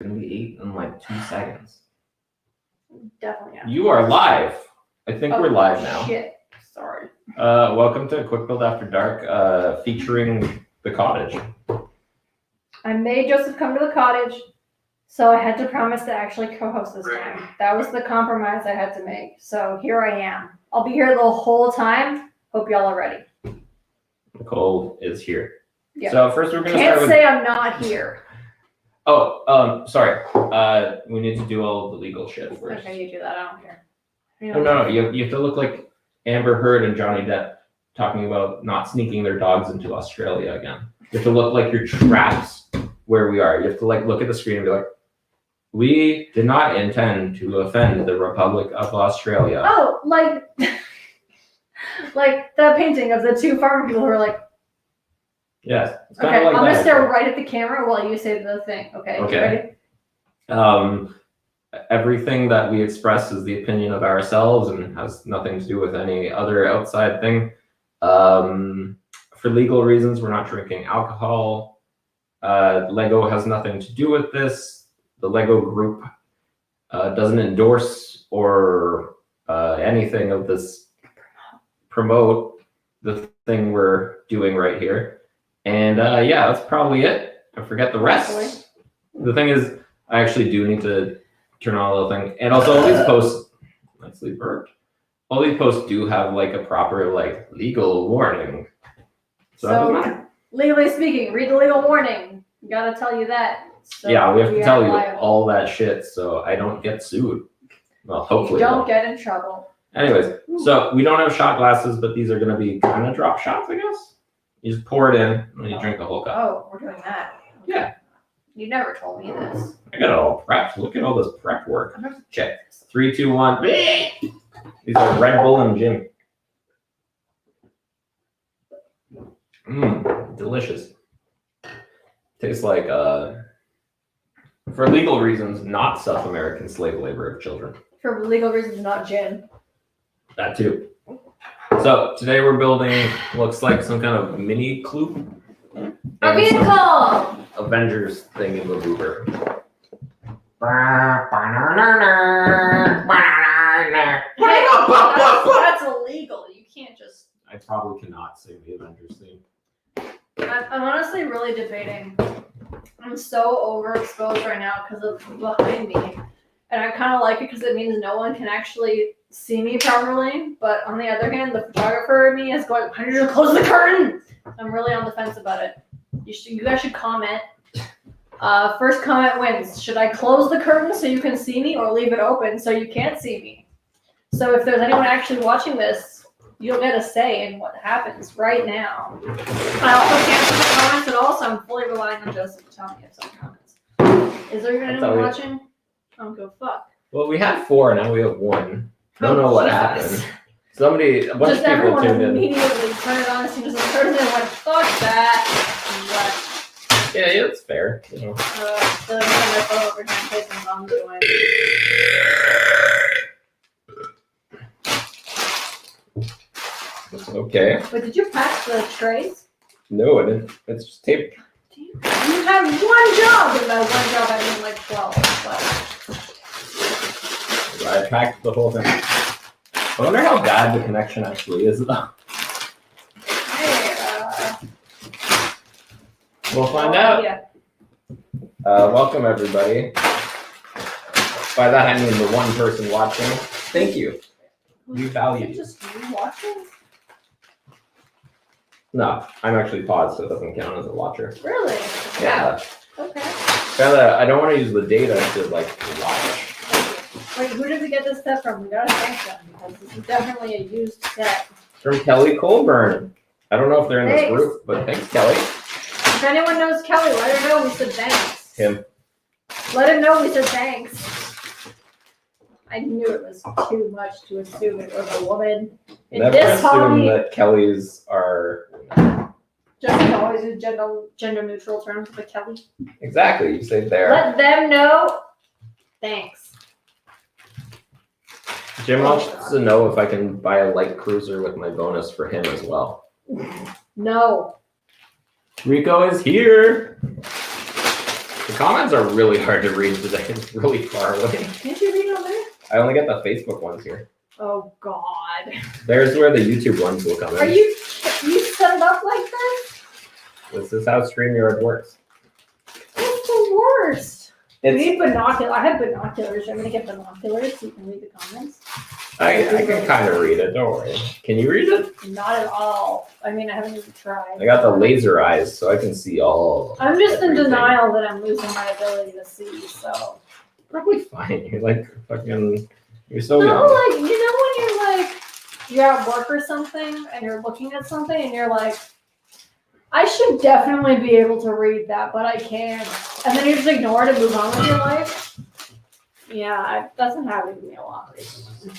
Gonna be 8 in like 2 seconds. Definitely. Yeah. You are live. I think we're live now. Shit. Sorry. Welcome to Quick Build After Dark, featuring the cottage. I made Joseph come to the cottage, so I had to promise to actually co-host this time. That was the compromise I had to make. So here I am. I'll be here the whole time. Hope y'all are ready. Nicole is here. Yeah. So first we're gonna Can't start with. say I'm not here. Oh, sorry. We need to do all the legal shit first. Okay, you do that. I don't care. Oh, no, you have to look like Amber Heard and Johnny Depp talking about not sneaking their dogs into Australia again. You have to look like you're trapped where we are. You have to like look at the screen and be like, we did not intend to offend the Republic of Australia. Oh, like like the painting of the two farmer people who are like, yes. It's okay, like I'm gonna that, stare actually. right at the camera while you say the thing. Okay. Okay. You ready? Everything that we express is the opinion of ourselves and has nothing to do with any other outside thing. For legal reasons, we're not drinking alcohol. Lego has nothing to do with this. The Lego group doesn't endorse or anything of this promote the thing we're doing right here. And yeah, that's probably it. I forget the rest. Probably. The thing is, I actually do need to turn on a little thing. And also all these posts, nicely burped. All these posts do have like a proper like legal warning. So legally speaking, read the legal warning. Gotta tell you that. So yeah, we have to tell you liable. all that shit so I don't get sued. Well, hopefully. Don't get in trouble. Anyways, so we don't have shot glasses, but these are gonna be kind of drop shots, I guess. You just pour it in and then you drink the whole cup. Oh, we're doing that. Okay. Yeah. You never told me this. I got it all prepped. Look at all this prep work. I'm gonna have to Check. 3, 2, 1. These are Red Bull and Jim. Delicious. Tastes like, for legal reasons, not South American slave labor of children. For legal reasons, not gin. That too. So today we're building, looks like some kind of mini cloop. A vehicle! Avengers thing in the Uber. That's illegal. You can't just. I probably cannot sing the Avengers theme. I'm honestly really debating. I'm so overexposed right now because of behind me. And I kind of like it because it means no one can actually see me properly. But on the other hand, the photographer in me is going, why did you close the curtain? I'm really on the fence about it. You guys should comment. First comment wins. Should I close the curtain so you can see me or leave it open so you can't see me? So if there's anyone actually watching this, you'll get a say in what happens right now. I also can't see the comments at all, so I'm fully relying on Joseph to tell me if someone comments. Is there even anyone watching? Oh, go fuck. Well, we had 4, now we have 1. Don't know what happened. A bunch Just of people everyone tuned in. immediately turned it on as soon as the curtain and went, fuck that. Left. Yeah, it's fair. You know. So I'm my phone over here in case my mom's doing. Okay. Wait, did you pack the trays? No, I didn't. It's just tape. You have one job, and by one job I mean like 12. But I packed the whole thing. I wonder how bad the connection actually is, though. hey, We'll find out. Yeah. Welcome, everybody. By that, I mean the one person watching. Thank you. We value you. Just you watching? No, I'm actually paused, so it doesn't count as a watcher. Really? Yeah. Okay. I don't want to use the data to, like, watch. Wait, who did we get this set from? We gotta thank them because this is definitely a used set. From Kelly Colburn. I don't know if they're in this Thanks. group, but thanks, Kelly. If anyone knows Kelly, let her know we said thanks. Him. Let him know we said thanks. I knew it was too much to assume it was a woman. In Never this assume hobby, that Kellys are. just always use gender neutral terms, but Kelly. Exactly, you say there. Let them know. Thanks. Jim wants to know if I can buy a light cruiser with my bonus for him as well. No. Rico is here. comments are really hard to read today. It's really far away. Can't you read it on there? I only get the Facebook ones here. Oh God. There's where the YouTube ones will come in. Are you set it up like this? This is how StreamYard works. That's the worst. We It's, need binoculars. I have binoculars. I'm gonna get binoculars so you can read the comments. I can kind of read it, don't worry. Can you read it? Not at all. I mean, I haven't even tried. I got the laser eyes, so I can see all. I'm just in everything. denial that I'm losing my ability to see, so. Probably fine. You're like fucking. You're so No, young. like, you know when you're at work or something and you're looking at something and you're like, I should definitely be able to read that, but I can't. And then you just ignore it and move on with your life. Yeah, that's been happening to me a lot recently.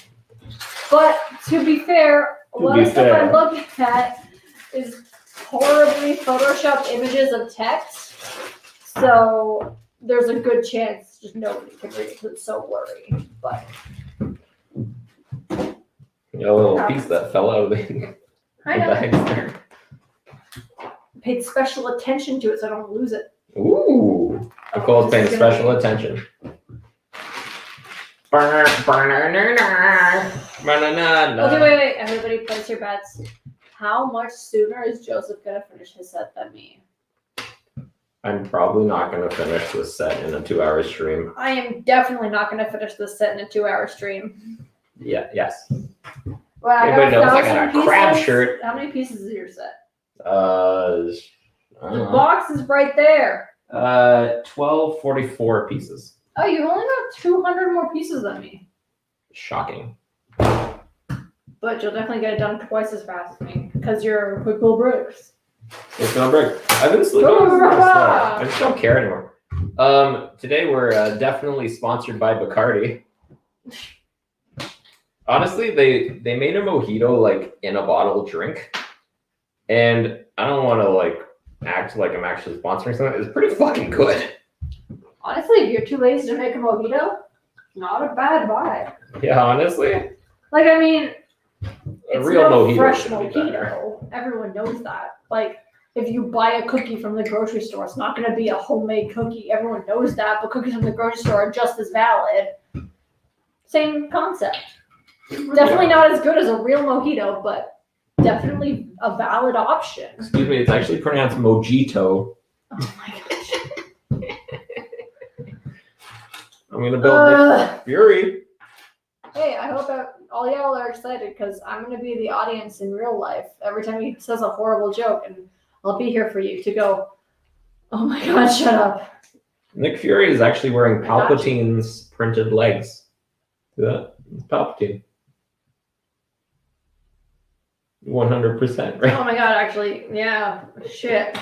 But to be fair, a lot of stuff I look at is horribly photoshopped images of text. So there's a good chance just nobody can read it because it's so blurry. But You know, a little piece that fell out of the I know. bag there. Paid special attention to it so I don't lose it. Ooh. Nicole's paying special attention. Okay, wait. Everybody place your bets. How much sooner is Joseph gonna finish his set than me? I'm probably not going to finish this set in a 2-hour stream. I am definitely not gonna finish this set in a 2-hour stream. Yeah, yes. Well, I Anybody knows I 1,000 got a crab pieces. shirt. How many pieces is your set? I don't The know. box is right there. 1244 pieces. Oh, you only got 200 more pieces than me. Shocking. But you'll definitely get it done twice as fast as me because you're quick little bricks. It's gonna break. I've been sleeping on this I just don't care anymore. Today we're definitely sponsored by Bacardi. Honestly, they made a mojito like in a bottle drink, and I don't want to like act like I'm actually sponsoring something. It's pretty fucking good. Honestly, if you're too lazy to make a mojito, not a bad buy. Yeah, honestly, Like, I mean, it's real no mojito fresh should be better. mojito. Everyone knows that. Like, if you buy a cookie from the grocery store, it's not going to be a homemade cookie. Everyone knows that, but cookies from the grocery store are just as valid. Same concept. Definitely not as good as a real mojito, but definitely a valid option. Excuse me, it's actually pronounced mojito. Oh my gosh. I'm gonna build Nick Fury. Hey, I hope that all y'all are excited because I'm going to be the audience in real life every time he says a horrible joke, and I'll be here for you to go, oh my god, shut up. Nick Fury is actually wearing I got you. Palpatine's printed legs. See that? It's Palpatine. 100%, right? Oh my god, actually, yeah, shit.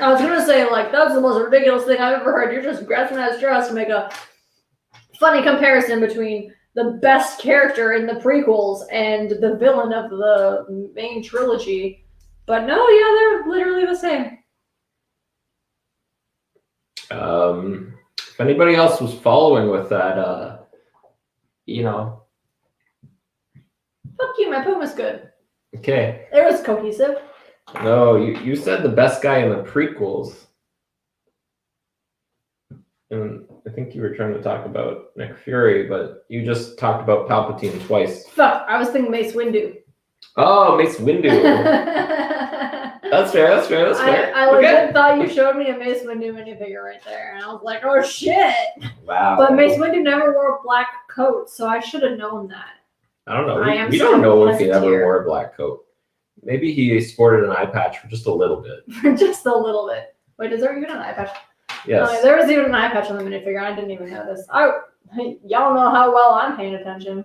I was going to say, like, that's the most ridiculous thing I've ever heard. You're just grasping at straws to make a funny comparison between the best character in the prequels and the villain of the main trilogy. But no, yeah, they're literally the same. If anybody else was following with that, you know. Fuck you, my poem was good. Okay. It was cohesive. No, you said the best guy in the prequels. And I think you were trying to talk about Nick Fury, but you just talked about Palpatine twice. Fuck, I was thinking Mace Windu. Oh, Mace Windu. That's fair. I legit thought you showed me a Mace Windu minifigure right there, and I was like, oh shit. Wow. But Mace Windu never wore a black coat, so I should have known that. I don't know. I am We don't know if he so ever here. wore a black coat. Maybe he sported an eye patch for just a little bit. For just a little bit. Wait, is there even an eye patch? Yes. Oh, there was even an eye patch on the minifigure. I didn't even notice. Y'all know how well I'm paying attention.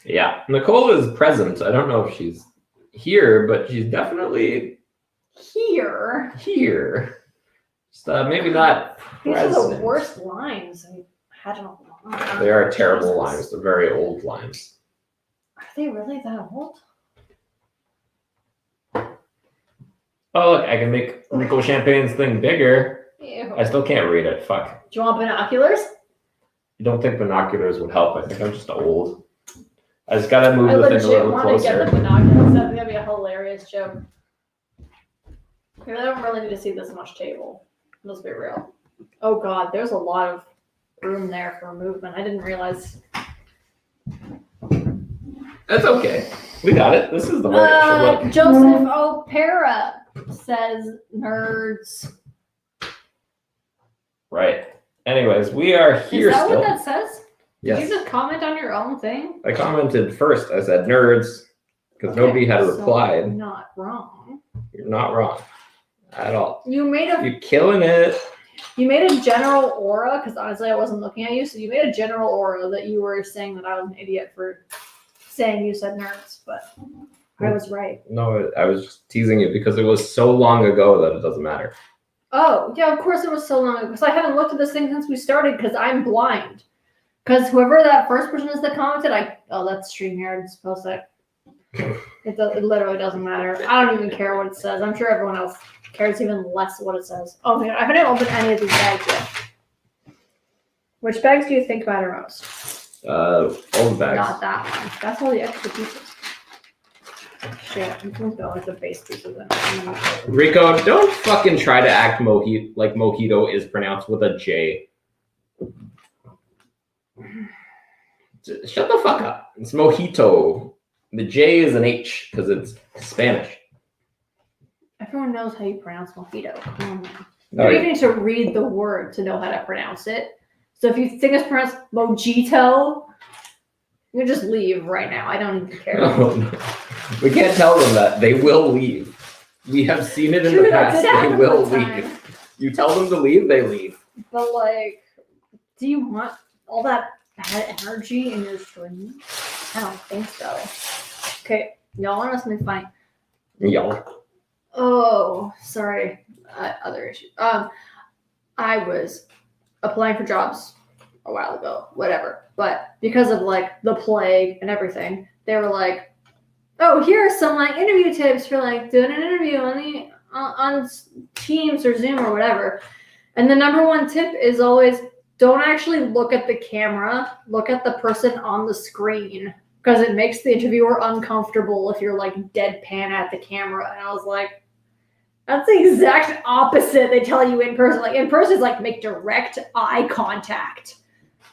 Yeah. Nicole is present. I don't know if she's here, but she's definitely Here. here. Just, maybe not These are the present. worst lines I've had in a long time. They are terrible Jesus. lines. They're very old lines. Are they really that old? Oh, look, I can make Rico Champagne's thing bigger. Ew. I still can't read it. Fuck. Do you want binoculars? I don't think binoculars would help. I think I'm just old. I just gotta move I the thing a legit little want to get closer. the binoculars. That's gonna be a hilarious joke. I don't really need to see this much table. Let's be real. Oh God, there's a lot of room there for movement. I didn't realize. That's okay. We got it. This is the way it should look. Joseph O'Para says nerds. Right. Anyways, we are here Is that still. what that says? Yes. Did you just comment on your own thing? I commented first. I said nerds because nobody had replied. So not wrong. You're not wrong at all. You made a You're killing it. You made a general aura, because honestly I wasn't looking at you, so you made a general aura that you were saying that I was an idiot for saying you said nerds, but I was right. No, I was just teasing you because it was so long ago that it doesn't matter. Oh, yeah, of course it was so long ago, because I haven't looked at this thing since we started, because I'm blind. Because whoever that first person is that commented, that's StreamYard, suppose that. It literally doesn't matter. I don't even care what it says. I'm sure everyone else cares even less what it says. Oh man, I haven't opened any of these bags yet. Which bags do you think matter most? All the bags. Not that one. That's all the extra pieces. Shit, I'm gonna go with the base pieces then. Rico, don't fucking try to act like mojito is pronounced with a J. Shut the fuck up. It's mojito. The J is an H because it's Spanish. Everyone knows how you pronounce mojito. Come on, man. No, You don't even need to read the word to know how to pronounce it. So if you think it's pronounced mojito, you can just leave right now. I don't even care. no. We can't tell them that. They will leave. We have seen it in the past. They will leave. You tell them to leave, they leave. But like, do you want all that energy in your stream? I don't think so. Okay, y'all want to know something funny? Y'all. Oh, sorry. Other issue. I was applying for jobs a while ago, whatever. But because of like the plague and everything, they were like, "Oh, here are some like interview tips for like doing an interview on Teams or Zoom or whatever." And the number one tip is always don't actually look at the camera. Look at the person on the screen because it makes the interviewer uncomfortable if you're like deadpan at the camera. And I was like, that's the exact opposite they tell you in person. Like in person is like make direct eye contact.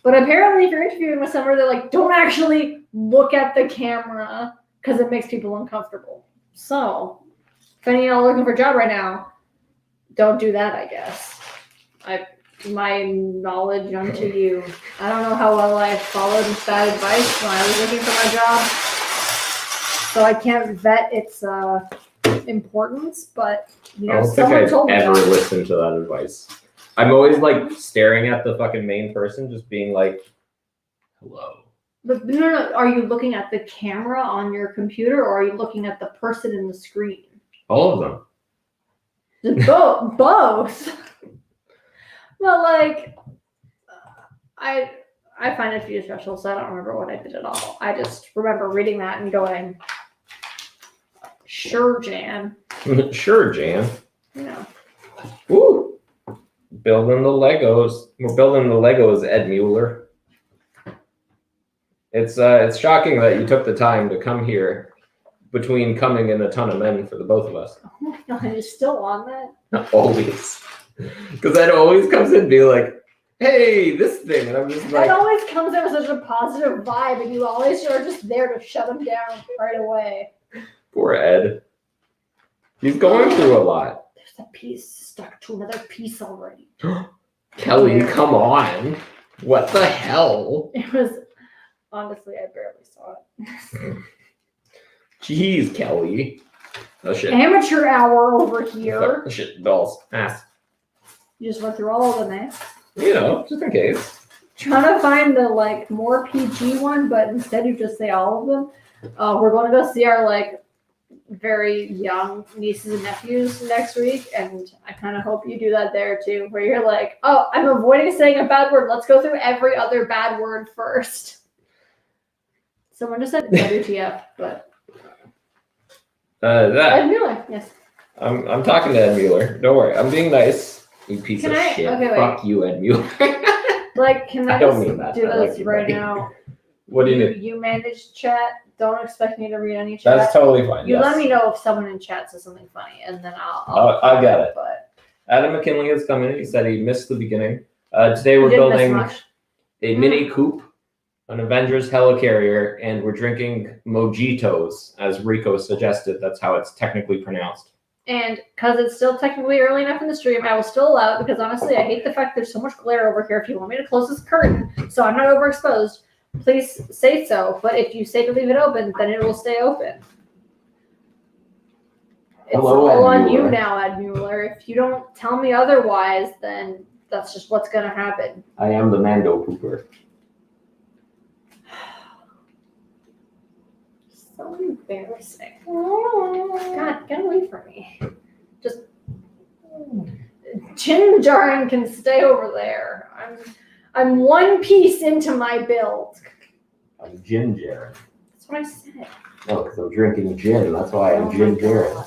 But apparently if you're interviewing with someone, they're like, don't actually look at the camera because it makes people uncomfortable. So if any of y'all are looking for a job right now, don't do that, I guess. My knowledge unto you. I don't know how well I followed that advice when I was looking for my job. So I can't vet its importance, but you know, I don't someone think told I've me ever that. listened to that advice. I'm always like staring at the fucking main person, just being like, hello. But no, are you looking at the camera on your computer or are you looking at the person in the screen? All of them. Both. Well, like, I find it to be special, so I don't remember what I did at all. I just remember reading that and going, sure, Jan. Sure, Jan. Yeah. Woo! Building the Legos. We're building the Legos, Ed Mueller. It's shocking that you took the time to come here between coming and a ton of men for the both of us. Oh my god, you're still on that? Always. Because Ed always comes in and be like, hey, this thing. And I'm just like, It always comes in with such a positive vibe, and you always are just there to shut him down right away. poor Ed. He's going through a lot. There's a piece stuck to another piece already. Kelly, come on. What the hell? It was, honestly, I barely saw it. Jeez, Kelly. Oh, shit. Amateur hour over here. Oh, shit, balls. Ass. You just went through all of them, eh? You know, just in case. Trying to find the like more PG one, but instead you just say all of them. We're going to go see our like very young nieces and nephews next week, and I kind of hope you do that there too, where you're like, oh, I'm avoiding saying a bad word. Let's go through every other bad word first. Someone just said WTF, but That. Ed Mueller, yes. I'm talking to Ed Mueller. Don't worry. I'm being nice. You piece Can of I- shit. okay, wait. Fuck you, Ed Mueller. Like, can I, I don't just mean that. do I like this you, right buddy. now? What do you need? You manage chat. Don't expect me to read any chat. That's totally fine. You yes. let me know if someone in chat says something funny, and then I'll I got it. But Adam McKinley has come in. He said he missed the beginning. Today we're Didn't miss building much. a mini coupe, an Avengers helicarrier, and we're drinking mojitos, as Rico suggested. That's how it's technically pronounced. And because it's still technically early enough in the stream, I will still allow it because honestly, I hate the fact there's so much glare over here. If you want me to close this curtain so I'm not overexposed, please say so. But if you say to leave it open, then it will stay open. It's Hello, all Ed on you Mueller. now, Ed Mueller. If you don't tell me otherwise, then that's just what's going to happen. I am the Mando pooper. So embarrassing. God, get away from me. Just gin jarring can stay over there. I'm one piece into my build. I'm ginger. That's what I said. No, because I'm drinking gin. That's why I'm Oh my ginger. God.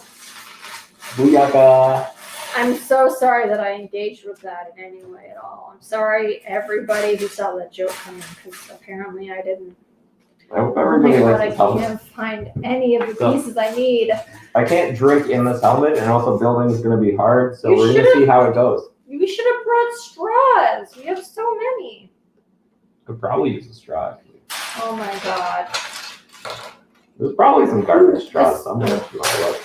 Booyaka. I'm so sorry that I engaged with that in any way at all. I'm sorry, everybody who saw that joke coming, because apparently I didn't. I hope everybody Oh my likes God, this I helmet. can't find any of the So- pieces I need. I can't drink in this helmet, and also building is going to be hard, so You we're going to should've- see how it goes. We should have brought straws. We have so many. Could probably use a straw, actually. Oh my God. There's probably some garbage straws somewhere if you want to look.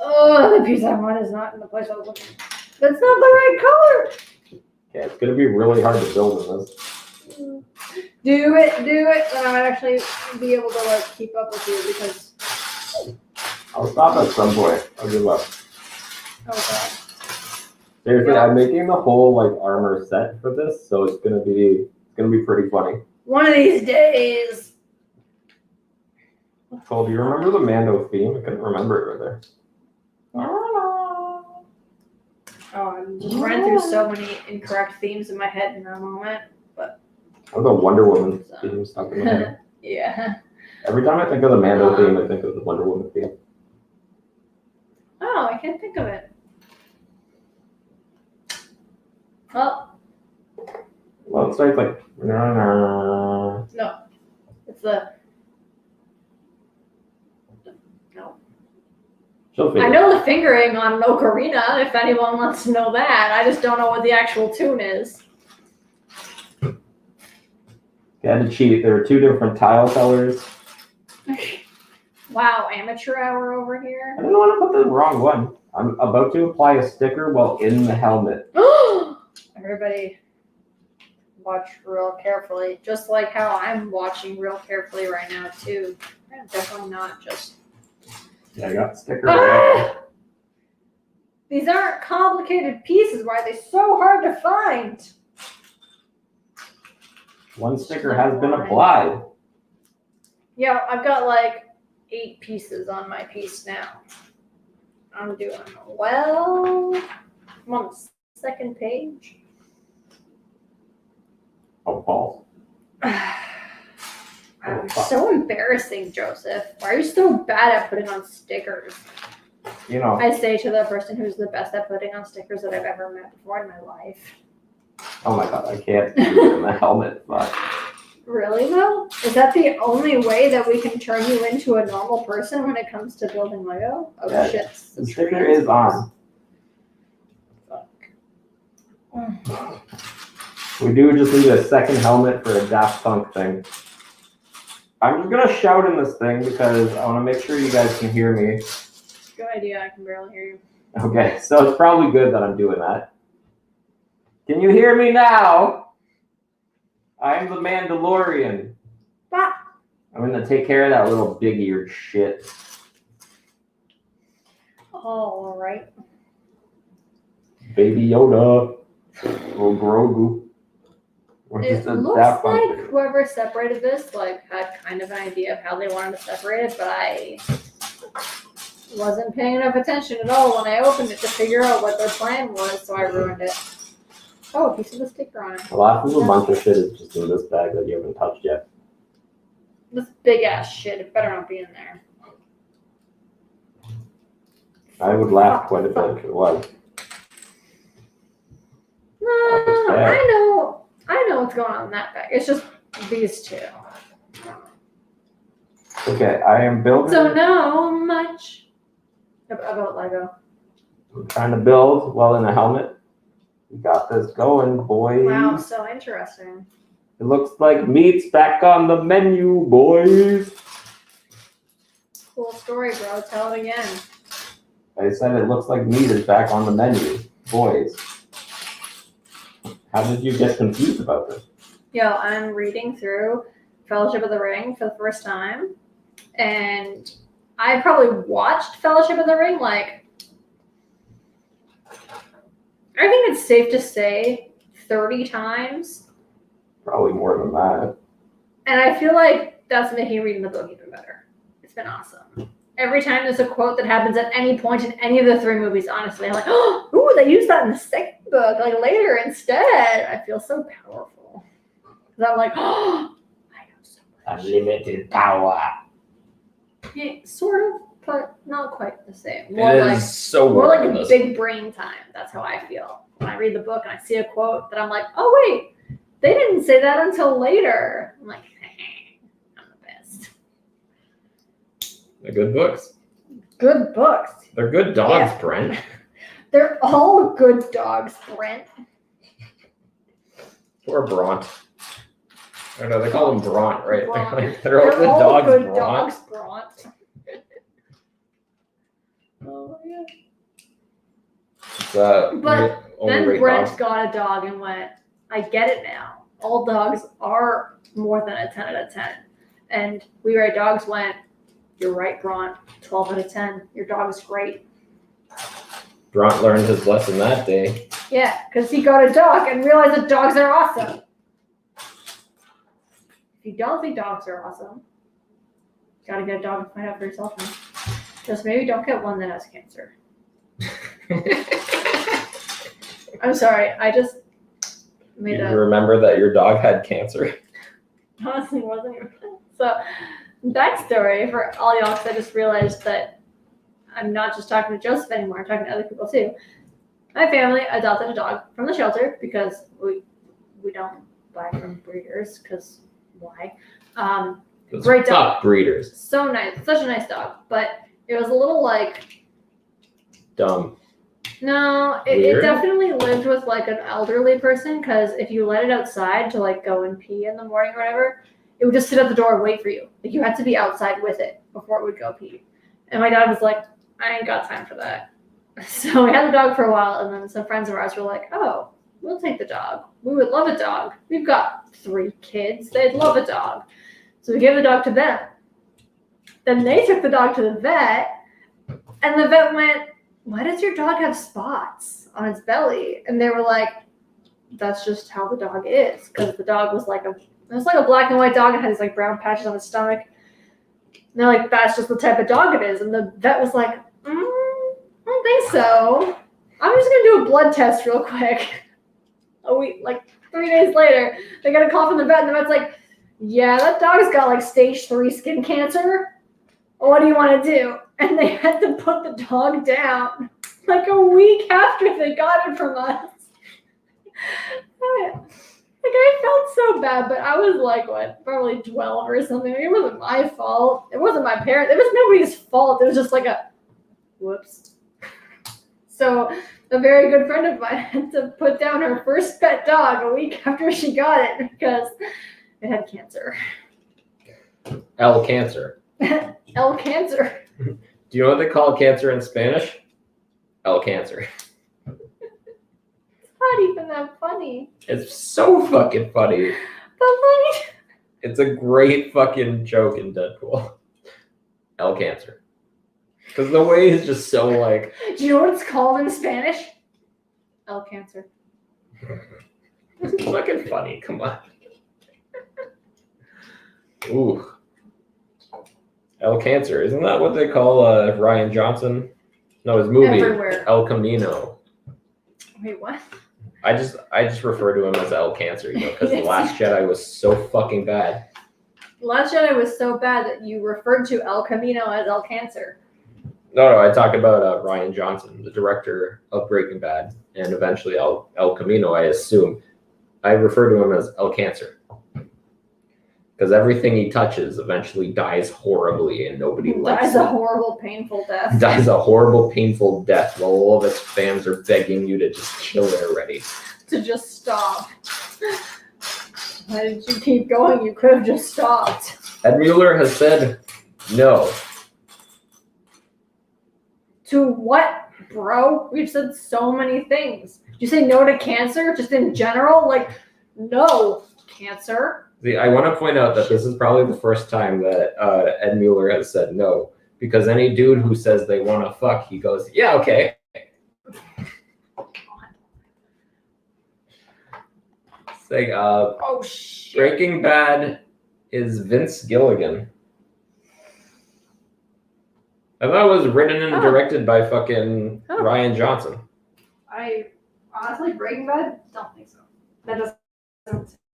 Oh, the piece I want is not in the place I was looking. That's not the right color. Okay, it's going to be really hard to build in this. Do it. Then I might actually be able to like keep up with you because. I'll stop at some point. I'll give up. Oh God. Seriously, Yeah. I'm making the whole like armor set for this, so it's gonna be pretty funny. One of these days. Cole, do you remember the Mando theme? I couldn't remember it right there. Oh, I'm just running through so many incorrect themes in my head in that moment. Or the Wonder Woman theme stuck in my head. Yeah. Every time I think of the Mando theme, I think of the Wonder Woman theme. Oh, I can't think of it. Well, Well, it starts like. no. It's the. No. She'll figure I it know the fingering on Ocarina, if anyone wants to know that. I just don't know what the actual tune is. I had to cheat. There were two different tile colors. Wow, amateur hour over here. I didn't want to put the wrong one. I'm about to apply a sticker while in the helmet. Everybody watch real carefully, just like how I'm watching real carefully right now too. I'm definitely not just. Yeah, I got sticker. Ah! These aren't complicated pieces. Why are they so hard to find? One sticker has been applied. Yeah, I've got like 8 pieces on my piece now. I'm doing well. I'm on the second page. Oh, balls. I'm so embarrassing, Joseph. Why are you so bad at putting on stickers? You know, I say to the person who's the best at putting on stickers that I've ever met before in my life. oh my god, I can't do it in the helmet, but Really, though? Is that the only way that we can turn you into a normal person when it comes to building Lego? Oh, Yeah, shit. the sticker is on. Fuck. We do just need a second helmet for a Daft Punk thing. I'm just gonna shout in this thing because I want to make sure you guys can hear me. Good idea. I can barely hear you. Okay, so it's probably good that I'm doing that. Can you hear me now? I'm the Mandalorian. Ah. I'm gonna take care of that little big-eared shit. All right. Baby Yoda. Little Grogu. Or It just a looks Daft Punk like thing. whoever separated this had kind of an idea of how they wanted to separate it, but I wasn't paying enough attention at all when I opened it to figure out what their plan was, so I ruined it. Oh, a piece of the sticker on it. A lot of a bunch of shit is just in this bag that you haven't touched yet. This big ass shit, it better not be in there. I would laugh quite a bit if it was. No, Okay. I know what's going on in that bag. It's just these two. Okay, I am building. So know much about Lego. I'm trying to build while in a helmet. We got this going, boys. Wow, so interesting. It looks like meat's back on the menu, boys. Cool story, bro. Tell it again. I said it looks like meat is back on the menu, boys. How did you get confused about this? Yo, I'm reading through Fellowship of the Ring for the first time, and I probably watched Fellowship of the Ring like, I think it's safe to say 30 times. Probably more than that. And I feel like that's making reading the book even better. It's been awesome. Every time there's a quote that happens at any point in any of the 3 movies, honestly, I'm like, oh, ooh, they used that in the second book, like later instead. I feel so powerful. Because I'm like, oh, I know so much. Unlimited power. Yeah, sort of, but not quite the same. It is so More like a worthless. big brain time. That's how I feel. When I read the book and I see a quote that I'm like, oh, wait, they didn't say that until later. I'm like, I'm the best. They're good books. Good books. They're good dogs, Yeah. Brent. They're all good dogs, Brent. Or Bront. I don't know, they call them Bront, right? Bront. They're all good dogs, good Bront. dogs, Bront. Oh, yeah. But only Then rate Brent dogs. got a dog and went, I get it now. All dogs are more than a 10 out of 10. And We Rate Dogs went, you're right, Bront. 12 out of 10. Your dog is great. Bront learned his lesson that day. Yeah, because he got a dog and realized that dogs are awesome. If you don't think dogs are awesome, you gotta get a dog and find out for yourself. Man. Just maybe don't get one that has cancer. I'm sorry, I just made You a remember that your dog had cancer? honestly wasn't even so. Backstory for all y'all, because I just realized that I'm not just talking to Joseph anymore. I'm talking to other people too. My family adopted a dog from the shelter because we don't buy from breeders because why? Great dog. Fuck breeders. So nice, such a nice dog, but it was a little like Dumb. no, it Weird? definitely lived with like an elderly person because if you let it outside to like go and pee in the morning or whatever, it would just sit at the door and wait for you. Like you had to be outside with it before it would go pee. And my dad was like, I ain't got time for that. So we had the dog for a while, and then some friends of ours were like, oh, we'll take the dog. We would love a dog. We've got 3 kids. They'd love a dog. So we gave the dog to them. Then they took the dog to the vet, and the vet went, why does your dog have spots on its belly? And they were like, that's just how the dog is. Because the dog was like a black and white dog. It had these like brown patches on its stomach. And they're like, that's just the type of dog it is. And the vet was like, I don't think so. I'm just going to do a blood test real quick. A week, like 3 days later, they got a call from the vet, and the vet's like, yeah, that dog's got like stage 3 skin cancer. What do you want to do? And they had to put the dog down like a week after they got it from us. Like, I felt so bad, but I was like, what, probably 12 or something. It wasn't my fault. It wasn't my parents. It was nobody's fault. It was just like a whoops. So a very good friend of mine had to put down her first pet dog a week after she got it because it had cancer. El cancer. El cancer. Do you know what they call cancer in Spanish? El cancer. It's not even that funny. It's so fucking funny. But like, It's a great fucking joke in Deadpool. El cancer. Because the way is just so like. do you know what it's called in Spanish? El cancer. It's fucking funny. Come on. Ooh. El Cancer. Isn't that what they call Ryan Johnson? No, his movie. Everywhere. El Camino. Wait, what? I just refer to him as El Cancer, you know, because The Yes. Last Jedi was so fucking bad. Last Jedi was so bad that you referred to El Camino as El Cancer. No, I talk about Ryan Johnson, the director of Breaking Bad, and eventually El Camino, I assume. I refer to him as El Cancer. because everything he touches eventually dies horribly, and nobody likes Dies a it. horrible, painful death. Dies a horrible, painful death while all of its fans are begging you to just kill it already. To just stop. Why did you keep going? You could have just stopped. Ed Mueller has said no. To what, bro? We've said so many things. Did you say no to cancer? Just in general? Like, no, cancer. See, I want to point out that this is probably the first time that Ed Mueller has said no, because any dude who says they want to fuck, he goes, yeah, okay. It's like, Oh, shit. Breaking Bad is Vince Gilligan. I thought it was written and directed by fucking Ryan Johnson. I honestly, Breaking Bad? Don't think so. That doesn't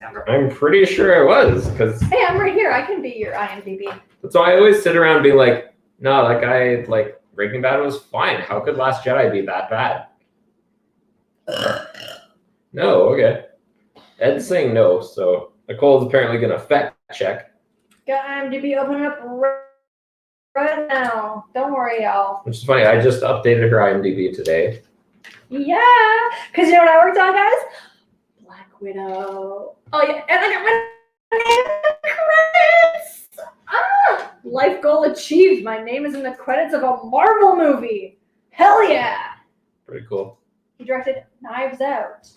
sound right. I'm pretty sure it was, because Hey, I'm right here. I can be your IMDb. that's why I always sit around and be like, no, that guy, like, Breaking Bad was fine. How could Last Jedi be that bad? No, okay. Ed's saying no, so Nicole's apparently going to fact check. Got IMDb open up right now. Don't worry, y'all. Which is funny, I just updated her IMDb today. Yeah, because you know what I worked on, guys? Black Widow. Oh, yeah, and I got my name in the credits. Life goal achieved. My name is in the credits of a Marvel movie. Hell yeah. Pretty cool. He directed Knives Out,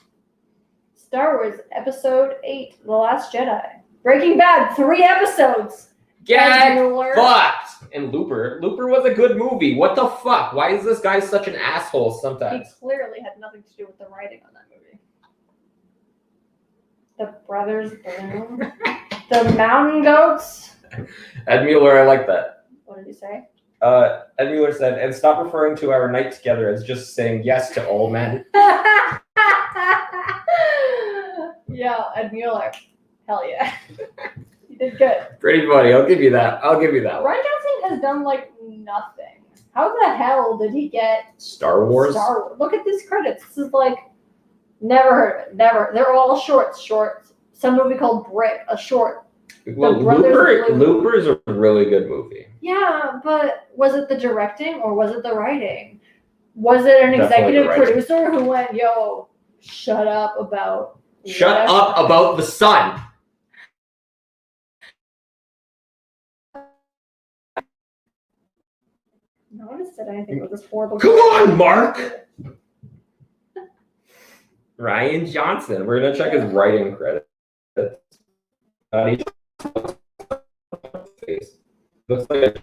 Star Wars Episode 8, The Last Jedi, Breaking Bad, 3 episodes. Get Mueller. fucked! And Looper. Looper was a good movie. What the fuck? Why is this guy such an asshole He sometimes? clearly had nothing to do with the writing on that movie. The Brothers Bloom. The Mountain Goats. Ed Mueller, I like that. What did he say? Ed Mueller said, and stop referring to our night together as just saying yes to all men. Yeah, Ed Mueller. Hell yeah. You did good. Pretty funny. I'll give you that. I'll give you that one. Ryan Johnson has done like nothing. How the hell did he get Star Wars? Star Wars? Look at these credits. This is like, never heard of it. Never. They're all shorts. Some movie called Brick, a short. Well, Looper is a really good movie. Yeah, but was it the directing or was it the writing? Was it an Definitely executive the writing. producer who went, yo, shut up about the sun. No one has said anything about this horrible. Come on, Mark. Ryan Johnson. We're gonna check his writing credits. He looks like a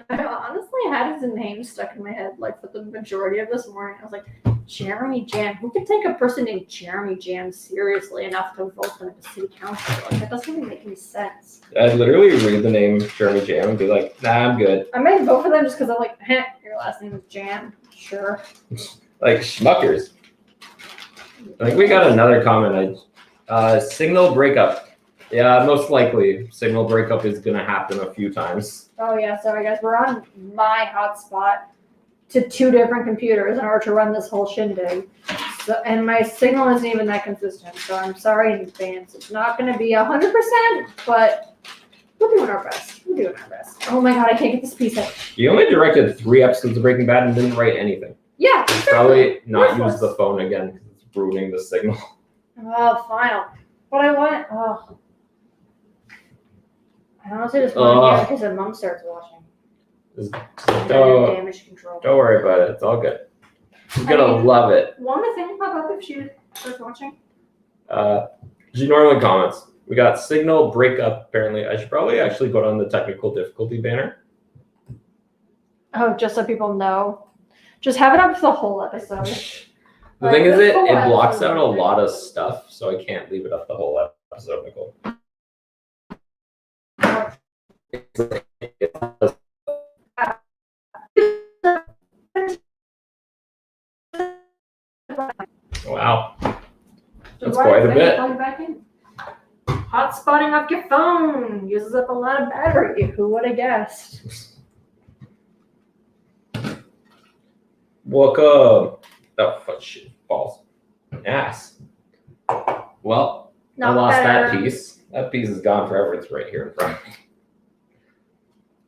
I honestly had his name stuck in my head like for the majority of this morning. I was like, Jeremy Jam. Who could take a person named Jeremy Jam seriously enough to vote them into city council? Like that doesn't even make any sense. I'd literally read the name Jeremy Jam and be like, nah, I'm good. I might vote for them just because I'm like, your last name is Jam. Sure. Like Schmuckers. I think we got another comment. Signal breakup. Yeah, most likely signal breakup is gonna happen a few times. Oh yeah, sorry guys. We're on my hotspot to 2 different computers in order to run this whole shindig. So, and my signal isn't even that consistent, so I'm sorry in advance. It's not gonna be 100%, but we're doing our best. Oh my god, I can't get this piece out. You only directed 3 episodes of Breaking Bad and didn't write anything. Yeah, Probably not Worthless. use the phone again because it's ruining the signal. Oh, final. But I want. Oh. I honestly just want to hear because my mom starts watching. Don't Damage control. worry about it. It's all good. She's gonna love it. Want to think about if she starts watching? She normally comments. We got signal breakup. Apparently, I should probably actually go down the technical difficulty banner. Oh, just so people know. Just have it up for the whole episode. The thing is, it whole blocks episode. out a lot of stuff, so I can't leave it up the whole episode, Nicole. Wow, that's quite a bit. Hotspotting off your phone uses up a lot of battery. Who would have guessed? Welcome. Oh, fuck, shit. Balls. Ass. Well, I lost that piece. That piece is gone forever. It's right here in front of me.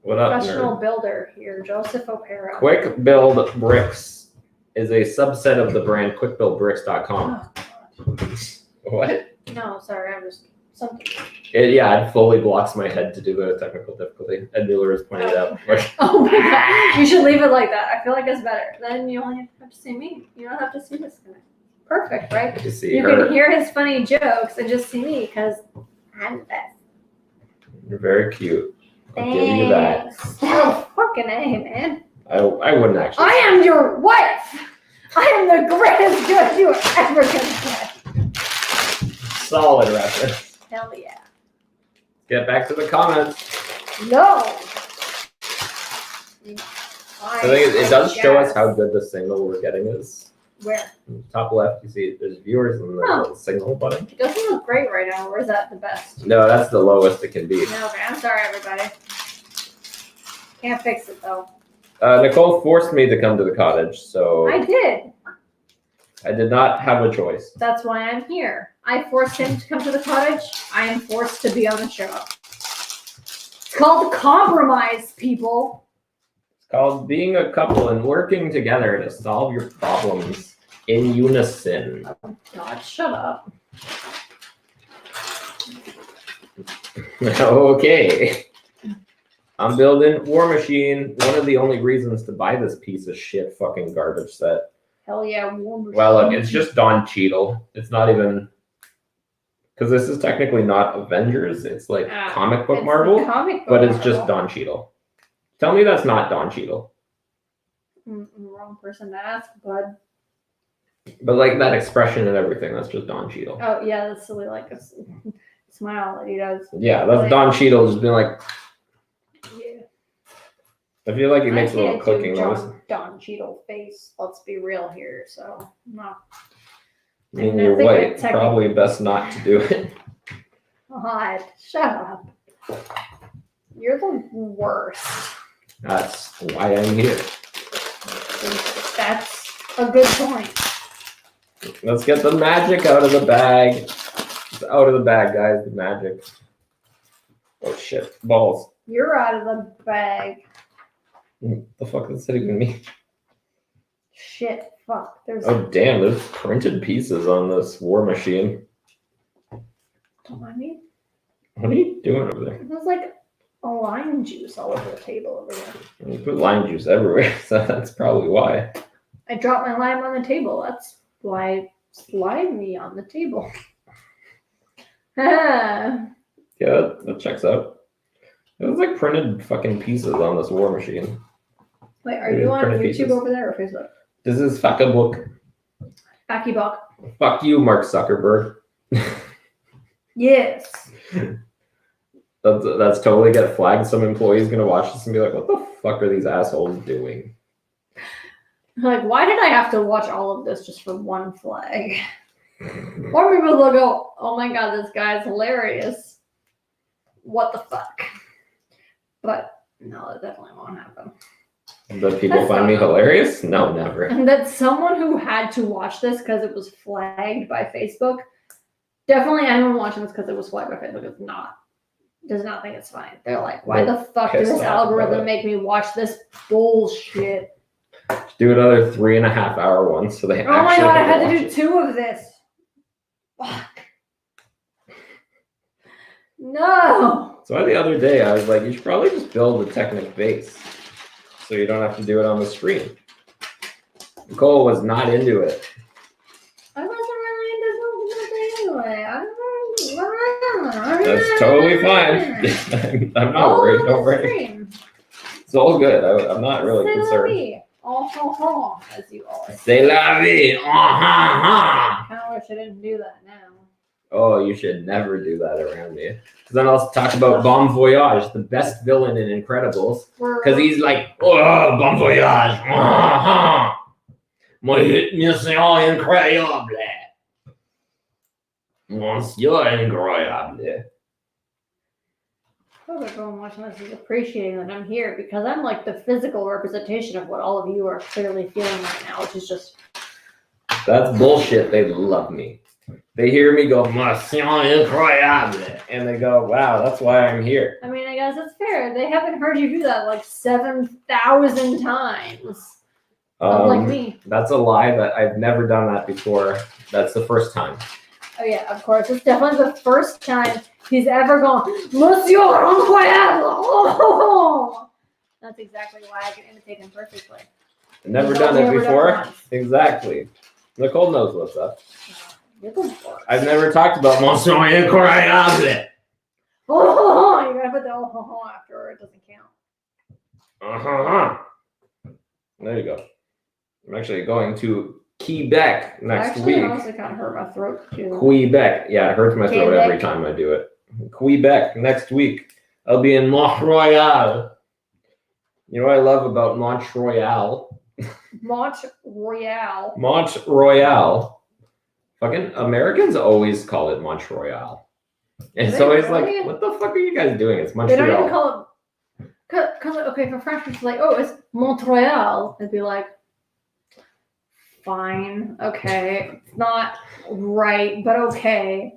What up, Professional nerd? builder here, Joseph O'Para. Quick Build Bricks is a subset of the brand quickbuildbricks.com. Oh, God. What? No, sorry, I'm just something. It fully blocks my head to do the technical difficulty. Ed Mueller has pointed out. Oh my God, you should leave it like that. I feel like it's better. Then you only have to see me. You don't have to see this guy. Perfect, right? You see You her. can hear his funny jokes and just see me because I'm the best. You're very cute. I'll give you that. Thanks. Oh, fucking A, man. I wouldn't actually. I am your wife. I am the greatest judge you are ever gonna get. Solid reference. Hell yeah. Get back to the comments. No. I think it does show us how good the signal we're getting is. Where? Top left, you see there's viewers and the little signal button. It doesn't look great right now. Or is that the best? No, that's the lowest it can be. No, okay. I'm sorry, everybody. Can't fix it though. Nicole forced me to come to the cottage, so I did. I did not have a choice. That's why I'm here. I forced him to come to the cottage. I am forced to be on the show. It's called compromise, people. It's called being a couple and working together to solve your problems in unison. God, shut up. Okay. I'm building War Machine. One of the only reasons to buy this piece of shit fucking garbage set. Hell yeah, warm. Well, look, it's just Don Cheadle. It's not even because this is technically not Avengers. It's like comic book Marvel, but it's just Don Cheadle. Tell me that's not Don Cheadle. Wrong person to ask, bud. But like that expression and everything, that's just Don Cheadle. Oh yeah, that's silly. Like a smile that he does. Yeah, that's Don Cheadle just being like. Yeah. I feel like he makes a little can't clicking do noise. Don Cheadle face. Let's be real here. So no. I mean, you're white. Probably best not to do it. God, shut up. You're the worst. That's why I'm here. That's a good point. Let's get the magic out of the bag. It's out of the bag, guys. The magic. Oh shit! Balls. You're out of the bag. The fuck does that even mean? Shit. Fuck. There's. Oh damn! There's printed pieces on this War Machine. Don't mind me. What are you doing over there? There's like a lime juice all over the table over there. You put lime juice everywhere, so that's probably why. I dropped my lime on the table. That's why it's limey on the table. Yeah, that checks out. There's like printed fucking pieces on this War Machine. Wait, are you on Printed YouTube pieces. over there or Facebook? This is fuck a book. Backy Buck. Fuck you, Mark Zuckerberg. Yes. That's totally get flagged. Some employee's gonna watch this and be like, "What the fuck are these assholes doing?" Like, why did I have to watch all of this just for one flag? Or maybe they'll go, "Oh my god, this guy's hilarious. What the fuck?" But no, that definitely won't happen. That people find me hilarious? No, never. And that someone who had to watch this because it was flagged by Facebook, definitely anyone watching this because it was flagged by Facebook does not think it's funny. They're like, why the fuck did this algorithm make me watch this bullshit? Do another 3.5 hour one so they Oh my actually god, I have had to watch do it. 2 of this. Fuck. No. So the other day I was like, you should probably just build a Technic base so you don't have to do it on the screen. Nicole was not into it. I wasn't really into something anyway. That's totally fine. I'm not worried. Don't worry. It's all good. I'm not really concerned. Oh, ho, ho, as you always C'est la vie. I kind of wish I didn't do that now. Oh, you should never do that around me. Because then I'll talk about Bon Voyage, the best villain in Incredibles. Because he's like, oh, Bon Voyage. Mon mission incroyable. Monsieur incroyable. I hope everyone watching this is appreciating that I'm here because I'm like the physical representation of what all of you are clearly feeling right now, which is just. That's bullshit. They love me. They hear me go, Mission Incroyable, and they go, wow, that's why I'm here. I mean, I guess it's fair. They haven't heard you do that like 7,000 times. Unlike me. That's a lie, but I've never done that before. That's the first time. Oh yeah, of course. It's definitely the first time he's ever gone, Monsieur Incroyable! Oh! That's exactly why I can imitate him perfectly. I've never done it before. Exactly. Nicole knows what's up. I've never talked about Monsieur Incroyable. Oh, you gotta put the oh after or it doesn't count. There you go. I'm actually going to Quebec next week. I honestly kind of hurt my throat too. Quebec. Yeah, it hurts my throat every time I do it. Quebec next week. I'll be in Montreal. You know what I love about Montreal? Montreal. Montreal. Fucking Americans always call it Montreal. And it's always like, what the fuck are you guys doing? It's Montreal. They don't even call it. Cause okay, for French, it's like, oh, it's Montreal. It'd be like, fine, okay, it's not right, but okay.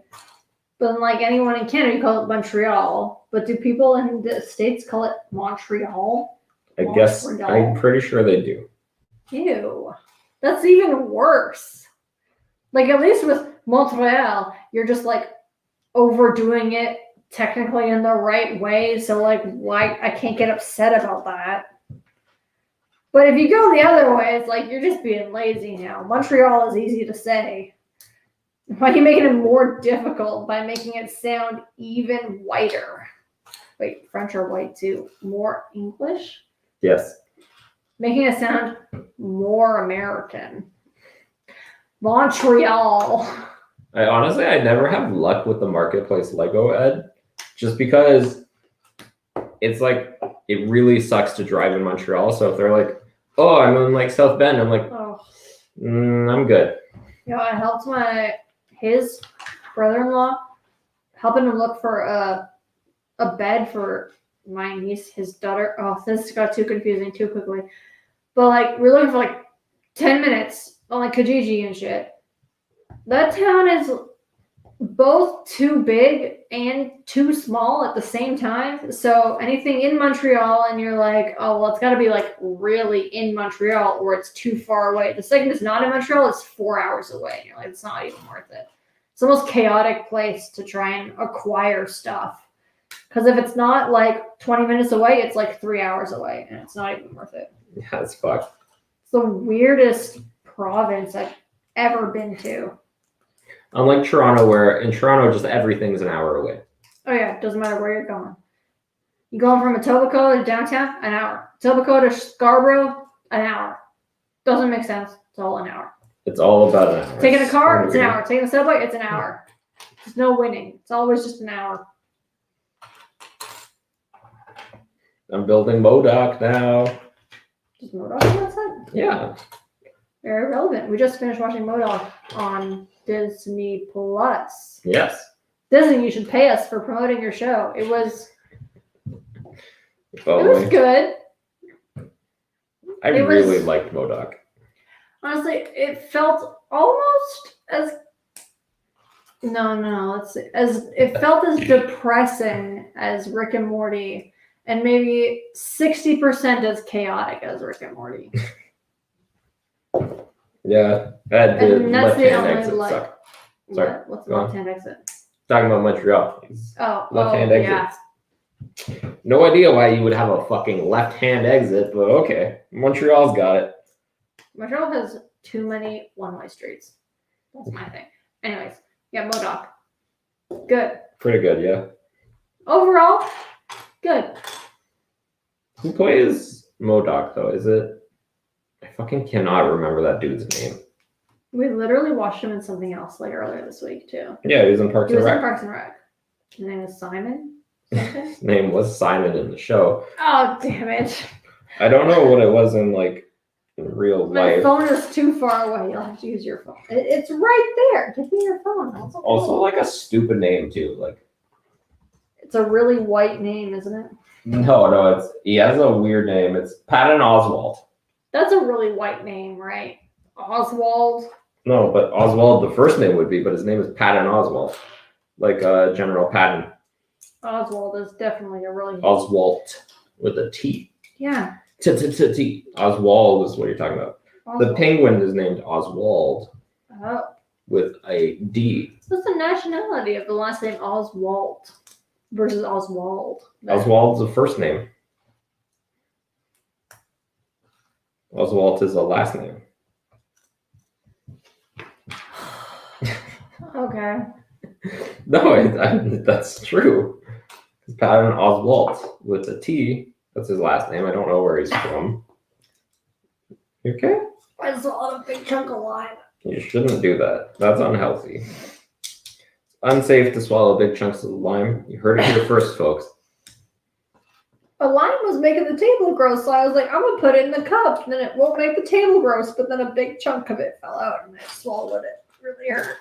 But like anyone in Canada, you call it Montreal. But do people in the States call it Montreal? I guess I'm pretty sure they do. Ew, that's even worse. Like at least with Montreal, you're just like overdoing it technically in the right way. So like, why I can't get upset about that. But if you go the other way, it's like you're just being lazy now. Montreal is easy to say. Why are you making it more difficult by making it sound even whiter? Wait, French are white too. More English? Yes. Making it sound more American. Montreal. I never have luck with the Marketplace Lego, Ed. Just because it's like, it really sucks to drive in Montreal. So if they're like, oh, I'm in like South Bend, I'm like, I'm good. Yeah, I helped his brother-in-law, helping him look for a bed for my niece, his daughter. Oh, this got too confusing too quickly. But like, we're looking for like 10 minutes on like Kijiji and shit. That town is both too big and too small at the same time. So anything in Montreal and you're like, oh, well, it's got to be like really in Montreal or it's too far away. The second it's not in Montreal, it's 4 hours away. And you're like, it's not even worth it. It's the most chaotic place to try and acquire stuff. Because if it's not like 20 minutes away, it's like 3 hours away and it's not even worth it. Yeah, it's fucked. It's the weirdest province I've ever been to. Unlike Toronto, where in Toronto, just everything's an hour away. Oh yeah, doesn't matter where you're going. You going from Etobicoke to downtown, an hour. Etobicoke to Scarborough, an hour. Doesn't make sense. It's all an hour. It's all about an hour. Taking a car, it's an hour. Taking the subway, it's an hour. There's no winning. It's always just an hour. I'm building Modoc now. Does Modoc on that side? Yeah. Very relevant. We just finished watching Modoc on Disney Plus. Yes. Disney, you should pay us for promoting your show. It was good. I really liked Modoc. Honestly, it felt almost as let's see. It felt as depressing as Rick and Morty, and maybe 60% as chaotic as Rick and Morty. Yeah, that did left-hand exit suck. Sorry. What's the left-hand exit? Talking about Montreal. Left-hand exit. Yeah. No idea why you would have a fucking left-hand exit, but okay. Montreal's got it. Montreal has too many one-way streets. That's my thing. Anyways, yeah, Modoc. Good. Pretty good, yeah. Overall, good. Who plays Modoc, though? Is it... I fucking cannot remember that dude's name. We literally watched him in something else like earlier this week, too. Yeah, he was in Parks and Rec. His name is Simon? His name was Simon in the show. Oh, damn it. I don't know what it was in, like, in real life. My phone is too far away. You'll have to use your phone. It's right there. Give me your phone. That's okay. Also, like, a stupid name, too. Like, it's a really white name, isn't it? No, he has a weird name. It's Patton Oswalt. That's a really white name, right? Oswald. No, but Oswald, the first name would be, but his name is Patton Oswalt. Like General Patton. Oswald is definitely a really Oswalt with a T. yeah. T. Oswald is what you're talking about. The Oswald. penguin is named Oswald Oh, with a D. what's the nationality of the last name Oswald versus Oswald? Oswald's the first name. Oswald is the last name. Okay. No, that's true. Patton Oswalt with a T. That's his last name. I don't know where he's from. You okay? I swallowed a big chunk of lime. You shouldn't do that. That's unhealthy. It's unsafe to swallow big chunks of lime. You heard it here first, folks. A lime was making the table gross, so I was like, I'm gonna put it in the cup, and then it won't make the table gross. But then a big chunk of it fell out, and I swallowed it. It really hurt.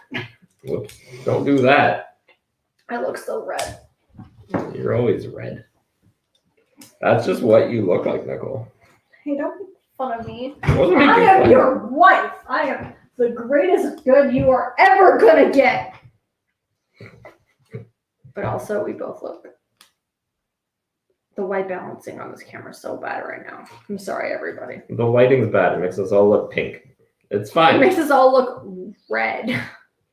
Whoops. Don't do that. I look so red. You're always red. That's just what you look like, Nicole. Hey, don't make fun of me. I wasn't I making am fun. your wife. I am the greatest good you are ever gonna get. But also, we both look. The white balancing on this camera is so bad right now. I'm sorry, everybody. The lighting's bad. It makes us all look pink. It's It fine. makes us all look red.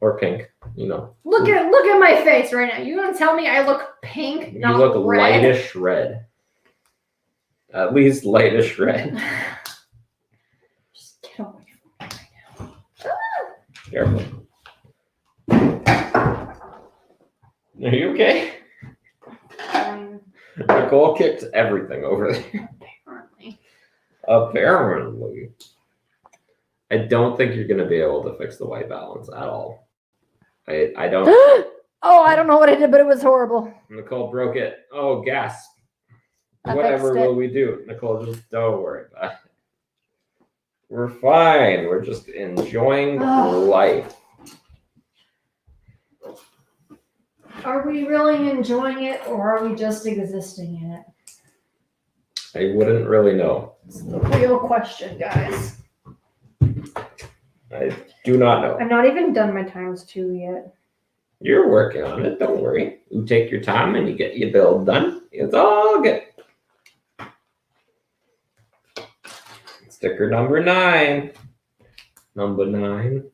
Or pink, you know. Look at my face right now. You gonna tell me I look pink, You not look red? lightish red. At least lightish red. Just get away from me right Careful. Are you okay? now. Nicole kicked everything over there. Apparently. Apparently. I don't think you're going to be able to fix the white balance at all. I don't. Oh, I don't know what I did, but it was horrible. Nicole broke it. Oh, gas. I Whatever fixed it. will we do? Nicole, just don't worry about it. We're fine. We're just enjoying life. Are we really enjoying it, or are we just existing in it? I wouldn't really know. It's the real question, guys. I do not know. I'm not even done my times 2 yet. You're working on it. Don't worry. You take your time and you get your build done. It's all good. Sticker number 9. Number 9.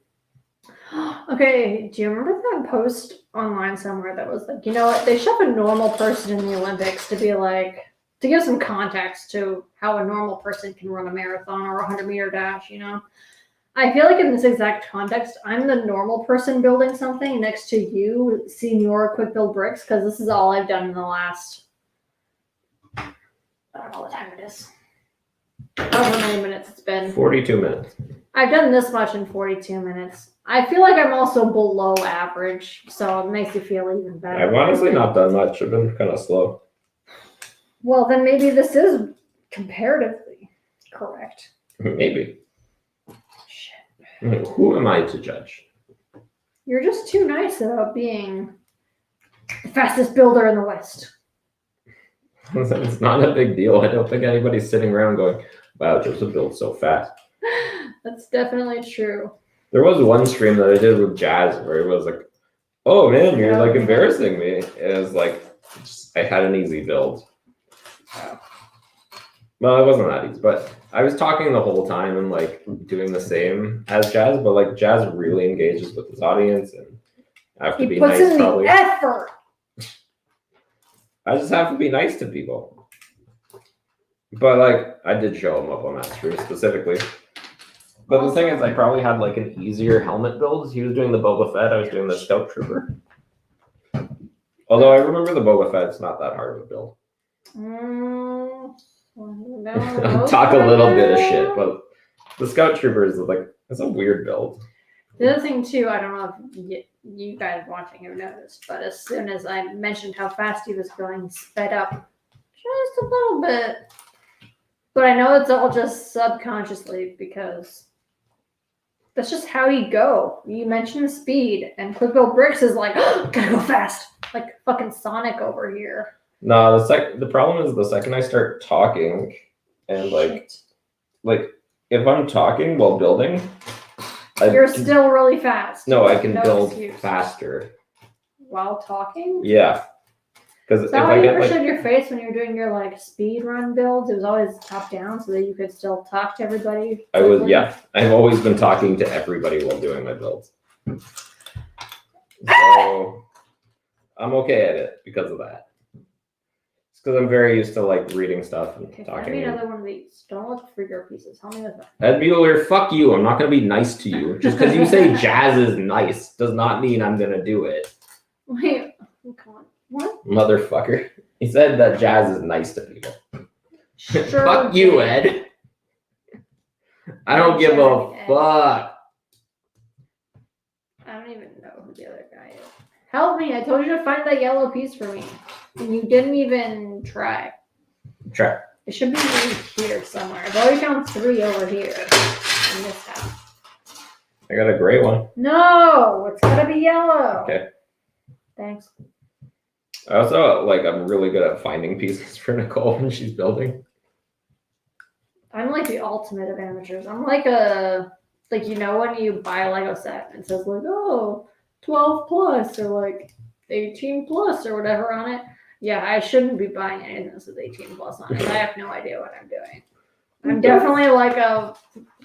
Okay, do you remember that post online somewhere that was like, you know what, they shove a normal person in the Olympics to be like, to give some context to how a normal person can run a marathon or a 100-meter dash, you know? I feel like in this exact context, I'm the normal person building something next to you, senior quick build bricks, because this is all I've done in the last, I don't know what time it is. However many minutes it's been. 42 minutes. I've done this much in 42 minutes. I feel like I'm also below average, so it makes you feel even better. I've honestly not done much. I've been kind of slow. Well, then maybe this is comparatively correct. Maybe. Shit. Who am I to judge? You're just too nice about being the fastest builder in the West. It's not a big deal. I don't think anybody's sitting around going, wow, Joseph builds so fast. That's definitely true. There was one stream that I did with Jazz where it was like, oh man, you're like embarrassing me. It was like, I had an easy build. Well, it wasn't that easy, but I was talking the whole time and like doing the same as Jazz, but like Jazz really engages with his audience and I have to be He puts nice in probably. the effort. I just have to be nice to people. But like, I did show him up on that stream specifically. But the thing is, I probably had like an easier helmet build. He was doing the Boba Fett, I was doing the Scout Trooper. Although I remember the Boba Fett's not that hard of a build. Talk a little bit of shit, but the Scout Trooper is like, it's a weird build. The other thing too, I don't know if you guys watching have noticed, but as soon as I mentioned how fast he was going, he sped up just a little bit. But I know it's all just subconsciously because that's just how you go. You mention speed, and Quick Build Bricks is like, oh, gotta go fast, like fucking Sonic over here. No, the problem is the second I start talking, and like if I'm talking while building, You're still really fast. No, I can No build excuse. faster. While talking? Yeah. Because Is if that I why you get ever like, showed your face when you were doing your like speed run builds? It was always top down so that you could still talk to everybody. yeah, I've always been talking to everybody while doing my builds. So I'm okay at it because of that. It's because I'm very used to like reading stuff and Okay, talking. find me another one of these. Don't look for your pieces. Help me with that. Ed Mueller, fuck you. I'm not gonna be nice to you. Just because you say jazz is nice does not mean I'm gonna do it. Wait, come on. What? Motherfucker. He said that jazz is nice to people. Sure Fuck you, did. Ed. I don't give a fuck. I don't even know who the other guy is. Help me. I told you to find that yellow piece for me. And you didn't even try. Try. It should be right here somewhere. I've already found 3 over here in this house. I got a gray one. No, it's gotta be yellow. Okay. Thanks. I also I'm really good at finding pieces for Nicole when she's building. I'm like the ultimate of amateurs. I'm like when you buy a Lego set and it says like, oh, 12 plus or like 18 plus or whatever on it. Yeah, I shouldn't be buying anything that says 18 plus on it. I have no idea what I'm doing. I'm definitely like a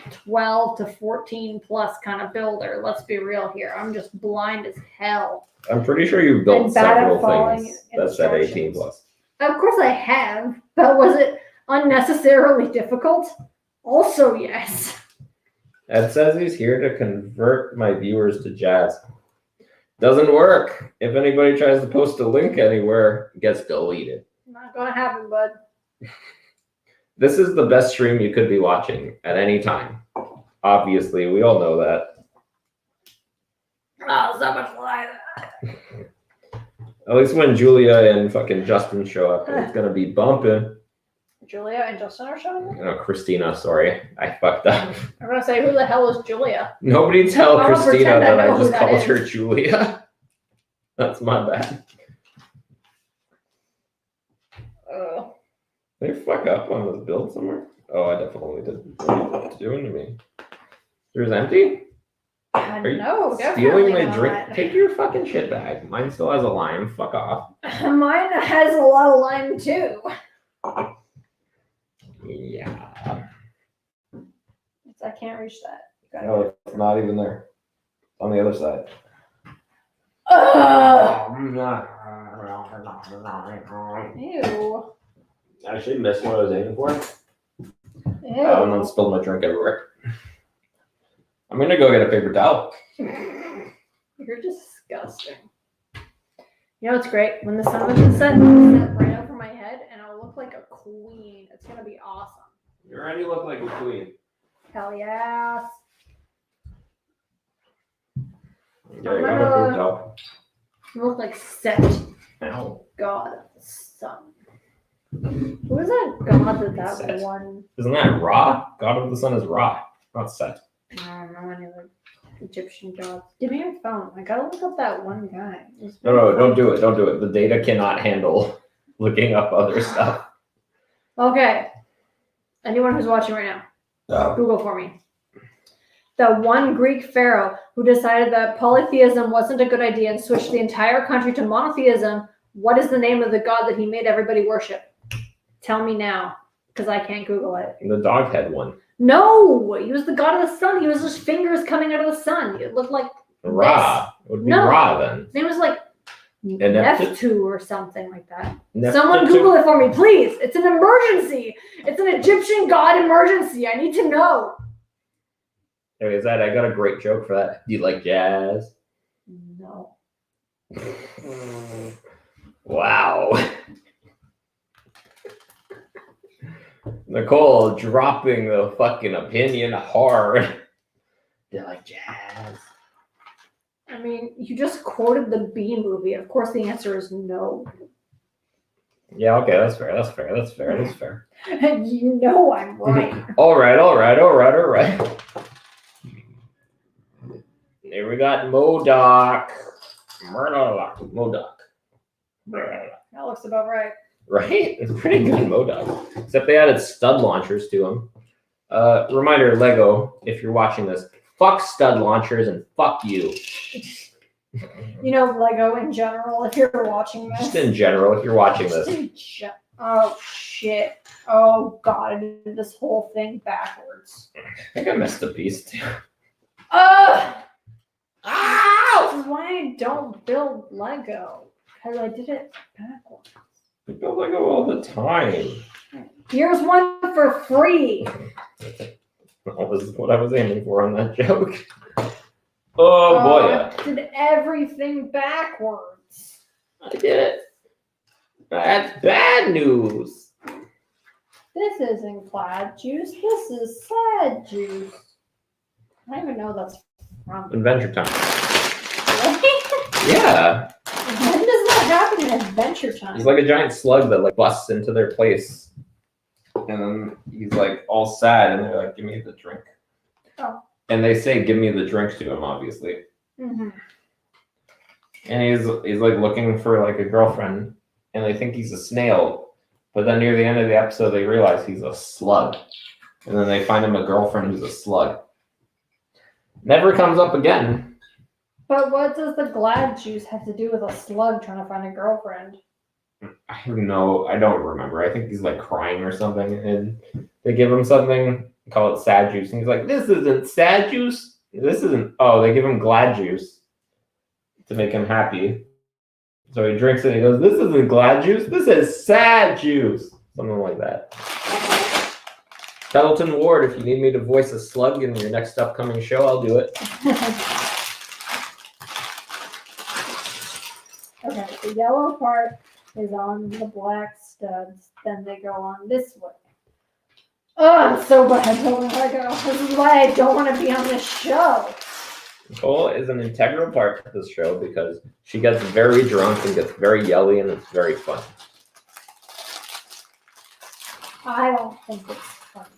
12 to 14 plus kind of builder. Let's be real here. I'm just blind as hell. I'm pretty sure you've built And bad at several following things that said 18 instructions. plus. Of course I have, but was it unnecessarily difficult? Also, yes. Ed says he's here to convert my viewers to jazz. Doesn't work. If anybody tries to post a link anywhere, it gets deleted. Not gonna happen, bud. This is the best stream you could be watching at any time. Obviously, we all know that. Oh, so much light. At least when Julia and fucking Justin show up, it's gonna be bumping. Julia and Justin are showing up? No, Christina, sorry. I fucked up. I'm gonna say, who the hell is Julia? Nobody tell I don't Christina pretend I that I know who just that called is. her Julia. That's my bad. Oh. Did I fuck up on this build somewhere? Oh, I definitely did. What are you doing to me? Yours empty? Are you No, stealing definitely my drink? not. Take your fucking shit bag. Mine still has a lime. Fuck off. Mine has a lot of lime too. Yeah. I can't reach that. No, it's not even there. It's on the other side. Ew. I actually missed what I was aiming for. Ew. And then spilled my drink everywhere. I'm gonna go get a paper towel. You're disgusting. You know what's great? When the sun is set right over my head and I'll look like a queen. It's gonna be awesome. You already look like a queen. Hell yes. Yeah, you got a paper towel. You look like set. Ow. God of the sun. Who is that god that Set. one? Isn't that Ra? God of the Sun is Ra, not Set. I don't know any of the Egyptian gods. Give me your phone. I gotta look up that one guy. No, don't do it. Don't do it. The data cannot handle looking up other stuff. Okay. Anyone who's watching right now, Google for me. The one Greek pharaoh who decided that polytheism wasn't a good idea and switched the entire country to monotheism. What is the name of the god that he made everybody worship? Tell me now, because I can't Google it. The dog head one. No, he was the god of the sun. He was just fingers coming out of the sun. It looked like Ra. It would be No. Ra then. his name was like Neftu or something like that. Someone Google it for me, please. It's an emergency. It's an Egyptian god emergency. I need to know. Hey, I got a great joke for that. Do you like jazz? No. Wow. Nicole dropping the fucking opinion hard. Do you like jazz? I mean, you just quoted the Bee movie. Of course, the answer is no. Yeah, okay, that's fair. That's fair. That's fair. That's fair. You know I'm right. All right. Here we got Modoc. Modoc. That looks about right. Right? It's pretty good Modoc. Except they added stud launchers to them. Reminder, Lego, if you're watching this, Fuck stud launchers and fuck you. You know, Lego in general, if you're watching this. Just in general, if you're watching this. Oh, shit. Oh, God, I did this whole thing backwards. I think I missed a piece too. Ugh! Ow! This is why I don't build Lego. Because I did it backwards. We build Lego all the time. Here's one for free. That was what I was aiming for on that joke. Oh boy. I did everything backwards. I did it. That's bad news. This isn't glad juice. This is sad juice. I don't even know that's from. Adventure Time. Really? Yeah. When does that happen in Adventure Time? He's like a giant slug that like busts into their place. And then he's like all sad and they're like, give me the drink. Oh. And they say, give me the drink to him, obviously. Mm-hmm. And he's like looking for like a girlfriend and they think he's a snail. But then near the end of the episode, they realize he's a slug. And then they find him a girlfriend who's a slug. Never comes up again. But what does the glad juice have to do with a slug trying to find a girlfriend? I don't remember. I think he's like crying or something. And they give him something, call it sad juice. And he's like, this isn't sad juice. This isn't. Oh, they give him glad juice to make him happy. So he drinks it and he goes, this isn't glad juice. This is sad juice. Something like that. Pendleton Ward, if you need me to voice a slug in your next upcoming show, I'll do it. Okay, the yellow part is on the black studs. Then they go on this way. Oh, I'm so glad I don't want to go. This is why I don't want to be on this show. Nicole is an integral part of this show because she gets very drunk and gets very yelly and it's very fun. I don't think it's funny.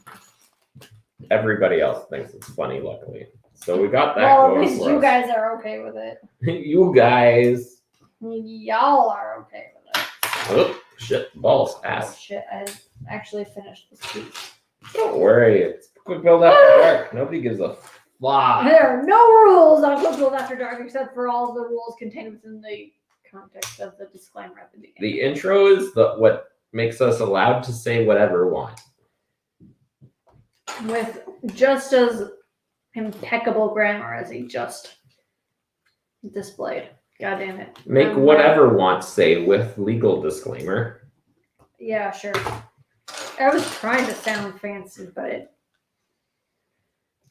Everybody else thinks it's funny, luckily. So we got that Well, at going least for you us. guys are okay with it. You guys. Y'all are okay with it. Oh, shit. Balls. Oh Ass. shit, I actually finished this piece. Don't worry. It's quick build after dark. Nobody gives a fly. There are no rules on Quick Build After Dark except for all of the rules contained within the context of the disclaimer at the beginning. The intro is what makes us allowed to say whatever we want. With just as impeccable grammar as he just displayed. God damn it. Make whatever want say with legal disclaimer. Yeah, sure. I was trying to sound fancy, but it.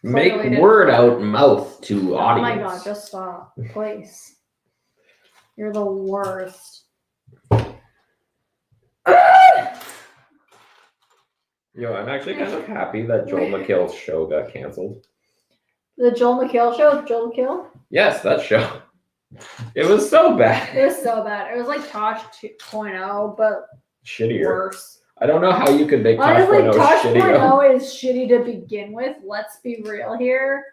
Make Clearly didn't. word out mouth to Oh audience. my god, just stop, please. You're the worst. Yo, I'm actually kind of happy that Joel McHale's show got canceled. The Joel McHale show? Joel McHale? Yes, that show. It was so bad. It was so bad. It was like Tosh 2.0, but Shittier. worse. I don't know how you could make Tosh Honestly, 2.0 Tosh shitty. 2.0 is shitty to begin with. Let's be real here.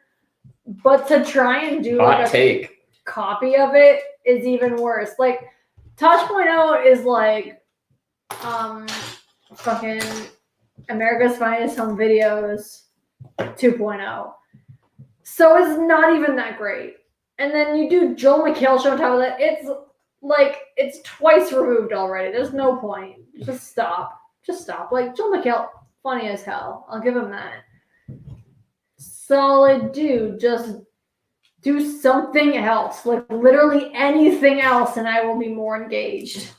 But to try and do Hot like a take. copy of it is even worse. Like Tosh 2.0 is like fucking America's Finest Home Videos 2.0. So it's not even that great. And then you do Joel McHale show on top of that. It's like it's twice removed already. There's no point. Just stop. Just stop. Like Joel McHale, funny as hell. I'll give him that. Solid dude. Just do something else. Like literally anything else, and I will be more engaged.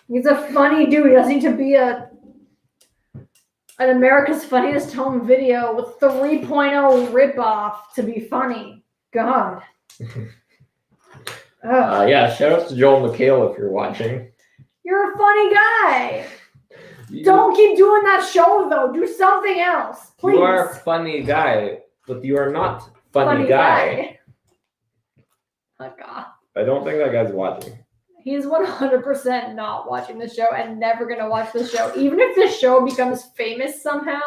He's a funny dude. He doesn't need to be an America's Funniest Home Video with 3.0 ripoff to be funny. God. Yeah, shout out to Joel McHale if you're watching. You're a funny guy. Don't keep doing that show though. Do something else, please. You are a funny guy, but you are not funny guy. Fuck off. I don't think that guy's watching. He's 100% not watching the show and never gonna watch the show. Even if the show becomes famous somehow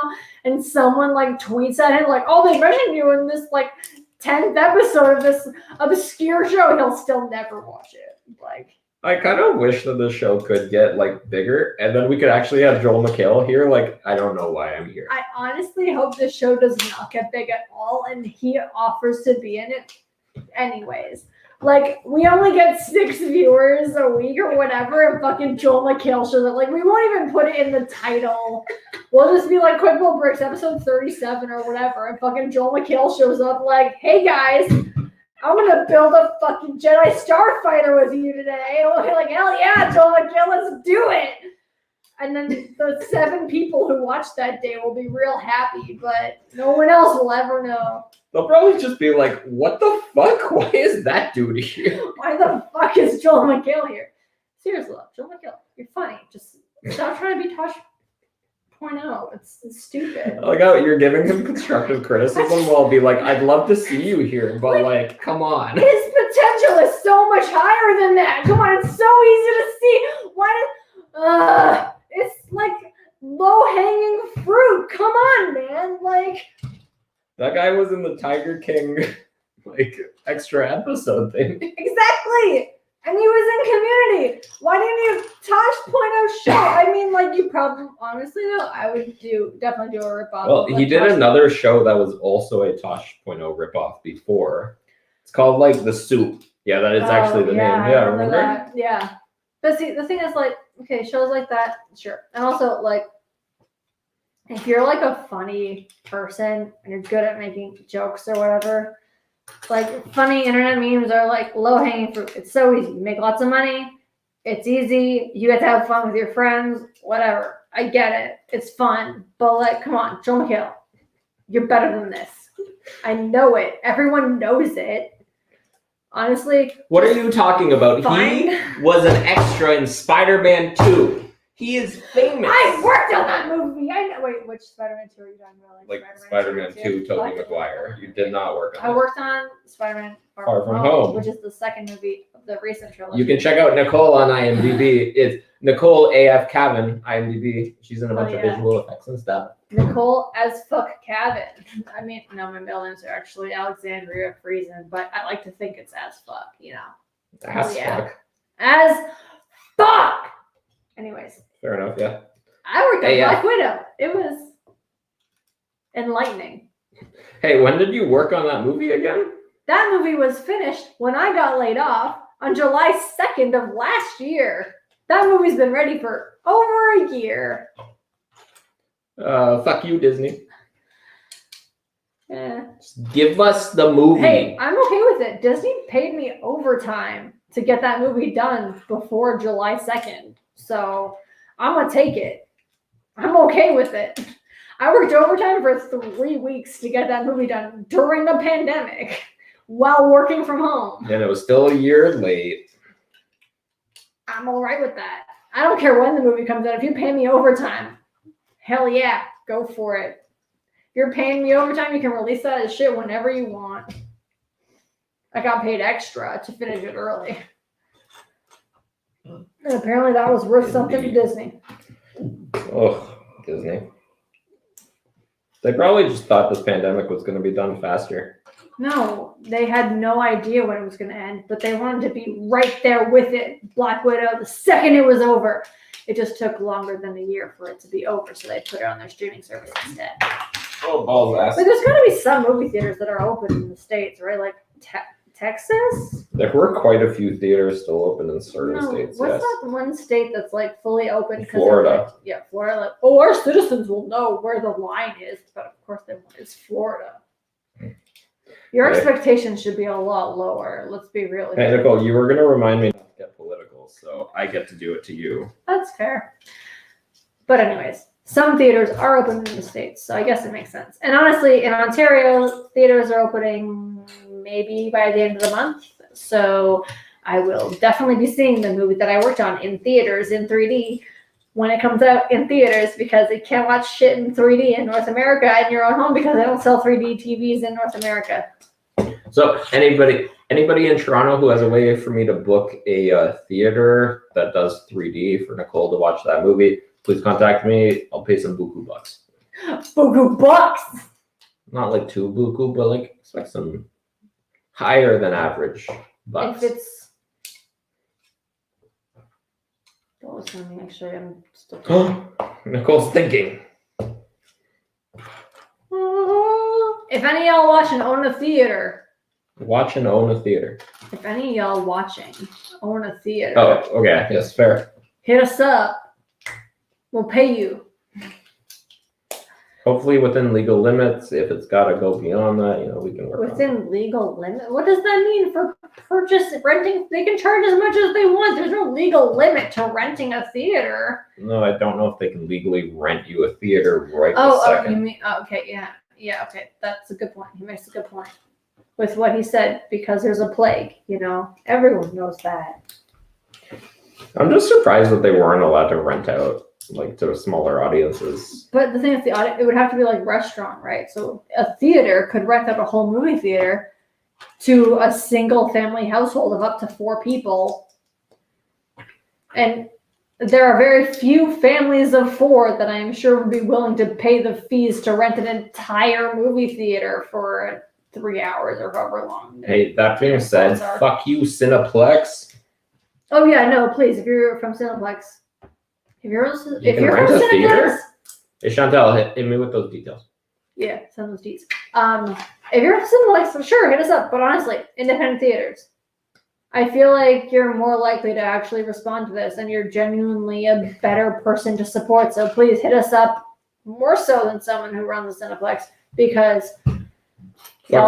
and someone like tweets at him like, "Oh, they mentioned you in this like 10th episode of this obscure show," he'll still never watch it. Like, I kind of wish that the show could get like bigger, and then we could actually have Joel McHale here. Like, I don't know why I'm here. I honestly hope this show does not get big at all, and he offers to be in it anyways. Like, we only get 6 viewers a week or whatever, and fucking Joel McHale shows up. Like, we won't even put it in the title. We'll just be like, Quick Little Bricks, episode 37 or whatever, and fucking Joel McHale shows up like, hey guys, I'm gonna build a fucking Jedi Starfighter with you today. And we'll be like, hell yeah, Joel McHale, let's do it. And then the 7 people who watch that day will be real happy, but no one else will ever know. They'll probably just be like, what the fuck? Why is that dude here? Why the fuck is Joel McHale here? Seriously, Joel McHale, you're funny. Just stop trying to be Tosh 0.0. It's stupid. I like how you're giving him constructive criticism while I'll be like, I'd love to see you here, but like, come on. His potential is so much higher than that. Come on, it's so easy to see. Why it's like low-hanging fruit. Come on, man. Like, That guy was in the Tiger King like extra episode thing. Exactly. And he was in Community. Why didn't you Tosh 0.0 show? I mean, like, you probably, honestly though, I would definitely do a ripoff. Well, he did another show that was also a Tosh 0.0 ripoff before. It's called like The Soup. Yeah, that is actually the name. Yeah, remember? That. Yeah. But see, the thing is, like, okay, shows like that, sure. And also, like, if you're like a funny person and you're good at making jokes or whatever, like, funny internet memes are like low-hanging fruit. It's so easy. You make lots of money. It's easy. You get to have fun with your friends. Whatever. I get it. It's fun. But, like, come on, Joel McHale. You're better than this. I know it. Everyone knows it. Honestly. What are you talking about? Fine. He was an extra in Spider-Man 2. He is famous. I worked on that movie. I know. Wait, which Spider-Man 2 are you talking about? Like Spider-Man 2, Tobey Maguire. You did not work on I it. worked on Spider-Man Far From Home, which is the second movie of the recent trilogy. You can check out Nicole on IMDb. It's Nicole AF Cavan, IMDb. She's in a bunch of visual effects and stuff. Nicole as fuck Cavan. I mean, no, my middle names are actually Alexandria Friesen, but I like to think it's as fuck, you know. Fuck. As fuck! Anyways. Fair enough, yeah. I worked on Black Widow. It was enlightening. Hey, when did you work on that movie again? That movie was finished when I got laid off on July 2nd of last year. That movie's been ready for over a year. Fuck you, Disney. Yeah. Just give us the movie. Hey, I'm okay with it. Disney paid me overtime to get that movie done before July 2nd. So I'm going to take it. I'm okay with it. I worked overtime for 3 weeks to get that movie done during the pandemic while working from home. And it was still a year late. I'm all right with that. I don't care when the movie comes out. If you pay me overtime, hell yeah, go for it. If you're paying me overtime, you can release that as shit whenever you want. I got paid extra to finish it early. And apparently that was worth something to Disney. Oh, Disney. They probably just thought this pandemic was going to be done faster. No, they had no idea when it was going to end, but they wanted to be right there with it. Black Widow, the second it was over. It just took longer than a year for it to be over, so they put it on their streaming service instead. Oh, balls ass. But there's going to be some movie theaters that are open in the States, right? Like Texas? There were quite a few theaters still open in certain states. What's that one state that's like fully open? Florida. Like, Florida. Like, oh, our citizens will know where the line is, but of course they won't. It's Florida. Your expectations should be a lot lower. Let's be real. Hey, Nicole, you were going to remind me not to get political, so I get to do it to you. That's fair. But anyways, some theaters are open in the States, so I guess it makes sense. And honestly, in Ontario, theaters are opening maybe by the end of the month. So I will definitely be seeing the movie that I worked on in theaters in 3D when it comes out in theaters, because they can't watch shit in 3D in North America in your own home because they don't sell 3D TVs in North America. So anybody in Toronto who has a way for me to book a theater that does 3D for Nicole to watch that movie, please contact me. I'll pay some buku bucks. Buku bucks! Not like 2 buku, but like expect some higher than average bucks. If it's Don't listen to me. Actually, I'm still thinking. Nicole's thinking. If any of y'all watching own a theater, Watch and own a theater. if any of y'all watching own a theater, Oh, okay. Yes, fair. hit us up. We'll pay you. Hopefully within legal limits. If it's got to go beyond that, we can work on it. Within legal limit? What does that mean for renting? They can charge as much as they want. There's no legal limit to renting a theater. No, I don't know if they can legally rent you a theater right this Oh, second. you mean, okay, yeah, okay. That's a good point. He makes a good point with what he said, because there's a plague, everyone knows that. I'm just surprised that they weren't allowed to rent out to smaller audiences. But the thing is, it would have to be like restaurant, right? So a theater could rent out a whole movie theater to a single family household of up to 4 people. And there are very few families of 4 that I am sure would be willing to pay the fees to rent an entire movie theater for 3 hours or however long. Hey, that being said, fuck you, Cineplex. Oh yeah, no, please, if you're from Cineplex. If you're from Cineplex, Hey, Chantal, hit me with those details. Yeah, send those deets. If you're from Cineplex, sure, hit us up. But honestly, independent theaters, I feel like you're more likely to actually respond to this, and you're genuinely a better person to support. So please hit us up more so than someone who runs the Cineplex, because Fuck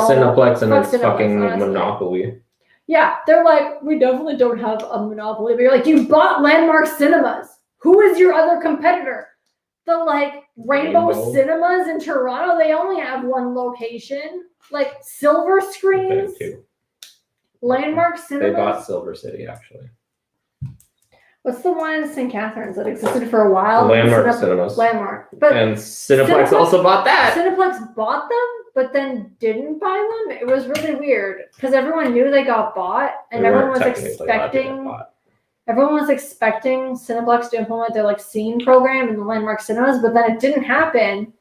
Cineplex and its Cineplex, fucking honestly. monopoly. Yeah, they're like, we definitely don't have a monopoly. But you're like, you bought Landmark Cinemas. Who is your other competitor? The Rainbow Cinemas in Toronto, they only have 1 location. Silver Screens. Landmark Cinemas. They bought Silver City, actually. What's the one in St. Catharines that existed for a while? Landmark Cinemas. Landmark. But And Cineplex also bought that. Cineplex bought them, but then didn't buy them. It was really weird because everyone knew they got bought, and everyone was expecting Cineplex to implement their scene program in the Landmark Cinemas, but then it didn't happen,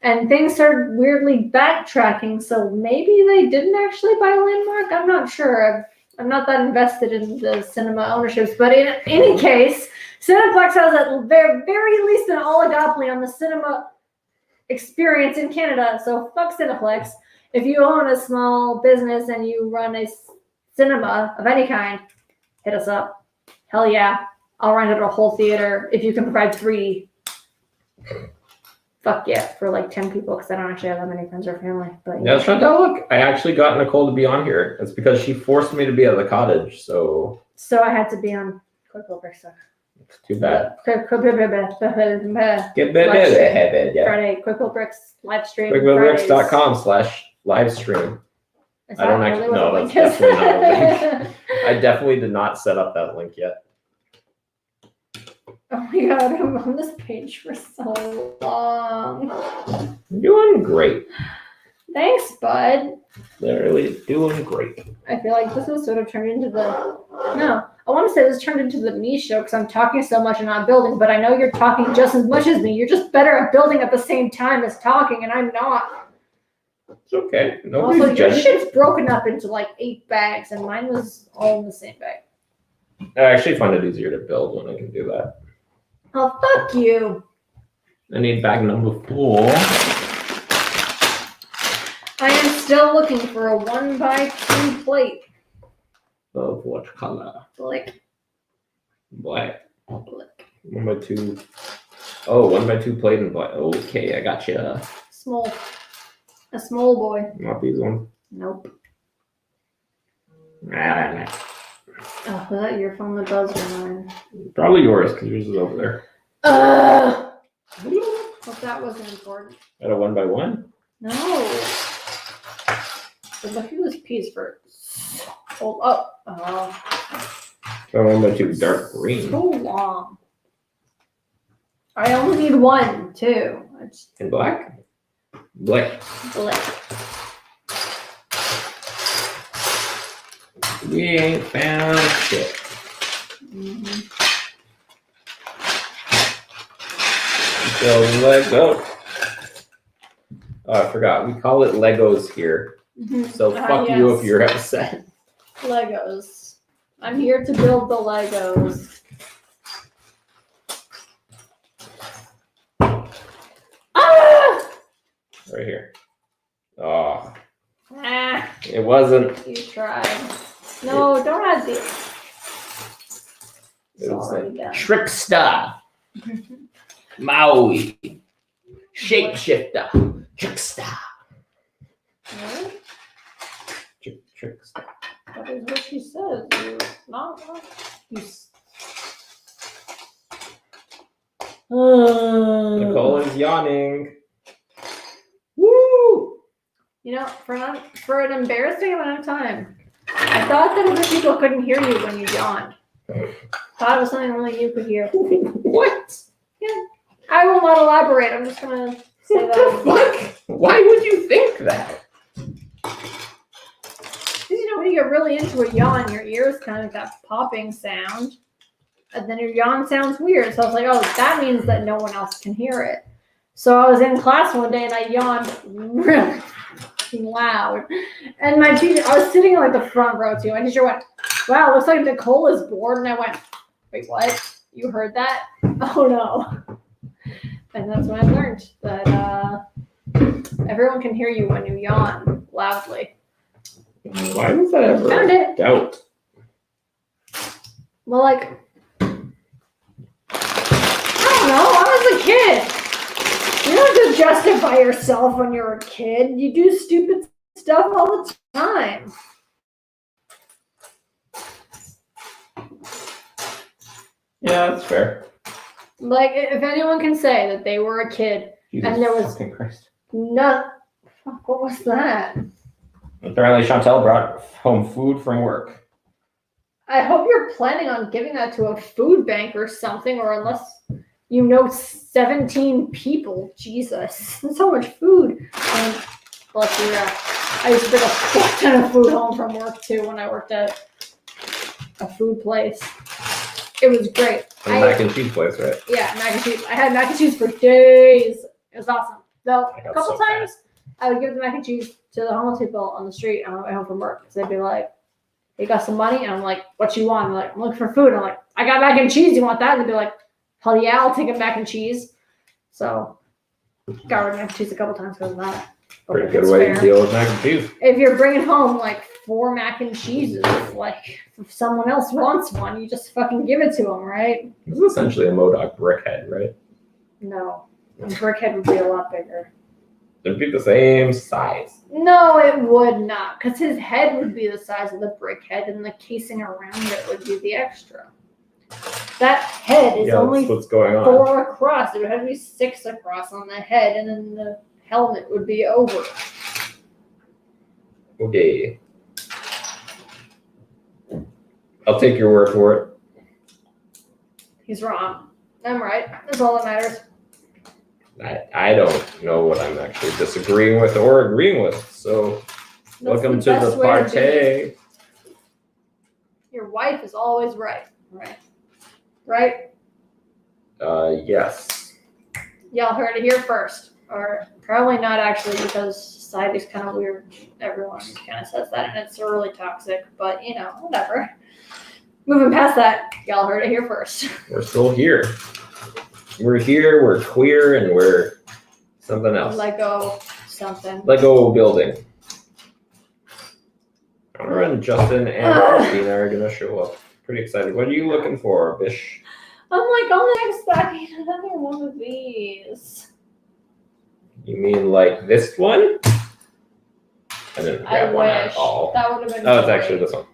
and things started weirdly backtracking. So maybe they didn't actually buy Landmark. I'm not sure. I'm not that invested in the cinema ownerships, but in any case, Cineplex has at the very least an oligopoly on the cinema experience in Canada. So fuck Cineplex. If you own a small business and you run a cinema of any kind, hit us up. Hell yeah. I'll rent out a whole theater if you can provide 3. Fuck yeah, for 10 people, because I don't actually have that many friends or family. But yeah, Chantal, look, I actually got Nicole to be on here. It's because she forced me to be at the cottage, so I had to be on Quick Little Brick stuff. It's too bad. Friday, Quick Little Bricks live stream. QuickLittleBricks.com/livestream. I don't actually know. That's definitely not a link. I definitely did not set up that link yet. Oh my god, I'm on this page for so long. You're doing great. Thanks, bud. Literally doing great. I feel like this has sort of turned into I want to say this turned into the me show because I'm talking so much and not building, but I know you're talking just as much as me. You're just better at building at the same time as talking, and I'm not. It's okay. Nobody's Also, your judging. shit's broken up into 8 bags, and mine was all in the same bag. I actually find it easier to build when I can do that. Oh, fuck you. I need bag number 4. I am still looking for a 1x2 plate. Of what color? Black. Black. 1x2. Oh, 1x2 plate and black. Okay, I got you. Small. A small boy. Not these ones. Nope. Nah. Oh, was that your phone that buzzed or mine? Probably yours, because yours is over there. Hope that wasn't important. At a 1x1? No. But look at this piece for. So 1x2 dark green. So long. I only need 1, too. In black? Black. We ain't found shit. Mm-hmm. So Lego. Oh, I forgot. We call it Legos here. Mm-hmm. So fuck you yes. if you're upset. Legos. I'm here to build the Legos. Right here. Oh, Ah, it wasn't. you tried. No, don't add the. It's It was already like done. trickster. Maui. Shapeshifter. Trickster. What? Trickster. That is what she says. You're not. You. Nicole is yawning. Woo! You know, for an embarrassing amount of time, I thought that other people couldn't hear you when you yawned. Thought it was something only you could hear. What? Yeah. I will not elaborate. I'm just gonna say What that. the fuck? Why would you think that? Because you know, when you get really into a yawn, your ears kind of got popping sound. And then your yawn sounds weird. So I was like, oh, that means that no one else can hear it. So I was in class one day and I yawned really loud. And my teacher, I was sitting in like the front row too. My teacher went, wow, looks like Nicole is bored. And I went, wait, what? You heard that? Oh no. And that's when I learned that everyone can hear you when you yawn loudly. Why was that ever Found it. doubt? Well, like, I don't know. I was a kid. You don't just justify yourself when you're a kid. You do stupid stuff all the time. Yeah, that's fair. Like, if anyone can say that they were a kid Jesus and there was fucking Christ. no, fuck, what was that? Apparently Chantel brought home food from work. I hope you're planning on giving that to a food bank or something, or unless you know 17 people. Jesus, that's so much food. And bless you. I used to bring a fuck ton of food home from work too when I worked at a food place. It was great. Mac and cheese place, right? Yeah, mac and cheese. I had mac and cheese for days. It was awesome. Though I a got couple so times I would give the mac and cheese to the homeless people on the street on my way home from work because they'd be like, "They got some money," and I'm like, "What you want?" And they're like, "I'm looking for food." And I'm like, "I got mac and cheese. You want that?" And they'd be like, "Hell yeah, I'll take a mac and cheese." So got rid of mac and cheese a couple times because of that. But Pretty if good it's way fair, to deal with mac and cheese. if you're bringing home like 4 mac and cheeses, like if someone else wants one, you just fucking give it to them, right? This is essentially a Modoc brickhead, right? No, a brickhead would be a lot bigger. It'd be the same size. No, it would not, because his head would be the size of the brickhead, and the casing around it would be the extra. That head is only that's what's going on. 4 across. It would have to be 6 across on the head, and then the helmet would be over. Okay. I'll take your word for it. He's wrong. I'm right. That's all that matters. I don't know what I'm actually disagreeing with or agreeing with. So That's welcome to best the way to be. party. Your wife is always right. Right? Right? Yes. Y'all heard it here first. Or probably not actually, because society's kind of weird. Everyone kind of says that, and it's really toxic. But, you know, whatever. Moving past that, y'all heard it here first. We're still here. We're here, we're queer, and we're something else. Lego something. Lego building. Connor and Justin and Christina are going to show up. Pretty excited. What are you looking for, Bish? I'm like, oh, next I need another one of these. You mean like this one? I didn't I grab one at wish. all. That would have been Oh, it's great. actually this one.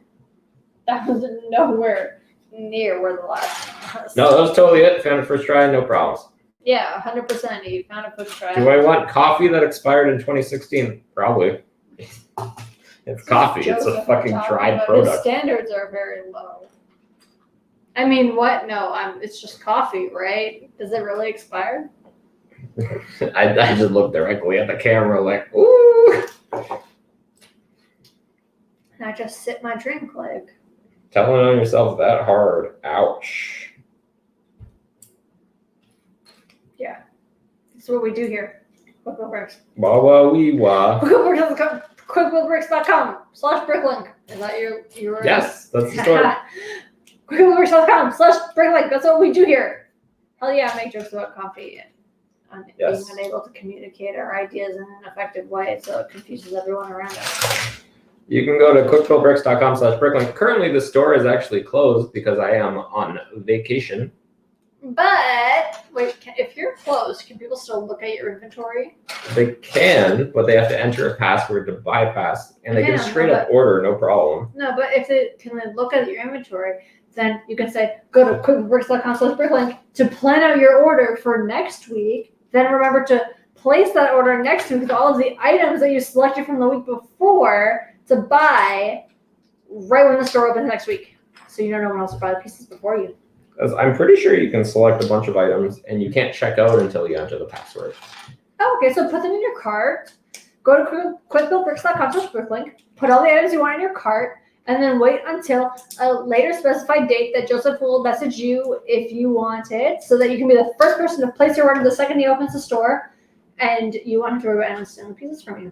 That was nowhere near where the last one was. No, that was totally it. Found it first try, no problems. Yeah, 100%. You found a first try. Do I want coffee that expired in 2016? Probably. It's coffee. It's a fucking tried The product. standards are very low. I mean, what? No, it's just coffee, right? Does it really expire? I just looked directly at the camera like, ooh. And I just sip my drink like. Telling on yourself that hard. Ouch. Yeah. That's what we do here. Quick Wheel Bricks. Wah wah wee wah. Quickwheelbricks.com/Bricklink. Is that your Yes, that's the story. Quickwheelbricks.com/Bricklink. That's what we do here. Hell yeah, I make jokes about coffee. and Yes. being unable to communicate our ideas in an effective way, so it confuses everyone around us. You can go to quickbuiltbricks.com/Bricklink. Currently, the store is actually closed because I am on vacation. But wait, if you're closed, can people still look at your inventory? They can, but they have to enter a password to bypass, and they can Yeah, straight no, up order, no problem. No, but if they can look at your inventory, then you can say, go to quickbricks.com/Bricklink to plan out your order for next week. Then remember to place that order next week with all of the items that you selected from the week before to buy right when the store opens next week. So you don't know when else to buy the pieces before you. Because I'm pretty sure you can select a bunch of items, and you can't check out until you enter the password. Oh, okay, so put them in your cart. Go to quickbuiltbricks.com/Bricklink. Put all the items you want in your cart. And then wait until a later specified date that Joseph will message you if you want it, so that you can be the first person to place your order the second he opens the store, and you won't have to worry about anyone stealing pieces from you.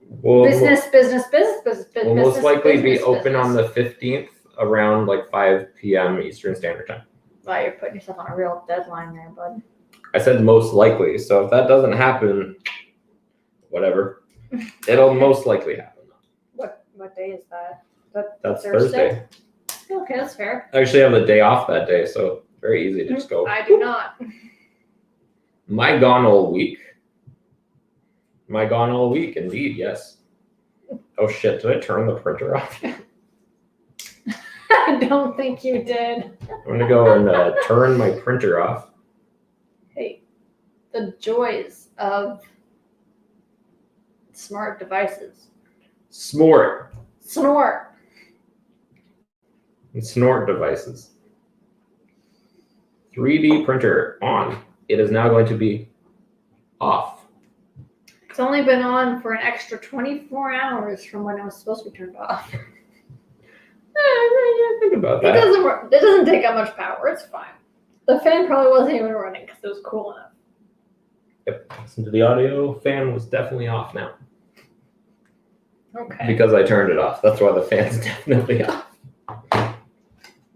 We'll Business. We'll most likely be open business. on the 15th around like 5 p.m. Eastern Standard Time. Wow, you're putting yourself on a real deadline there, bud. I said most likely, so if that doesn't happen, whatever. It'll most likely happen. What day is that? That's Thursday. Okay, that's fair. I actually have the day off that day, so very easy to just go. I do not. My gone all week. My gone all week, indeed, yes. Oh shit, did I turn the printer off? I don't think you did. I'm gonna go and turn my printer off. Hey, the joys of smart devices. Snort. Snort. And snort devices. 3D printer on. It is now going to be off. It's only been on for an extra 24 hours from when it was supposed to be turned off. Think about It that. doesn't work. It doesn't take that much power. It's fine. The fan probably wasn't even running because it was cool enough. Yep. Listen to the audio. Fan was definitely off now. Okay. Because I turned it off. That's why the fan's definitely off.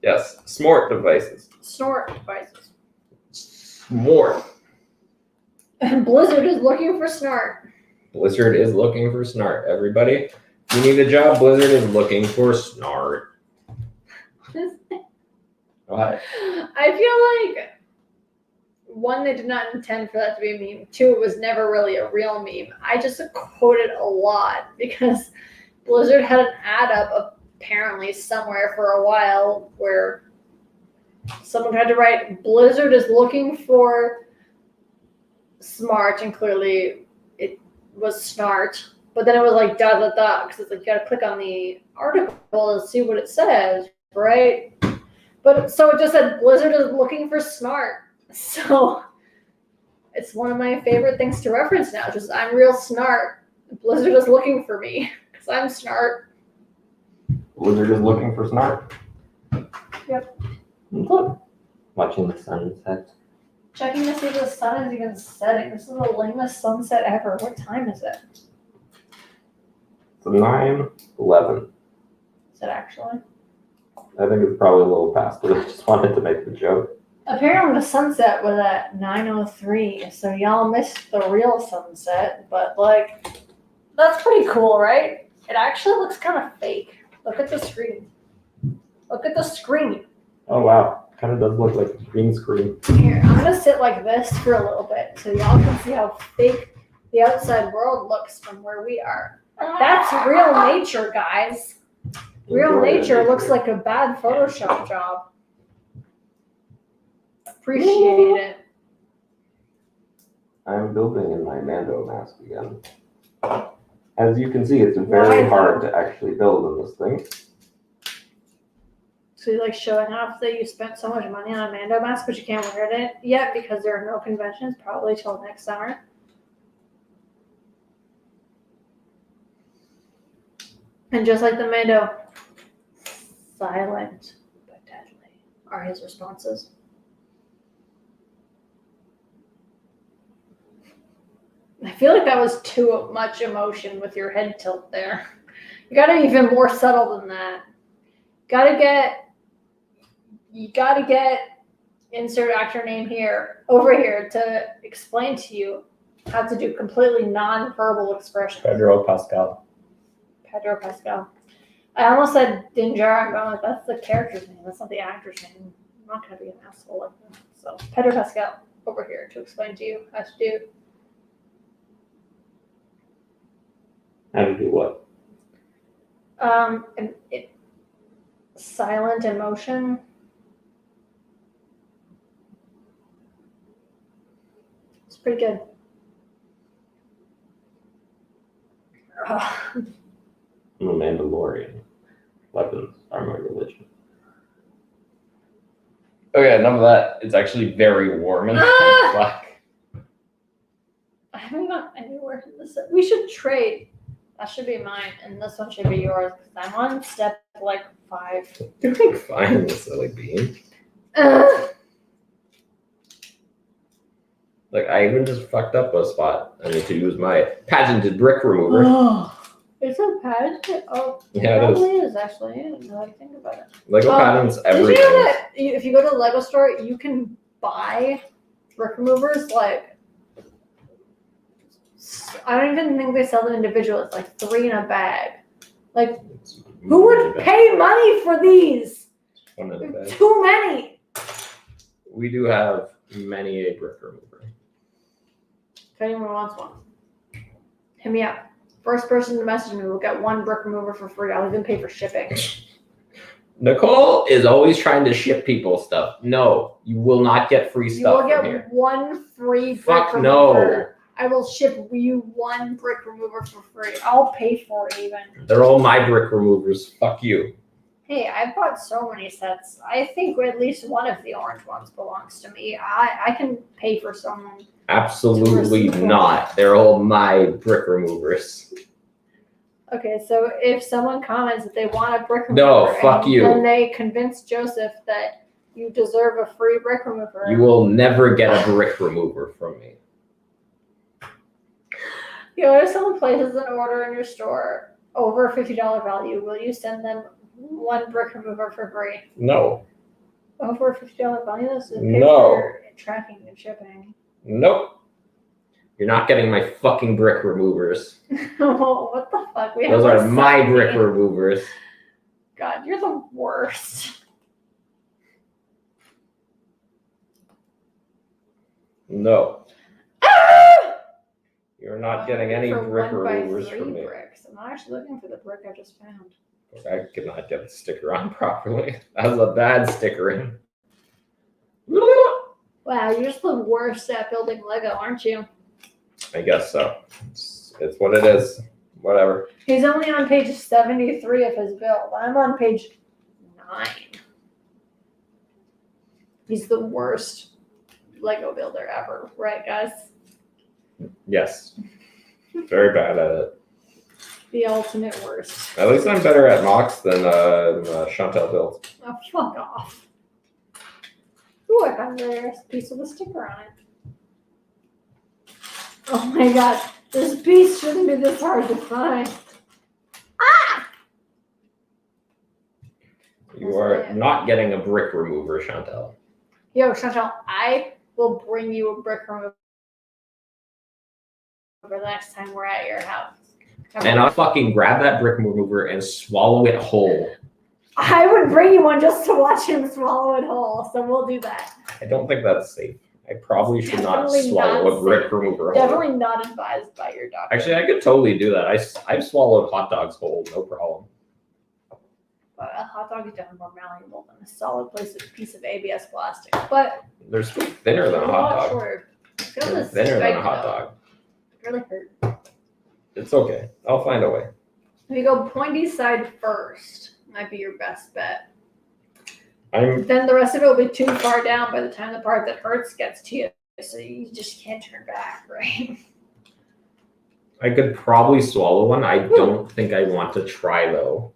Yes. Smart devices. Snort devices. Smart. And Blizzard is looking for snort. Blizzard is looking for snart. Everybody, if you need a job, Blizzard is looking for snart. What? I feel like, one, they did not intend for that to be a meme. Two, it was never really a real meme. I just quote it a lot because Blizzard had an ad up apparently somewhere for a while where someone tried to write, Blizzard is looking for smart, and clearly it was snart. But then it was like because it's like you gotta click on the article and see what it says, right? But so it just said Blizzard is looking for smart. So it's one of my favorite things to reference now. Just I'm real snart. Blizzard is looking for me because I'm snart. Blizzard is looking for snart. Yep. Look. Watching the sunset. Checking to see if the sun is even setting. This is the lamest sunset ever. What time is it? It's 9:11. Is it actually? I think it's probably a little past, but I just wanted to make the joke. Apparently the sunset was at 9:03, so y'all missed the real sunset, but like, that's pretty cool, right? It actually looks kind of fake. Look at the screen. Look at the screen. Oh wow, kind of does look like a green screen. Here, I'm gonna sit like this for a little bit so y'all can see how fake the outside world looks from where we are. That's real nature, guys. Real nature looks like a bad Photoshop job. Appreciate it. I'm building in my Mando mask again. As you can see, it's very hard to actually build in this thing. So you're like showing off that you spent so much money on a Mando mask, but you can't wear it yet because there are no conventions, probably till next summer. And just like the Mando, silent but deadly are his responses. I feel like that was too much emotion with your head tilt there. You gotta be even more subtle than that. You gotta get insert actor name here, over here, to explain to you how to do completely non-verbal expressions. Pedro Pascal. Pedro Pascal. I almost said Dinjar. I'm going like, that's the character's name. That's not the actor's name. I'm not going to be an asshole like that. So, Pedro Pascal, over here to explain to you how to do. How to do what? Silent emotion. It's pretty good. I'm a Mandalorian. Weapons are my religion. Okay, enough of that. It's actually very warm in black. I haven't gone anywhere in this. We should trade. That should be mine, and this one should be yours, because I'm on step like 5. You're doing fine, silly bean. Like, I even just fucked up a spot. I need to use my patented brick remover. It's a patent. Oh, Yeah, it probably is actually. I didn't know how to think about it. Lego patents everything. Did you know that if you go to the Lego store, you can buy brick removers like, I don't even think they sell them individually. It's like 3 in a bag. Like, who would pay money for these? One in a bag. Too many. We do have many a brick remover. If anyone wants one, hit me up. First person to message me will get 1 brick remover for free. I'll even pay for shipping. Nicole is always trying to ship people stuff. No, you will not get free You stuff will from get here. 1 free brick Fuck remover. no. I will ship you 1 brick remover for free. I'll pay for it even. They're all my brick removers. Fuck you. Hey, I've bought so many sets. I think at least one of the orange ones belongs to me. I can pay for someone. Absolutely receive one. not. They're all my brick removers. Okay, so if someone comments that they want a brick remover, No, fuck you. then they convince Joseph that you deserve a free brick remover. You will never get a brick remover from me. You know, if someone places an order in your store over $50 value, will you send them 1 brick remover for free? No. Over a $50 value? This is No. for tracking and shipping. Nope. You're not getting my fucking brick removers. Oh, what the fuck? We Those have are like my so brick many. removers. God, you're the worst. No. Ah! You're not getting any For brick 1x3 removers from me. bricks. I'm not actually looking for the brick I just found. I could not get the sticker on properly. That was a bad sticker in. Wow, you're just the worst at building Lego, aren't you? I guess so. It's what it is. Whatever. He's only on page 73 of his build. I'm on page 9. He's the worst Lego builder ever, right, guys? Yes. Very bad at it. The ultimate worst. At least I'm better at mocks than Chantel builds. Oh, fuck off. Ooh, I found a piece with a sticker on it. Oh my god, this piece shouldn't be this hard to find. Ah! You are not getting a brick remover, Chantel. Yo, Chantal, I will bring you a brick remover the next time we're at your house. And I'll fucking grab that brick remover and swallow it whole. I would bring you one just to watch him swallow it whole, so we'll do that. I don't think that's safe. I probably should not Definitely swallow not a brick safe. remover whole. Definitely not advised by your doctor. Actually, I could totally do that. I've swallowed hot dogs whole, no problem. But a hot dog is definitely more malleable than a solid piece of ABS plastic. But They're still thinner than a hot dog. shorter. Feel They're this thinner than a spike, hot though. dog. It really hurt. It's okay. I'll find a way. If you go pointy side first, might be your best bet. I'm Then the rest of it will be too far down by the time the part that hurts gets to you. So you just can't turn back, right? I could probably swallow one. I don't think I want to try though.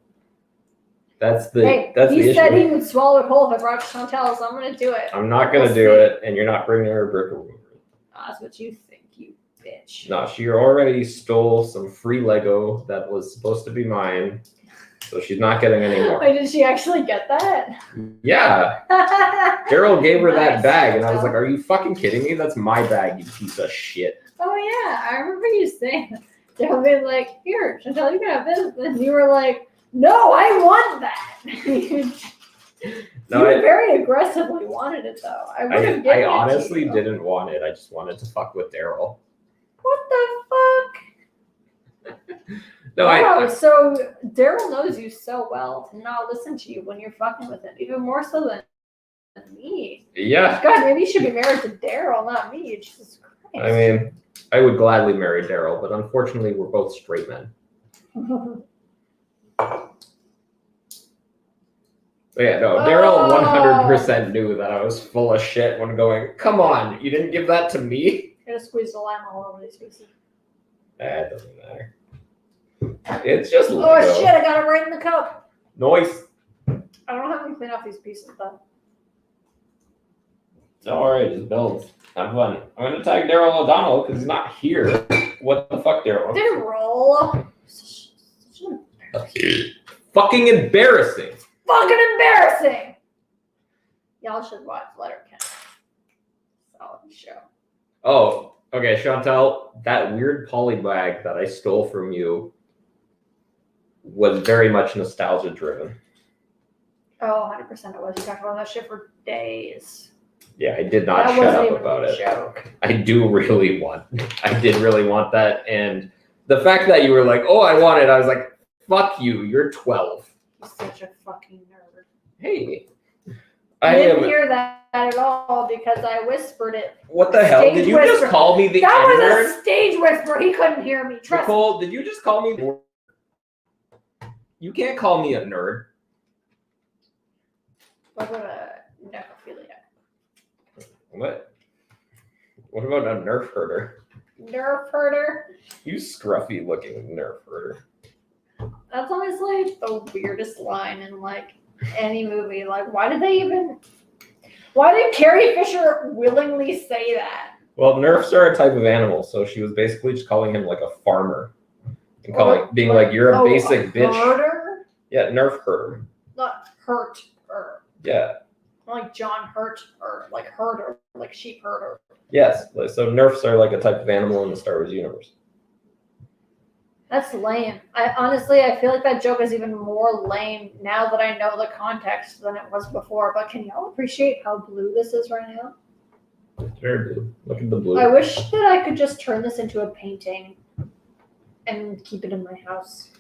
That's the Hey, that's he the said issue. he would swallow it whole if I brought Chantel, so I'm gonna do it. I'm not gonna We'll do see. it, and you're not bringing her a brick remover. Oh, that's what you think, you bitch. No, she already stole some free Lego that was supposed to be mine. So she's not getting any more. Wait, did she actually get that? Yeah. Daryl gave her that Nice. bag, and I was like, "Are you fucking kidding me? That's my bag, you piece of shit." Oh yeah, I remember you saying that. Daryl being like, "Here, Chantel, you can have this," and you were like, "No, I want that." No, you very aggressively wanted it though. I would have given I it to honestly you. didn't want it. I just wanted to fuck with Daryl. What the fuck? No, Wow, so Daryl knows you so well to not listen to you when you're fucking with him, even more so than me. yeah. God, maybe you should be married to Daryl, not me. Jesus Christ. I mean, I would gladly marry Daryl, but unfortunately, we're both straight men. But yeah, no, Daryl 100% knew that I was full of shit when going, "Come on, you didn't give that to me?" I'm gonna squeeze the lime all over these pieces. It doesn't matter. It's just Oh Lego. shit, I got it right in the cup. Noise. I don't have to clean off these pieces though. It's alright, just build. Have fun. I'm gonna tag Daryl O'Donnell because he's not here. What the fuck, Daryl? Daryl. Fucking embarrassing. Fucking embarrassing. Y'all should watch Letterkenny. Solid show. Oh, okay, Chantel, that weird poly bag that I stole from you was very much nostalgia driven. Oh, 100% it was. You talked about that shit for days. Yeah, I did not That shut wasn't up even about a it. joke. I did really want that. And the fact that you were like, "Oh, I want it," I was like, "Fuck you, you're 12. You're such a fucking nerd. Hey. I I didn't am. hear that at all because I whispered it. What the hell? Stage Did you whisper. just call me the That was N-word? a stage whisper. He couldn't hear me. Trust me. Nicole, did you just call me the... You can't call me a nerd. What about a necrophiliac? What? What about a nerf herder? Nerf herder? You scruffy looking nerf herder. That's honestly the weirdest line in like any movie. Like, why did Carrie Fisher willingly say that? Well, nerfs are a type of animal, so she was basically just calling him like a farmer. And calling, being like, "You're a basic bitch." Herder? Yeah, nerf herder. Not hurt or Yeah. like John Hurt or like herder, like sheep herder. Yes. So nerfs are like a type of animal in the Star Wars universe. That's lame. I feel like that joke is even more lame now that I know the context than it was before. But can y'all appreciate how blue this is right now? It's very blue. Look at the blue. I wish that I could just turn this into a painting and keep it in my house.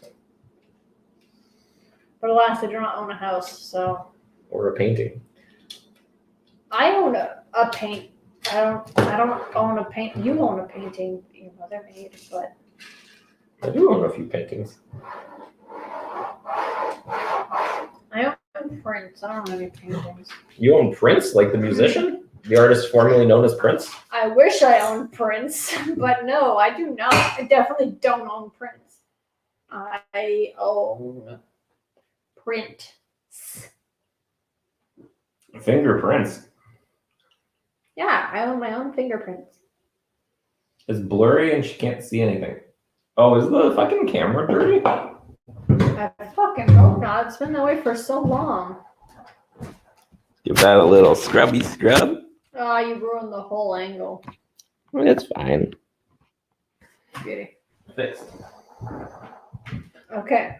But alas, I do not own a house, so Or a painting. I own a paint. I don't own a paint. You own a painting your mother made, but I do own a few paintings. I own prints. I don't own any paintings. You own Prince, like the musician? The artist formerly known as Prince? I wish I owned Prince, but no, I do not. I definitely don't own Prince. I own print. Fingerprints. Yeah, I own my own fingerprints. It's blurry and she can't see anything. Oh, is the fucking camera dirty? I fucking hope not. It's been that way for so long. Give that a little scrubby scrub. Oh, you ruined the whole angle. It's fine. Beauty. Fixed. Okay.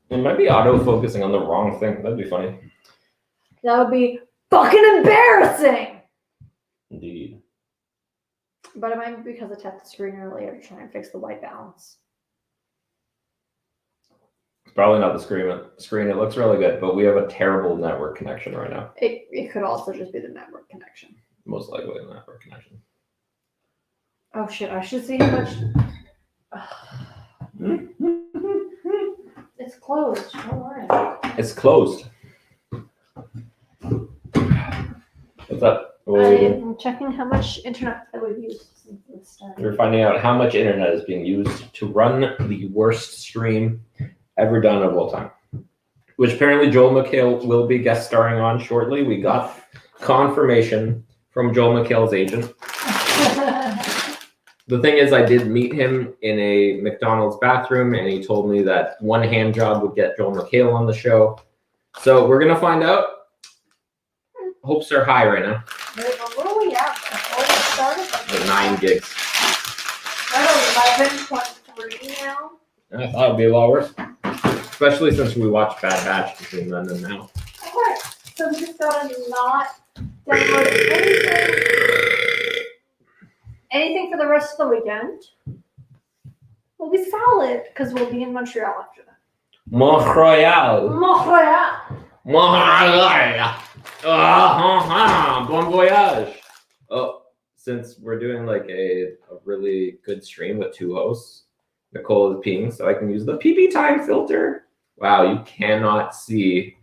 It might be auto-focusing on the wrong thing. That'd be funny. That would be fucking embarrassing! Indeed. But it might be because I tapped the screen earlier to try and fix the white balance. It's probably not the screen. It looks really good, but we have a terrible network connection right now. It could also just be the network connection. Most likely a network connection. Oh shit, I should see how much... It's closed. Don't worry. It's closed. What's up? I'm checking how much internet that we've used since the start. We're finding out how much internet is being used to run the worst stream ever done of all time. Which apparently Joel McHale will be guest starring on shortly. We got confirmation from Joel McHale's agent The thing is, I did meet him in a McDonald's bathroom, and he told me that one hand job would get Joel McHale on the show. So we're gonna find out. Hopes are high right now. What are we at before we started? Like 9 gigs. We're at 11.3 now. I thought it'd be a lot worse, especially since we watched Bad Batch between then and now. Alright, so we just gotta not download anything. Anything for the rest of the weekend? We'll be solid because we'll be in Montreal after that. Montreal. Montreal. Bon voyage. Oh, since we're doing like a really good stream with 2 hosts, Nicole is peeing, so I can use the PP time filter. Wow, you cannot see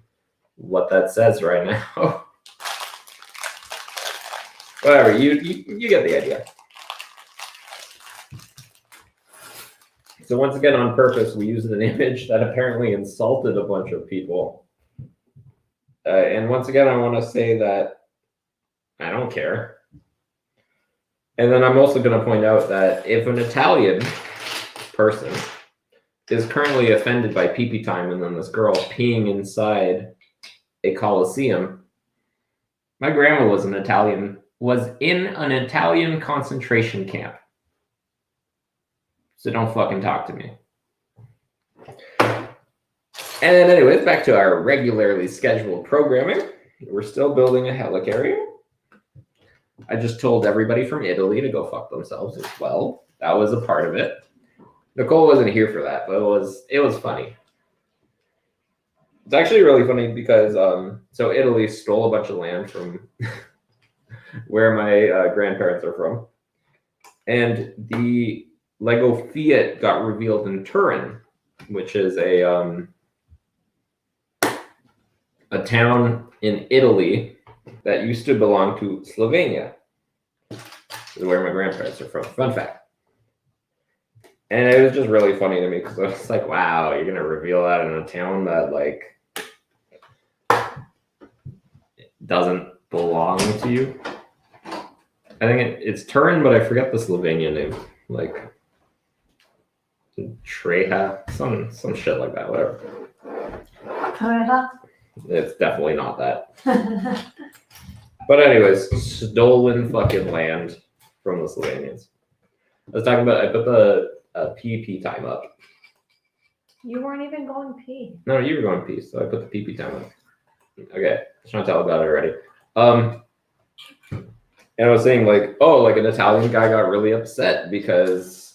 what that says right now. Whatever, you get the idea. So once again, on purpose, we used an image that apparently insulted a bunch of people. And once again, I want to say that I don't care. And then I'm also going to point out that if an Italian person is currently offended by pee-pee time and then this girl peeing inside a coliseum, my grandma was in an Italian concentration camp. So don't fucking talk to me. And anyways, back to our regularly scheduled programming. We're still building a helicarrier. I just told everybody from Italy to go fuck themselves as well. That was a part of it. Nicole wasn't here for that, but it was funny. It's actually really funny because so Italy stole a bunch of land from where my grandparents are from, and the Lego Fiat got revealed in Turin, which is a town in Italy that used to belong to Slovenia. This is where my grandparents are from. Fun fact. And it was just really funny to me because I was like, wow, you're going to reveal that in a town that, like, doesn't belong to you? I think it's Turin, but I forget the Slovenian name. Like, Treha, some shit like that, whatever. Treha? It's definitely not that. But anyways, stolen fucking land from the Slovenians. I was talking about, I put the PP time up. You weren't even going pee. No, you were going pee, so I put the PP time up. Okay, Chantal got it already. And I was saying, like, oh, like an Italian guy got really upset because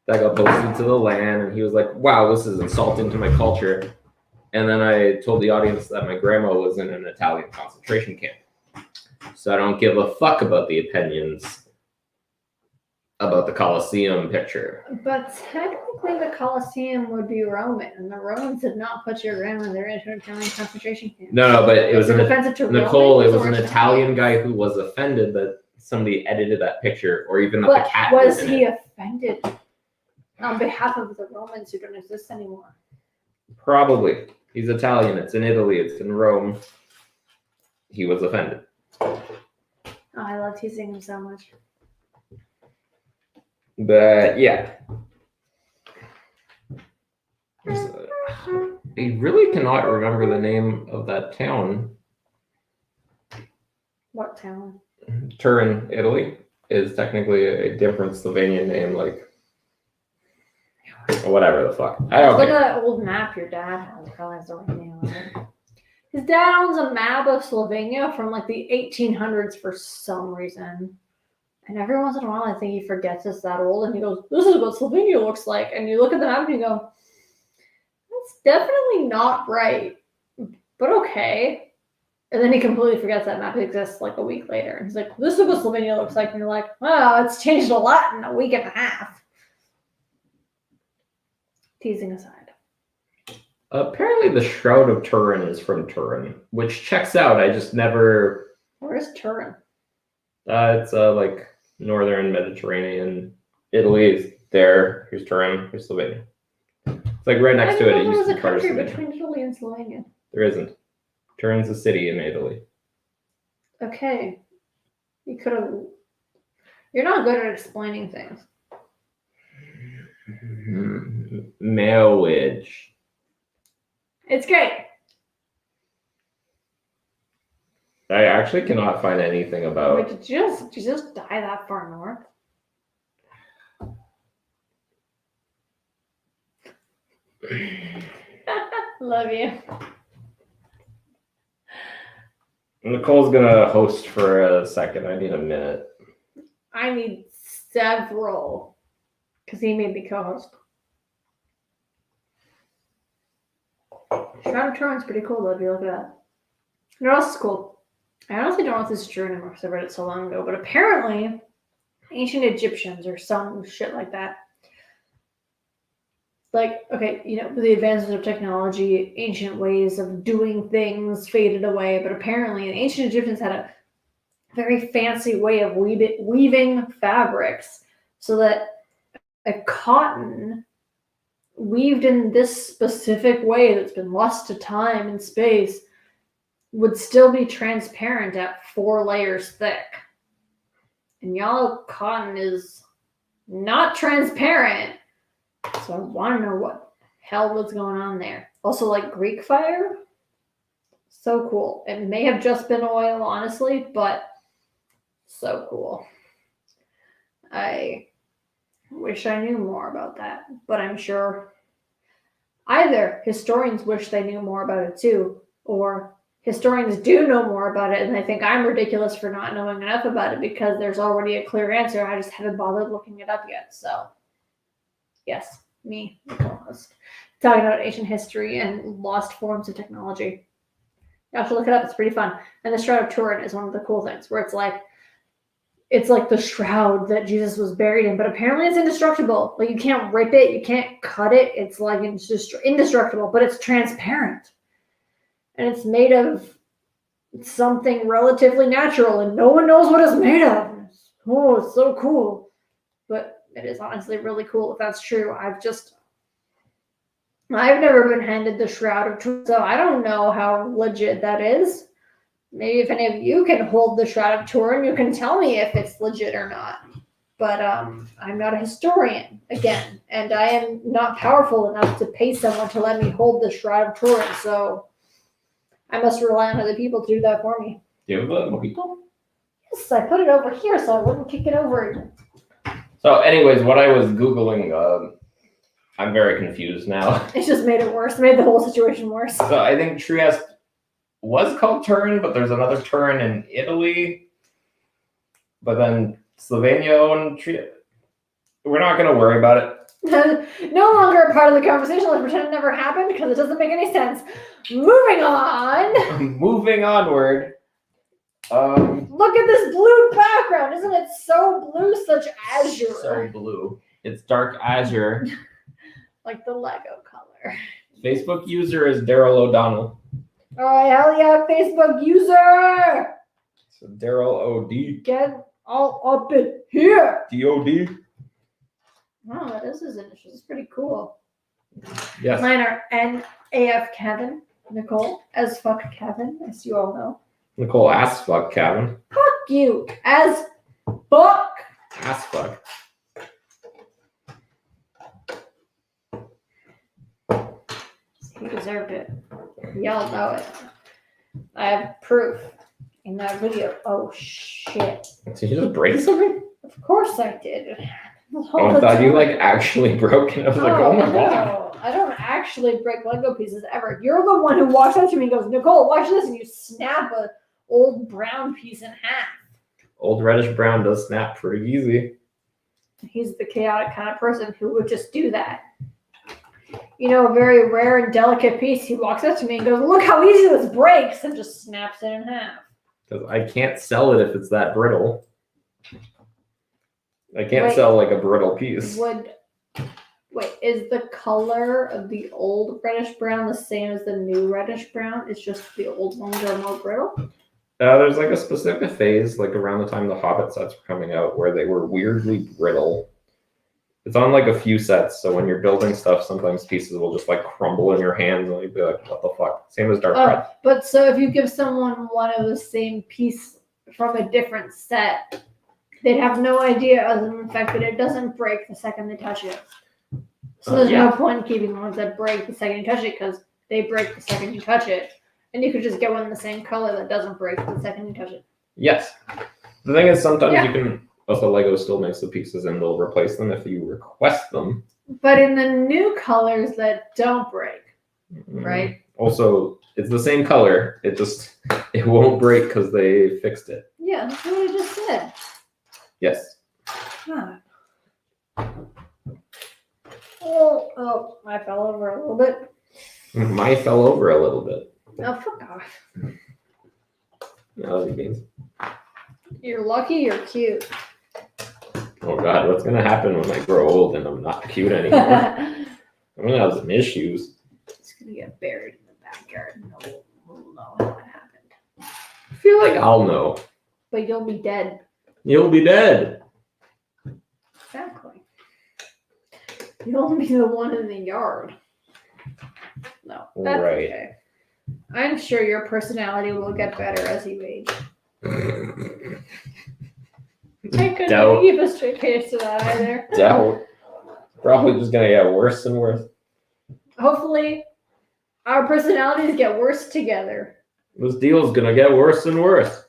that got posted to the land, and he was like, wow, this is insulting to my culture. And then I told the audience that my grandma was in an Italian concentration camp. So I don't give a fuck about the opinions about the Colosseum picture. But technically the Colosseum would be Roman, and the Romans did not put your grandmother into an Italian concentration camp. No, but it was offensive to Nicole, Romans, it was or an Italian guy who was offended that somebody edited that picture, or even that But the cat was in he it. offended on behalf of the Romans who don't exist anymore? Probably. He's Italian. It's in Italy. It's in Rome. He was offended. Oh, I love teasing him so much. But yeah. I really cannot remember the name of that town. What town? Turin, Italy, is technically a different Slovenian name, like whatever the fuck. I don't Look care. at that old map your dad has. Probably has the right name on it. His dad owns a map of Slovenia from like the 1800s for some reason. And every once in a while, I think he forgets it's that old, and he goes, "This is what Slovenia looks like." And you look at the map and you go, "That's definitely not right, but okay." And then he completely forgets that map exists like a week later. And he's like, "This is what Slovenia looks like." And you're like, "Wow, it's changed a lot in a week and a half." Teasing aside. Apparently, the Shroud of Turin is from Turin, which checks out. I just never. Where is Turin? It's like northern Mediterranean. Italy is there. Here's Turin. Here's Slovenia. It's like right next to it. I It didn't know used there to was be a part of country Slovenia. between Italy and Slovenia. There isn't. Turin's a city in Italy. Okay. You could have. You're not good at explaining things. Marriage. It's great. I actually cannot find anything Wait, about. did you just die that far north? Love you. Nicole's gonna host for a second. I need a minute. I need several, because he made me co-host. Shroud of Turin's pretty cool though, if you look at that. You know what else is cool? I honestly don't know if this is true anymore because I read it so long ago, but apparently ancient Egyptians or some shit like that. Like, okay, you know, the advances of technology, ancient ways of doing things faded away, but apparently the ancient Egyptians had a very fancy way of weaving fabrics so that a cotton weaved in this specific way that's been lost to time and space would still be transparent at 4 layers thick. And y'all, cotton is not transparent. So I want to know what hell was going on there. Also, like Greek fire. So cool. It may have just been oil, honestly, but so cool. I wish I knew more about that, but I'm sure either historians wish they knew more about it too, or historians do know more about it and they think I'm ridiculous for not knowing enough about it because there's already a clear answer. I just haven't bothered looking it up yet. So, yes, me, the co-host, talking about ancient history and lost forms of technology. You have to look it up. It's pretty fun. And the Shroud of Turin is one of the cool things where it's like the shroud that Jesus was buried in, but apparently it's indestructible. Like, you can't rip it, you can't cut it. It's like it's just indestructible, but it's transparent. And it's made of something relatively natural, and no one knows what it's made of. Oh, it's so cool. But it is honestly really cool if that's true. I've never been handed the Shroud of Turin, so I don't know how legit that is. Maybe if any of you can hold the Shroud of Turin, you can tell me if it's legit or not. But I'm not a historian, again, and I am not powerful enough to pay someone to let me hold the Shroud of Turin, so I must rely on other people to do that for me. Do you have a mojito? Yes, I put it over here so I wouldn't kick it over again. So, anyways, what I was Googling, I'm very confused now. It just made it worse. It made the whole situation worse. So, I think Trieste was called Turin, but there's another Turin in Italy. But then Slovenia owned Trieste. We're not going to worry about it. No longer a part of the conversation. Let's pretend it never happened because it doesn't make any sense. Moving on. Moving onward. Look at this blue background. Isn't it so blue, such azure? So blue. It's dark azure. Like the Lego color. Facebook user is Daryl O'Donnell. All right, hell yeah, Facebook user. So Daryl O.D. Get all up in here. D.O.D. Wow, that is his initials. It's pretty cool. Yes. Mine are N.A.F. Kevin. Nicole, as fuck Kevin, as you all know. Nicole ass fuck Kevin. Fuck you, as fuck. Ass fuck. He deserved it. Y'all know it. I have proof in that video. Oh shit. Did you just break something? Of course I did. Oh, I thought you like actually broke it. I was like, oh my god. No, I don't actually break Lego pieces ever. You're the one who walks up to me and goes, Nicole, watch this, and you snap a old brown piece in half. Old reddish brown does snap pretty easy. He's the chaotic kind of person who would just do that. You know, a very rare and delicate piece. He walks up to me and goes, look how easy this breaks, and just snaps it in half. Because I can't sell it if it's that brittle. I can't sell like a brittle piece. Wait, is the color of the old reddish brown the same as the new reddish brown? It's just the old ones are more brittle? There's like a specific phase, like around the time the Hobbit sets were coming out, where they were weirdly brittle. It's on like a few sets, so when you're building stuff, sometimes pieces will just like crumble in your hands, and you'll be like, what the fuck? Same as Dark Red. But so if you give someone one of the same piece from a different set, they'd have no idea other than the fact that it doesn't break the second they touch it. So there's Yeah. no point in keeping the ones that break the second you touch it because they break the second you touch it. And you could just get one in the same color that doesn't break the second you touch it. Yes. The thing is, sometimes Yeah. you can. Also, Lego still makes the pieces and they'll replace them if you request them. But in the new colors that don't break, right? Also, it's the same color. It won't break because they fixed it. Yeah, that's what I just said. Yes. Huh. Oh, I fell over a little bit. Mine fell over a little bit. Oh, fuck off. No, that means. You're lucky you're cute. Oh God, what's gonna happen when I grow old and I'm not cute anymore? I'm gonna have some issues. It's gonna get buried in the backyard. No one will know how it happened. I feel like I'll know. But you'll be dead. You'll be dead. Exactly. You'll be the one in the yard. No, that's Right. okay. I'm sure your personality will get better as you age. I couldn't Doubt. keep a straight face to that either. Doubt. Probably just gonna get worse and worse. Hopefully, our personalities get worse together. This deal's gonna get worse and worse.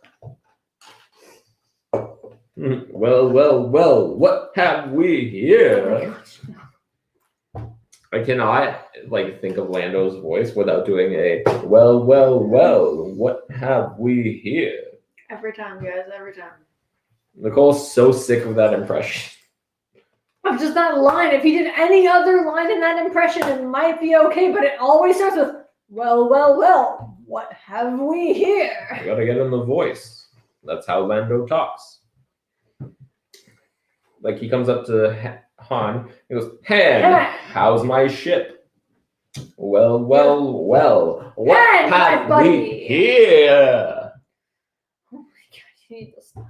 Well, what have we here? I cannot think of Lando's voice without doing a well, what have we here? Every time, guys, every time. Nicole's so sick of that impression. Of just that line. If he did any other line in that impression, it might be okay, but it always starts with, well, what have we here? You gotta get in the voice. That's how Lando talks. Like he comes up to Han, he goes, Han, how's my ship? Well, what Han, my have buddy." we here? Oh my god, you need to stop.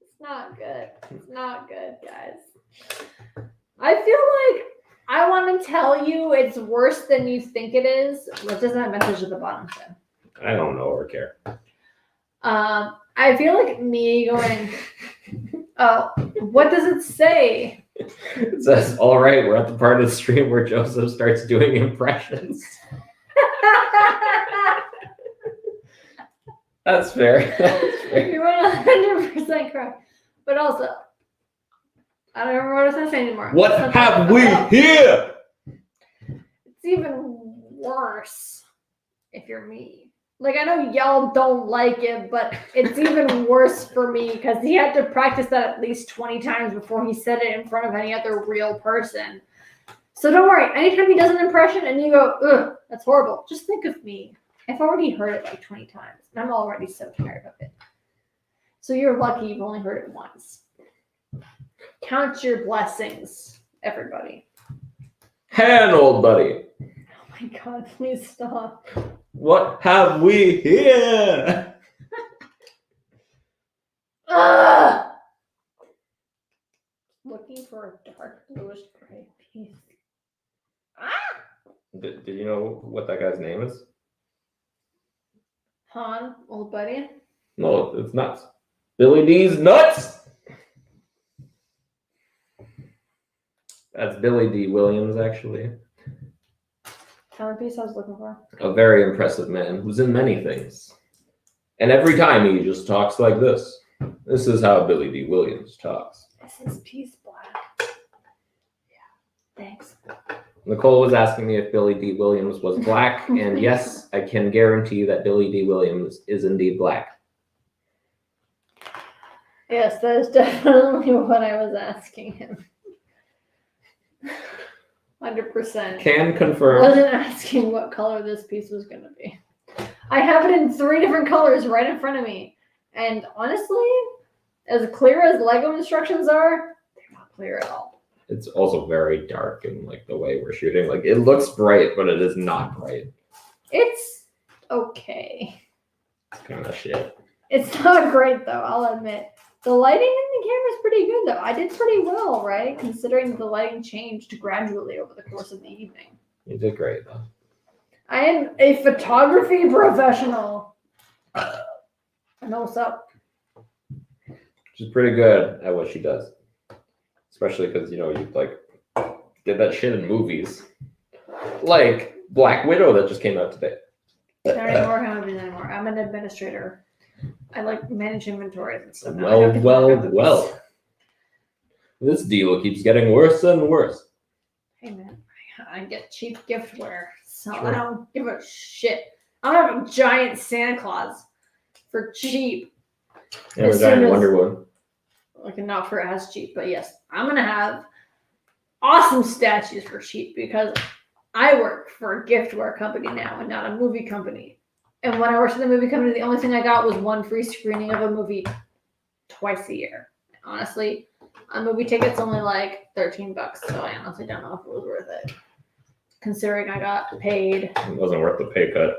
It's not good. It's not good, guys. I feel like I want to tell you it's worse than you think it is. What does that message at the bottom say? I don't know or care. I feel like me going, oh, what does it say? It says, all right, we're at the part of the stream where Joseph starts doing impressions. That's fair. That's fair. You're 100% correct. But also, I don't remember what I was going to say anymore. What have we here? It's even worse if you're me. Like, I know y'all don't like it, but it's even worse for me because he had to practice that at least 20 times before he said it in front of any other real person. So don't worry. Anytime he does an impression and you go, ugh, that's horrible, just think of me. I've already heard it like 20 times, and I'm already so tired of it. So you're lucky you've only heard it once. Count your blessings, everybody. Han, old buddy. Oh my god, please stop. What have we here? Ugh! Looking for a dark bluish gray piece. Ah! Did you know what that guy's name is? Han, old buddy. No, it's nuts. Billy D's nuts. That's Billy D. Williams, actually. Found the piece I was looking for. A very impressive man who's in many things. And every time he just talks like this. This is how Billy D. Williams talks. This is piece black. Yeah. Thanks. Nicole was asking me if Billy D. Williams was black, and yes, I can guarantee that Billy D. Williams is indeed black. Yes, that is definitely what I was asking him. 100%. Can I confirm. wasn't asking what color this piece was going to be. I have it in 3 different colors right in front of me. And honestly, as clear as Lego instructions are, they're not clear at all. It's also very dark in the way we're shooting. It looks bright, but it is not bright. It's okay. It's kind of shit. It's not great though, I'll admit. The lighting in the camera is pretty good though. I did pretty well, right? Considering the lighting changed gradually over the course of the evening. You did great, though. I am a photography professional. I know what's up. She's pretty good at what she does. Especially because, you did that shit in movies. Like Black Widow that just came out today. I don't even work on movies anymore. I'm an administrator. I like manage inventories and stuff. Well. This deal keeps getting worse and worse. Hey man, I get cheap giftware, so Sure. I don't give a shit. I don't have a giant Santa Claus for cheap. Yeah, As a giant soon as- Wonder Woman. Like not for as cheap, but yes, I'm gonna have awesome statues for cheap because I work for a giftware company now and not a movie company. And when I worked for the movie company, the only thing I got was one free screening of a movie twice a year. Honestly, a movie ticket's only like $13, so I honestly don't know if it was worth it. Considering I got paid. It wasn't worth the pay cut.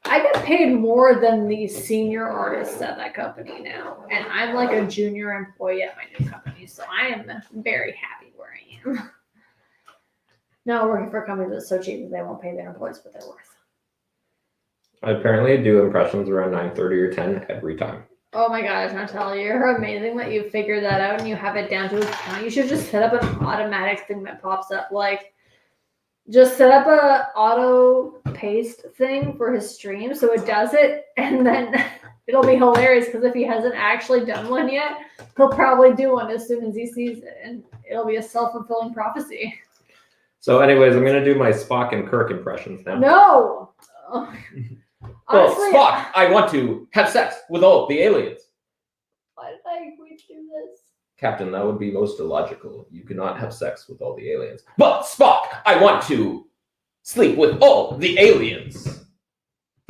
I get paid more than the senior artists at that company now. And I'm like a junior employee at my new company, so I am very happy where I am. Now working for a company that's so cheap that they won't pay their employees what they're worth. I apparently do impressions around 9:30 or 10 every time. Oh my gosh, Natalia, you're amazing that you figured that out and you have it down to a count. You should just set up an automatic thing that pops up. Like, just set up a auto paste thing for his stream so it does it, and then it'll be hilarious because if he hasn't actually done one yet, he'll probably do one as soon as he sees it, and it'll be a self-fulfilling prophecy. So, anyways, I'm gonna do my Spock and Kirk impressions now. No! Honestly, Spock, I want to have sex with all the aliens. why did I agree to do this? Captain, that would be most illogical. You cannot have sex with all the aliens. But, Spock, I want to sleep with all the aliens.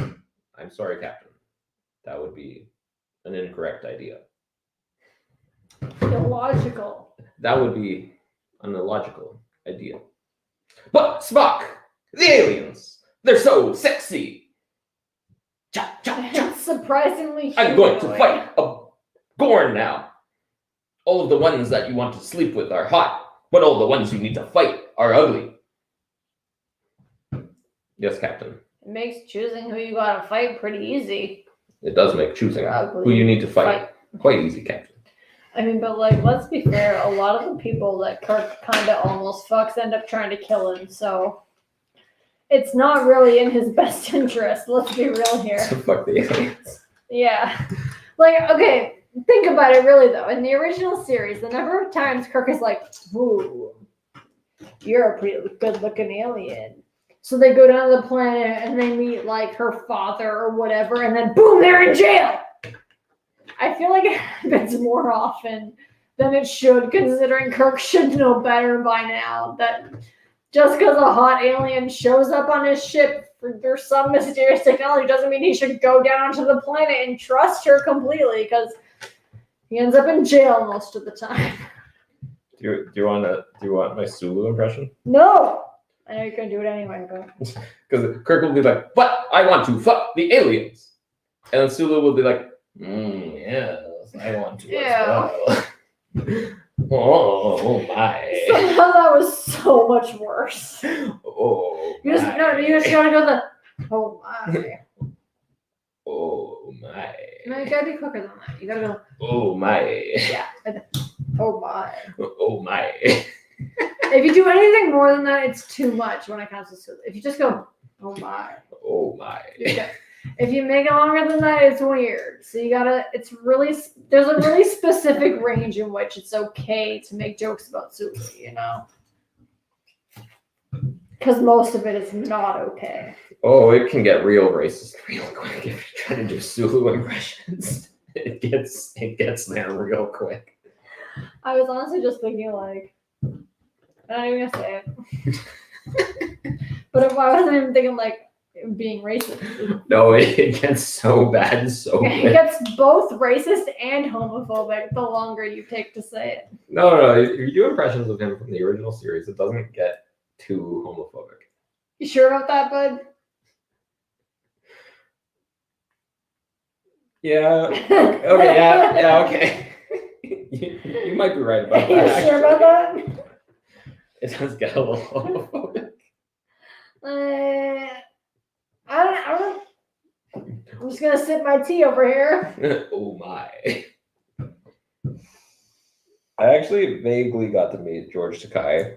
I'm sorry, Captain. That would be an incorrect idea. Illogical. That would be an illogical idea. But, Spock, the aliens, they're so sexy. Cha, cha, cha. It's surprisingly I'm going to humanoid. fight a Gorn now. All of the ones that you want to sleep with are hot, but all the ones you need to fight are ugly. Yes, Captain. It makes choosing who you gotta fight pretty easy. It does make choosing Ugly. who you need to fight quite easy, Captain. I mean, but like, let's be fair. A lot of the people that Kirk kind of almost fucks end up trying to kill him. So it's not really in his best interest. Let's be real here. So fuck the aliens. Yeah. Like, okay, think about it really though. In the original series, the number of times Kirk is like, "Ooh, you're a pretty good-looking alien." So they go down to the planet and they meet like her father or whatever, and then boom, they're in jail. I feel like it happens more often than it should, considering Kirk should know better by now that just because a hot alien shows up on his ship for some mysterious technology doesn't mean he should go down onto the planet and trust her completely, because he ends up in jail most of the time. Do you want my Sulu impression? No! I know you're going to do it anyway, but... Because Kirk will be like, but I want to fuck the aliens. And then Sulu will be like, yes, I want to as well. Oh my. Somehow that was so much worse. Oh You just, no, you just gotta go the, oh my. Oh my. No, you gotta be quicker than that. You gotta go, Oh my. yeah. Oh my. Oh my. If you do anything more than that, it's too much when it comes to Sulu. If you just go, oh my. Oh my. You're good. If you make it longer than that, it's weird. So you gotta, there's a really specific range in which it's okay to make jokes about Sulu, you know? Because most of it is not okay. Oh, it can get real racist real quick if you try to do Sulu impressions. It gets there real quick. I was honestly just thinking like, I'm not even gonna say it. But I wasn't even thinking like being racist. No, it gets so bad so It quick. gets both racist and homophobic the longer you take to say it. No. If you do impressions of him from the original series, it doesn't get too homophobic. You sure about that, bud? Yeah. Okay. Yeah. Okay. You might be right about You that. sure about actually. that? It does get a little homophobic. I don't. I'm just gonna sip my tea over here. Oh my. I actually vaguely got to meet George Takei.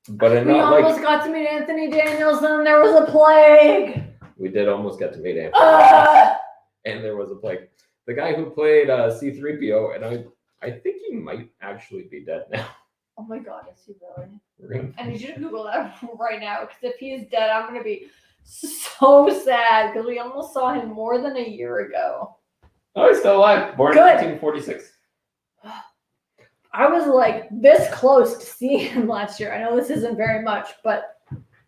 But We not almost got to meet Anthony Daniels, and there was a plague. we did almost get to meet Anthony. Ugh. And there was a plague. The guy who played C-3PO, and I think he might actually be dead now. Oh my god, is he really? We're gonna I need you to Google that right now, because if he's dead, I'm gonna be so sad, because we almost saw him more than a year ago. Oh, he's still alive. Born in Good. 1946. I was like this close to seeing him last year. I know this isn't very much, but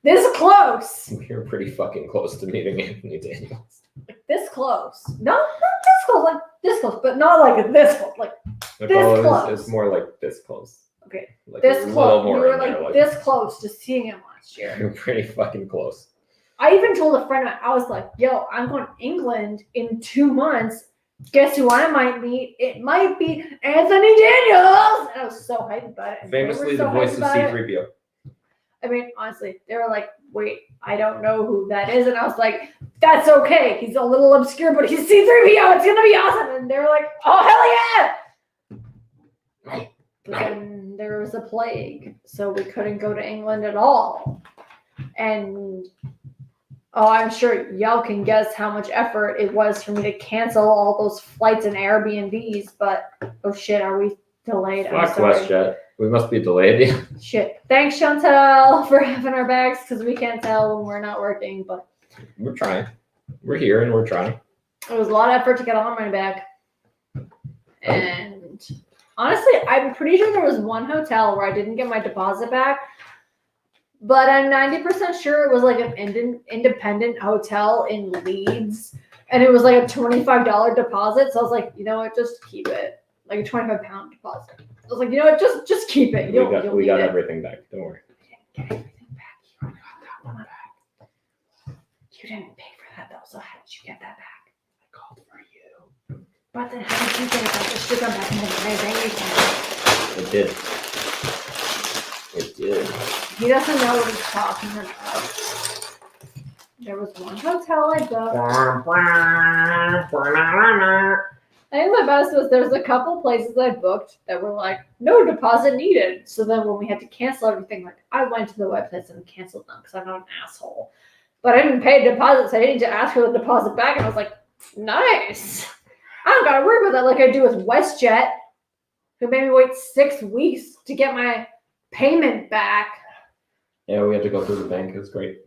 this close. We were pretty fucking close to meeting Anthony Daniels. Like this close. No, not this close, like this close, but not like this close. Like Nicole, close. it's more like this close. Okay, Like this a close. little We more were in there, like this close to seeing him last year. You're pretty fucking close. I even told a friend of mine, I was like, yo, I'm going to England in 2 months. Guess who I might meet? It might be Anthony Daniels. And I was so hyped about it. And they were Famously so the voice hyped of about it. C-3PO. I mean, honestly, they were like, wait, I don't know who that is. And I was like, that's okay. He's a little obscure, but he's C-3PO. It's going to be awesome. And they were like, oh, hell yeah. But then there was a plague, so we couldn't go to England at all. And I'm sure y'all can guess how much effort it was for me to cancel all those flights and Airbnbs. But oh shit, are we delayed? I'm Fuck sorry. WestJet. We must be delayed. Shit. Thanks, Chantel, for having our bags, because we can't tell when we're not working. But We're trying. We're here and we're trying. it was a lot of effort to get all our money back. And honestly, I'm pretty sure there was one hotel where I didn't get my deposit back. But I'm 90% sure it was like an independent hotel in Leeds. And it was like a $25 deposit. So I was like, you know what, just keep it. Like a 25-pound deposit. I was like, you know what, just keep it. We got everything back. Don't worry. Get everything back. You already got that one back. You didn't pay for that though, so how did you get that back? I called for you. But then how did you get it back? It should come back into my bank account. It did. It did. He doesn't know what he's talking about. There was one hotel I booked. I think my best was there's a couple places I booked that were like, no deposit needed. So then when we had to cancel everything, like I went to the websites and canceled them because I'm not an asshole. But I didn't pay deposits. So I needed to ask for the deposit back. And I was like, nice. I don't got to worry about that like I do with WestJet, who made me wait 6 weeks to get my payment back. Yeah, we had to go through the bank. It was great.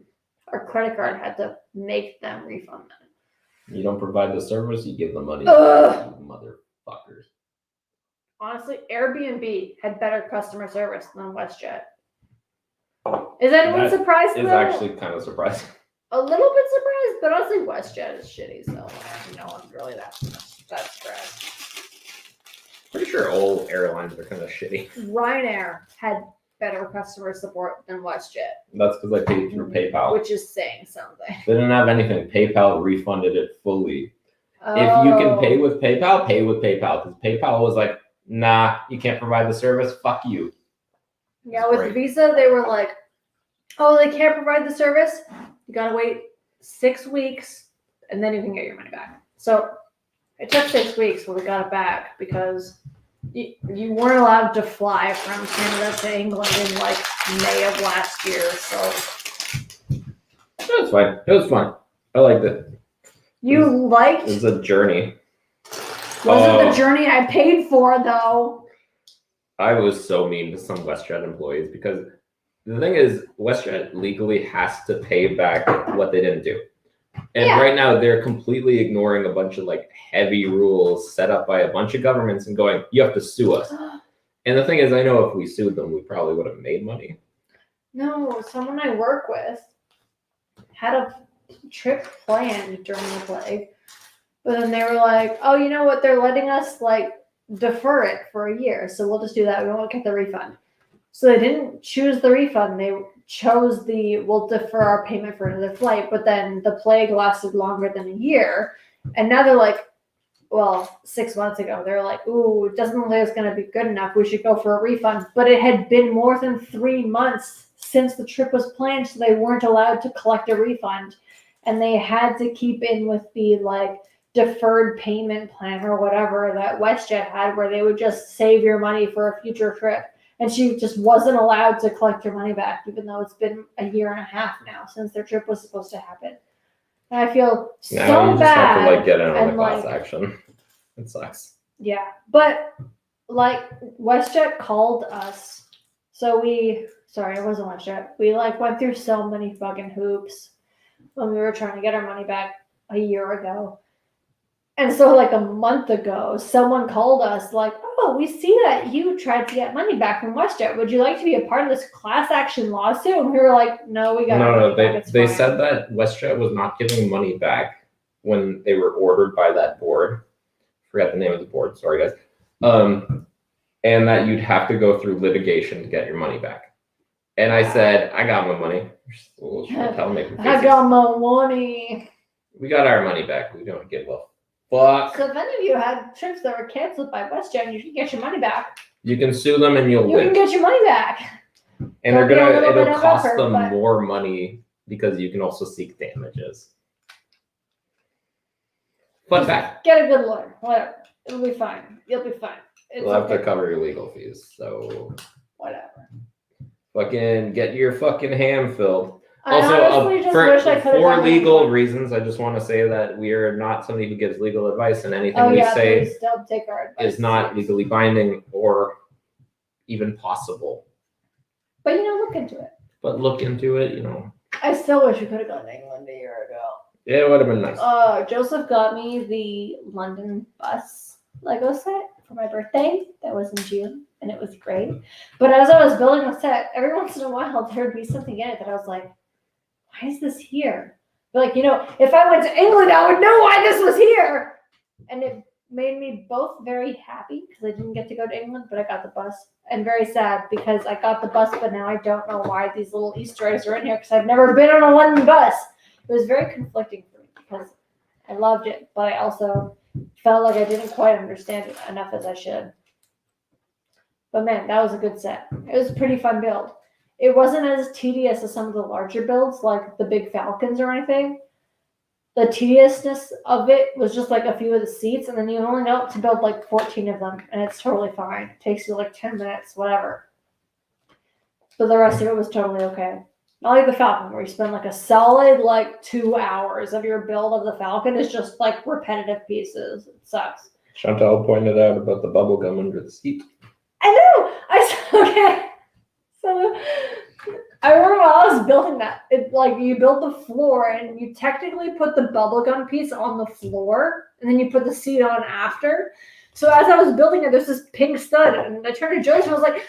Our credit card had to make them refund that. You don't provide the service, you give the money. Ugh. You motherfuckers. Honestly, Airbnb had better customer service than WestJet. Is anyone That surprised It's though? actually kind of surprising. A little bit surprised, but honestly, WestJet is shitty, so no one's really that stressed. Pretty sure all airlines are kind of shitty. Ryanair had better customer support than WestJet, That's because I paid through PayPal. which is saying something. They didn't have anything. PayPal refunded it fully. If you can pay with PayPal, pay with PayPal. Because PayPal was like, nah, you can't provide the service. Fuck you. Yeah, with Great. Visa, they were like, oh, they can't provide the service. You gotta wait 6 weeks, and then you can get your money back. So it took 6 weeks when we got it back because you weren't allowed to fly from Canada to England in like May of last year. So It was fine. It was fun. I liked it. you liked? It was a journey. Wasn't the journey I paid for though? I was so mean to some WestJet employees because the thing is, WestJet legally has to pay back what they didn't do. And Yeah. right now, they're completely ignoring a bunch of like heavy rules set up by a bunch of governments and going, you have to sue us. And the thing is, I know if we sued them, we probably would have made money. No, someone I work with had a trip planned during the plague, but then they were like, oh, you know what? They're letting us like defer it for a year. So we'll just do that. We won't get the refund. So they didn't choose the refund. They chose we'll defer our payment for another flight. But then the plague lasted longer than a year. And now they're like, well, 6 months ago, they're like, ooh, it doesn't look like it's going to be good enough. We should go for a refund. But it had been more than 3 months since the trip was planned. So they weren't allowed to collect a refund. And they had to keep in with the like deferred payment plan or whatever that WestJet had, where they would just save your money for a future trip. And she just wasn't allowed to collect her money back, even though it's been a year and a half now since their trip was supposed to happen. And I feel so Now you just bad. have to like get in on and, the class action. It sucks. Yeah, but like WestJet called us, so sorry, it wasn't WestJet. We like went through so many fucking hoops when we were trying to get our money back a year ago. And so like a month ago, someone called us like, oh, we see that you tried to get money back from WestJet. Would you like to be a part of this class action lawsuit? And we were like, no, we got No, they fine. said that WestJet was not giving money back when they were ordered by that board. Forgot the name of the board. Sorry, guys. And that you'd have to go through litigation to get your money back. And I said, I got my money. I got my money. We got our money back. We don't give a fuck. So if any of you had trips that were canceled by WestJet, you can get your money back. You can sue them and you'll You win. can get your money back. And it'll cost them more money because you can also seek damages. Fun fact. Get a good lawyer. Whatever. It'll be fine. You'll be fine. We'll have to cover your legal fees. So whatever. Fucking get your fucking ham filled. I honestly just wish I could have for done legal it. reasons, I just want to say that we are not somebody who gives legal advice, and anything Oh we yeah, say please don't take our advice. is not legally binding or even possible. But look into it. But look into it, I still wish we could have gone to England a year ago. Yeah, it would have been nice. Joseph got me the London bus Lego set for my birthday. That was in June, and it was great. But as I was building the set, every once in a while there would be something in it that I was like, why is this here? But if I went to England, I would know why this was here. And it made me both very happy because I didn't get to go to England, but I got the bus, and very sad because I got the bus, but now I don't know why these little Easter eggs are in here because I've never been on a London bus. It was very conflicting for me because I loved it, but I also felt like I didn't quite understand it enough as I should. But man, that was a good set. It was a pretty fun build. It wasn't as tedious as some of the larger builds, like the big Falcons or anything. The tediousness of it was just like a few of the seats, and then you only know to build like 14 of them, and it's totally fine. It takes you like 10 minutes, whatever. But the rest of it was totally okay. Not like the Falcon, where you spend like a solid 2 hours of your build of the Falcon is just like repetitive pieces. It sucks. Chantal pointed out about the bubble gum under the seat. I know. Okay. So I remember while I was building that, you build the floor and you technically put the bubblegum piece on the floor and then you put the seat on after. So as I was building it, there's this pink stud, and I turned to Joyce and I was like,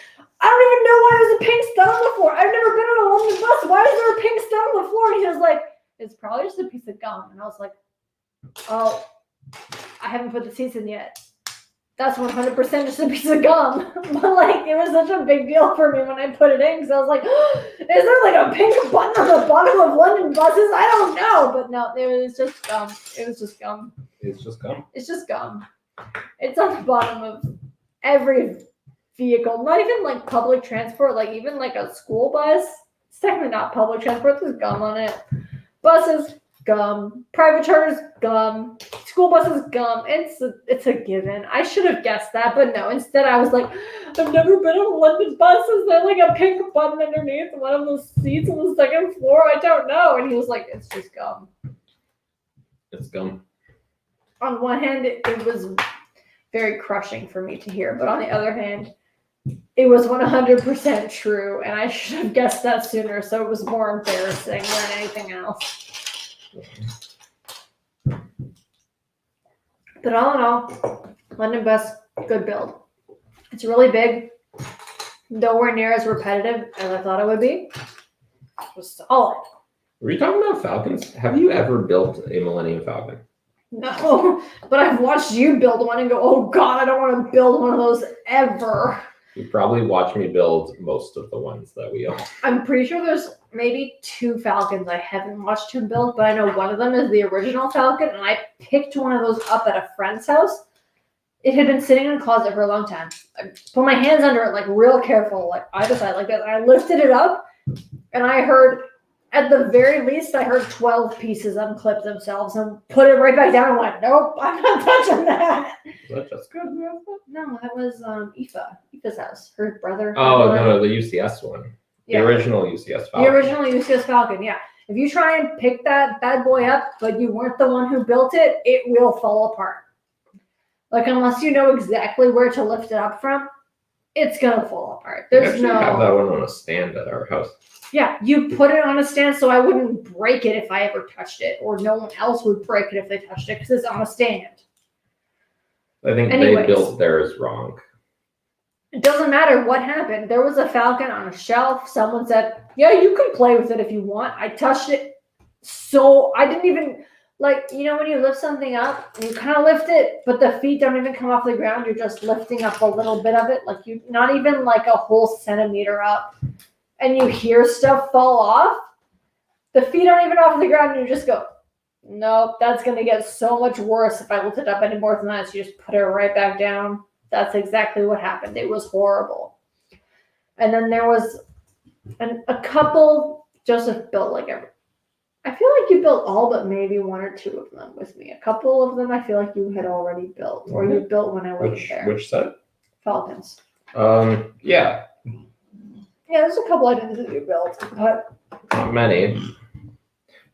I don't even know why there's a pink stud on the floor. I've never been on a London bus. Why is there a pink stud on the floor? And he was like, it's probably just a piece of gum. And I was like, oh, I haven't put the seats in yet. That's 100% just a piece of gum. But it was such a big deal for me when I put it in because I was like, is there a pink button on the bottom of London buses? I don't know. But no, it was just gum. It was just gum. It's just gum. It's just gum. It's on the bottom of every vehicle, not even public transport, even a school bus. It's technically not public transport. There's gum on it. Buses, gum. Private charters, gum. School buses, gum. It's a given. I should have guessed that, but no. Instead, I was like, I've never been on London buses. There's a pink button underneath one of those seats on the second floor. I don't know. And he was like, it's just gum. It's gum. On one hand, it was very crushing for me to hear, but on the other hand, it was 100% true, and I should have guessed that sooner, so it was more embarrassing than anything else. But all in all, London bus, good build. It's really big, nowhere near as repetitive as I thought it would be. It was solid. Were you talking about Falcons? Have you ever built a Millennium Falcon? No, but I've watched you build one and go, oh God, I don't want to build one of those ever. You probably watched me build most of the ones that we own. I'm pretty sure there's maybe 2 Falcons I haven't watched him build, but I know one of them is the original Falcon, and I picked one of those up at a friend's house. It had been sitting in a closet for a long time. I put my hands under it, real careful, either side, like that. And I lifted it up, and I heard at the very least, I heard 12 pieces unclip themselves and put it right back down and went, nope, I'm not touching that. Is that just good? No, that was Aoife's house. Her brother. Oh, no, the UCS one. Yeah. The original UCS Falcon. The original UCS Falcon, yeah. If you try and pick that bad boy up, but you weren't the one who built it, it will fall apart. Like, unless you know exactly where to lift it up from, it's gonna fall apart. There's We actually have that one on a stand at our house. Yeah, you put it on a stand so I wouldn't break it if I ever touched it, or no one else would break it if they touched it because it's on a stand. I think Anyways. they built theirs wrong. It doesn't matter what happened. There was a Falcon on a shelf. Someone said, yeah, you can play with it if you want. I touched it. So I didn't even, like, you know, when you lift something up and you kind of lift it, but the feet don't even come off the ground. You're just lifting up a little bit of it. Like, you not even like a whole centimeter up. And you hear stuff fall off. The feet aren't even off the ground. And you just go, nope, that's going to get so much worse if I lift it up any more than that. So you just put it right back down. That's exactly what happened. It was horrible. And then there was a couple. Joseph built like every. I feel like you built all but maybe one or two of them with me. A couple of them I feel like you had already built, or you built when I was there. Which set? Falcons. Yeah. Yeah, there's a couple I didn't see you built, but Not many.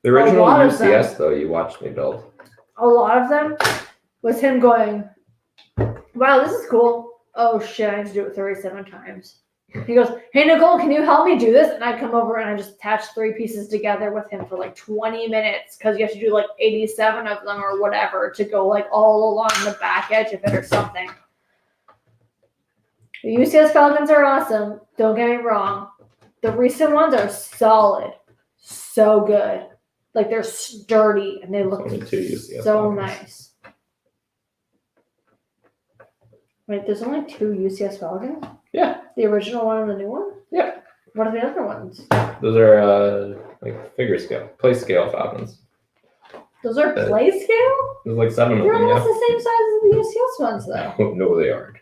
The original lot of UCS though, you watched me build. a lot of them was him going, wow, this is cool. Oh shit, I need to do it 37 times. He goes, hey Nicole, can you help me do this? And I come over and I just attach 3 pieces together with him for like 20 minutes because you have to do like 87 of them or whatever to go like all along the back edge of it or something. The UCS Falcons are awesome. Don't get me wrong. The recent ones are solid. So good. Like they're sturdy and they look Only 2 UCS so Falcons. nice. Wait, there's only 2 UCS Falcons? Yeah. The original one and the new one? Yeah. What are the other ones? Those are like figure scale, play scale Falcons. Those are play scale? There's like 7 of They're them. almost the same size as the UCS ones though. No, they aren't.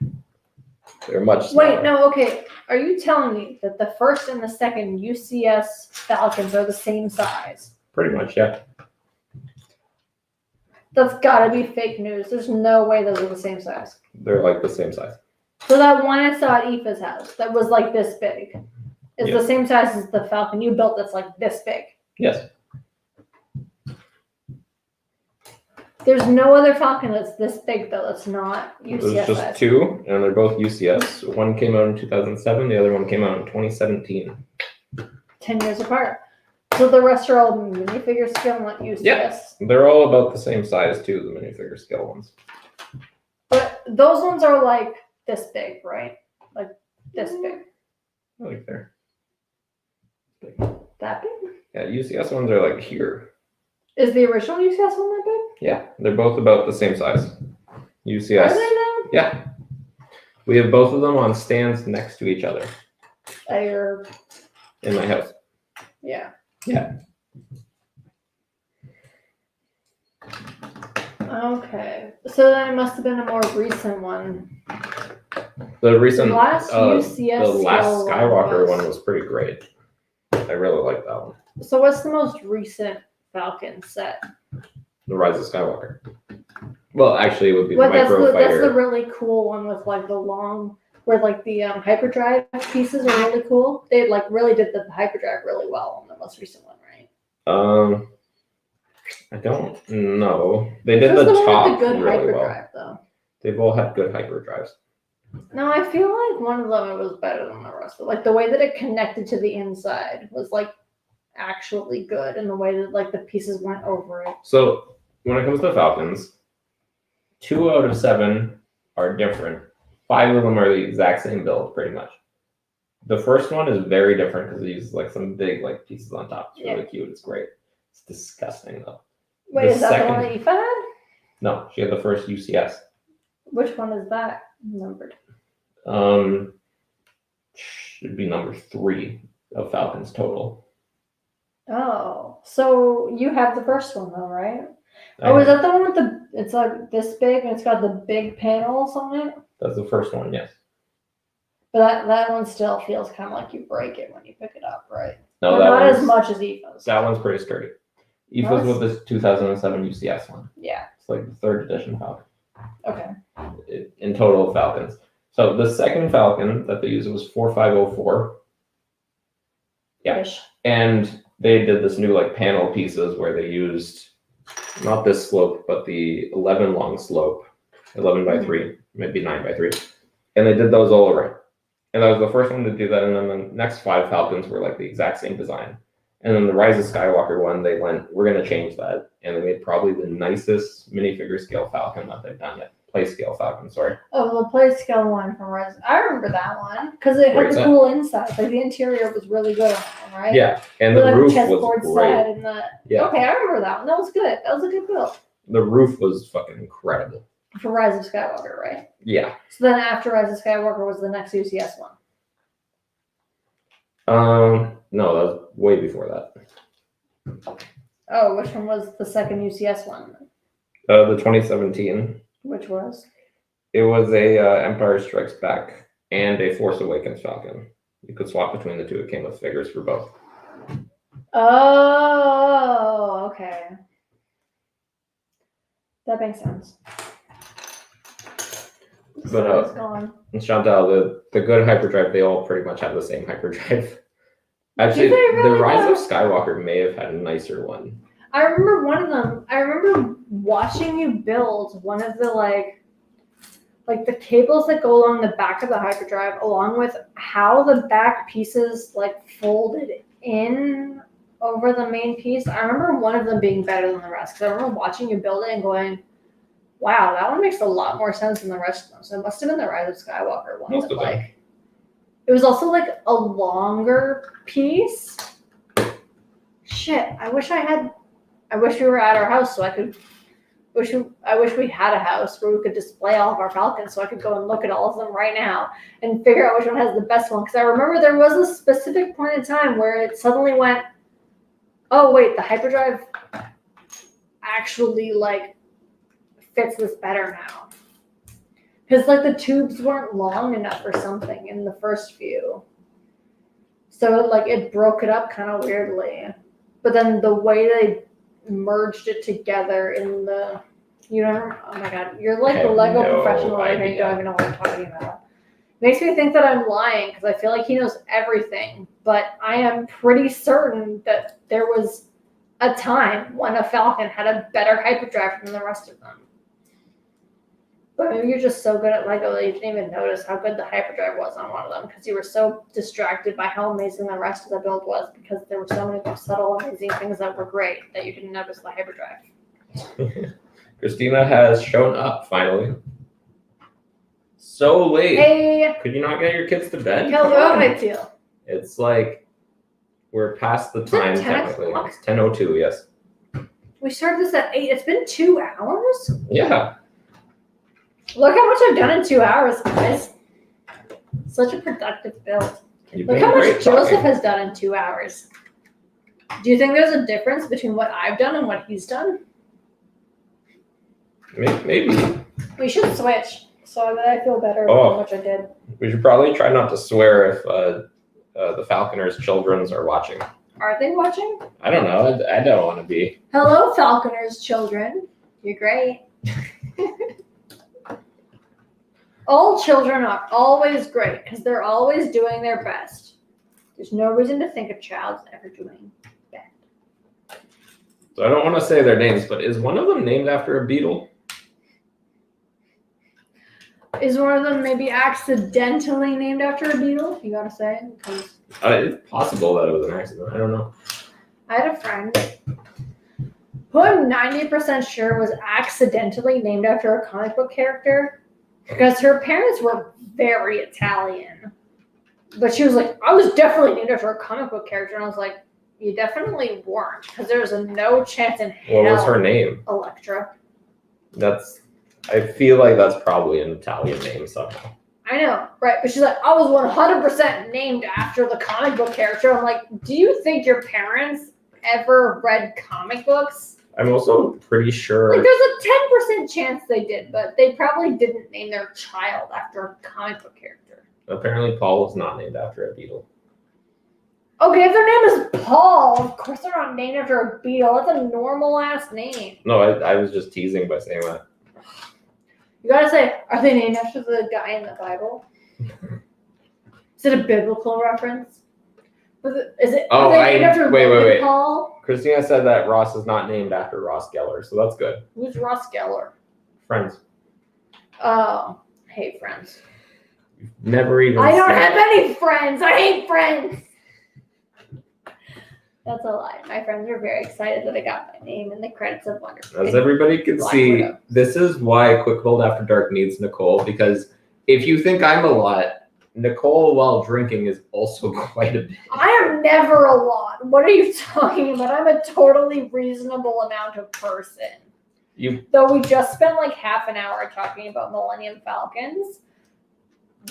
They're much smaller. Wait, no, okay. Are you telling me that the first and the second UCS Falcons are the same size? Pretty much, yeah. That's gotta be fake news. There's no way those are the same size. They're like the same size. So that one I saw at Aoife's house that was like this big is Yeah. the same size as the Falcon you built that's like this big. Yes. There's no other Falcon that's this big though. That's not UCS There's just size. 2, and they're both UCS. One came out in 2007, the other one came out in 2017. 10 years apart. So the rest are all minifigure scale, not UCS. Yeah. They're all about the same size too, the minifigure scale ones. But those ones are like this big, right? Like this big. I like they're big. That big? Yeah, UCS ones are like here. Is the original UCS one that big? Yeah, they're both about the same size. Are UCS. they now? Yeah. We have both of them on stands next to each other At your, in my house. yeah. Yeah. Okay. So then it must have been a more recent one. The recent Last UCS the last scale Skywalker was- one was pretty great. I really like that one. So what's the most recent Falcon set? The Rise of Skywalker. Well, actually, it would be What the that's Micro the Fighter. really cool one with like the long where like the hyperdrive pieces are really cool. They like really did the hyperdrive really well on the most recent one, right? I don't know. They did Who's the one top with the good really well. hyperdrive though? They've all had good hyperdrives. No, I feel like one of them was better than the rest. Like the way that it connected to the inside was like actually good, and the way that like the pieces went over it. So when it comes to Falcons, 2 out of 7 are different. 5 of them are the exact same build, pretty much. The first one is very different because it uses like some big like pieces on top. It's really cute. It's great. It's disgusting though. Wait, The is that the one second- that Aoife had? No, she had the first UCS. Which one is that numbered? Should be number 3 of Falcons total. Oh, so you have the first one though, right? I- Oh, is that the one with the? It's like this big and it's got the big panels on it. That's the first one, yes. But that one still feels kind of like you break it when you pick it up, right? No, But that not one's as much as Evo's. that one's pretty sturdy. Evo's with this 2007 UCS one. Yeah. It's like the 3rd edition Falcon. Okay. In total Falcons. So the second Falcon that they used was 4504. Yeah. Ish. And they did this new like panel pieces where they used not this slope, but the 11 long slope, 11 by 3, maybe 9 by 3. And they did those all around. And that was the first one to do that. And then the next 5 Falcons were like the exact same design. And then the Rise of Skywalker one, they went, we're going to change that. And they made probably the nicest minifigure scale Falcon that they've done yet. Play scale Falcon, sorry. Oh, the play scale one from Res. I remember that one because it had Where's the that? cool inside. Like the interior was really good on that one, right? Yeah, and With, the like, roof chessboard was great. set and the. Yeah. Okay, I remember that one. That was good. That was a good build The roof was fucking incredible. for Rise of Skywalker, right? Yeah. So then after Rise of Skywalker was the next UCS one. No, that was way before that. Oh, which one was the second UCS one? The 2017. Which was? It was a Empire Strikes Back and a Force Awakens Falcon. You could swap between the two. It came with figures for both. Oh, okay. That makes sense. But, So it's gone. And Chantal, the good hyperdrive, they all pretty much have the same hyperdrive. Actually, Do they really the Rise though? of Skywalker may have had a nicer one. I remember one of them. I remember watching you build one of the like the cables that go along the back of the hyperdrive, along with how the back pieces like folded in over the main piece. I remember one of them being better than the rest because I remember watching you build it and going, "Wow, that one makes a lot more sense than the rest of them." So it must have been the Rise of Skywalker one. Most That, of them. like, it was also like a longer piece. Shit, I wish we were at our house so I could. I wish we had a house where we could display all of our Falcons so I could go and look at all of them right now and figure out which one has the best one. Because I remember there was a specific point in time where it suddenly went, oh wait, the hyperdrive actually like fits this better now. Because like the tubes weren't long enough or something in the first view. So it broke it up kind of weirdly. But then the way they merged it together in the, oh my god, you're like the Lego professional right now. You don't even know what I'm talking about. Makes me think that I'm lying because I feel like he knows everything, but I am pretty certain that there was a time when a Falcon had a better hyperdrive than the rest of them. But maybe you're just so good at Lego that you didn't even notice how good the hyperdrive was on one of them because you were so distracted by how amazing the rest of the build was because there were so many subtle, amazing things that were great that you didn't notice the hyperdrive. Christina has shown up finally. So late. Hey, Could you not get your kids to bed? hello, my deal. It's like we're past the Is it time 10 technically. o'clock? It's 10:02. Yes. We started this at 8. It's been 2 hours? Yeah. Look how much I've done in 2 hours, guys. Such a productive build. You've Look been how much great Joseph talking. has done in 2 hours. Do you think there's a difference between what I've done and what he's done? Maybe. We should switch so that I feel better Oh. about how much I did. We should probably try not to swear if the Falconers' children are watching. Are they watching? I don't know. I don't want to be. Hello, Falconers children. You're great. All children are always great because they're always doing their best. There's no reason to think a child's ever doing bad. So I don't want to say their names, but is one of them named after a beetle? Is one of them maybe accidentally named after a beetle? You gotta say. Because It's possible that it was an accident. I don't know. I had a friend who I'm 90% sure was accidentally named after a comic book character because her parents were very Italian. But she was like, I was definitely named after a comic book character. And I was like, you definitely weren't because there's no chance in hell. What was her name? Electra. I feel like that's probably an Italian name somehow. I know, right? But she's like, I was 100% named after the comic book character. I'm like, do you think your parents ever read comic books? I'm also pretty sure. Like, there's a 10% chance they did, but they probably didn't name their child after a comic book character. Apparently, Paul was not named after a beetle. Okay, if their name is Paul, of course they're not named after a beetle. That's a normal ass name. No, I was just teasing by saying that. You gotta say, are they named after the guy in the Bible? Is it a biblical reference? Is it? Oh, are they named after wait. Paul? Christina said that Ross is not named after Ross Geller, so that's good. Who's Ross Geller? Friends. Oh, I hate Friends. Never even. I don't seen have it. any friends. I hate Friends. That's a lie. My friends were very excited that I got my name in the credits of Wonderful. As everybody can Black see, Widow. this is why Quick Build After Dark needs Nicole, because if you think I'm a lot, Nicole while drinking is also quite a bit. I am never a lot. What are you talking about? I'm a totally reasonable amount of person. Though we just spent like half an hour talking about Millennium Falcons.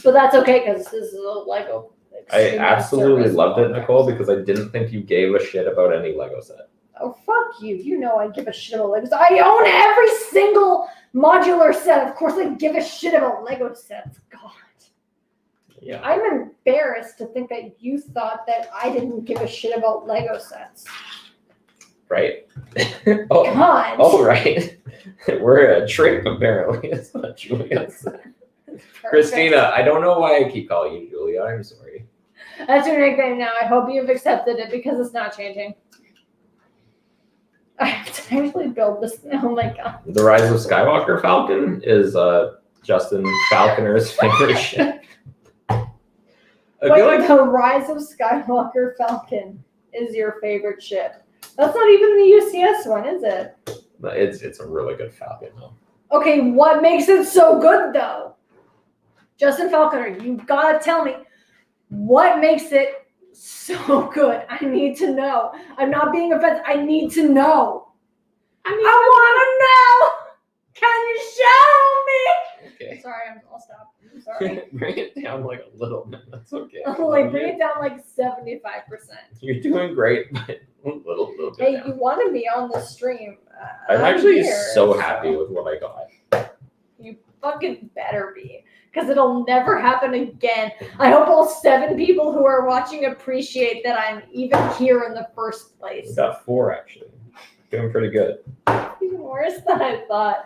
But that's okay because this is a Lego. I absolutely service loved it, podcast. Nicole, because I didn't think you gave a shit about any Lego set. Oh, fuck you. You know I give a shit about Legos. I own every single modular set. Of course I give a shit about Lego sets. God. Yeah. I'm embarrassed to think that you thought that I didn't give a shit about Lego sets. Right. Oh, God. all right. We're a trip, apparently. That's what Julia said. Christina, I don't know why I keep calling you Julia. I'm sorry. That's your nickname now. I hope you've accepted it because it's not changing. I have to actually build this. Oh my god. The Rise of Skywalker Falcon is Justin Falconer's favorite ship. Wait, the Rise of Skywalker Falcon is your favorite ship. That's not even the UCS one, is it? It's a really good Falcon, though. Okay, what makes it so good, though? Justin Falconer, you gotta tell me what makes it so good. I need to know. I'm not being offensive. I need to know. I want to know. Can you show me? Okay. Sorry, I'll stop. I'm sorry. Bring it down like a little bit. That's okay. Like bring it down like 75%. You're doing great, but a little bit Hey, down. you wanted me on the stream. I'm actually here, so happy with what I got. You fucking better be. Because it'll never happen again. I hope all 7 people who are watching appreciate that I'm even here in the first place. We got 4 actually. Doing pretty good. Even worse than I thought.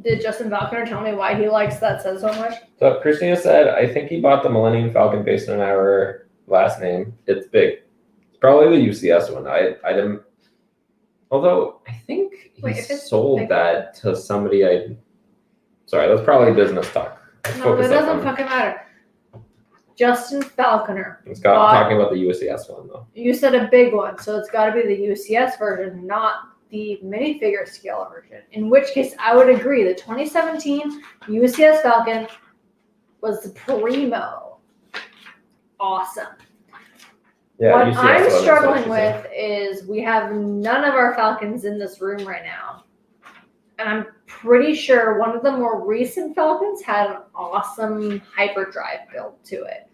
Did Justin Falconer tell me why he likes that set so much? So Christina said, I think he bought the Millennium Falcon based on our last name. It's big. It's probably the UCS one. I didn't. Although I think he sold that to somebody. Sorry, that's probably business talk. No, it doesn't fucking matter. Justin Falconer. It's talking about the UCS one though. You said a big one, so it's got to be the UCS version, not the minifigure scale version. In which case, I would agree. The 2017 UCS Falcon was the primo. Awesome. Yeah, what UCS I'm one, struggling with is we have none of our Falcons in this room right now. And I'm pretty sure one of the more recent Falcons had an awesome hyperdrive build to it.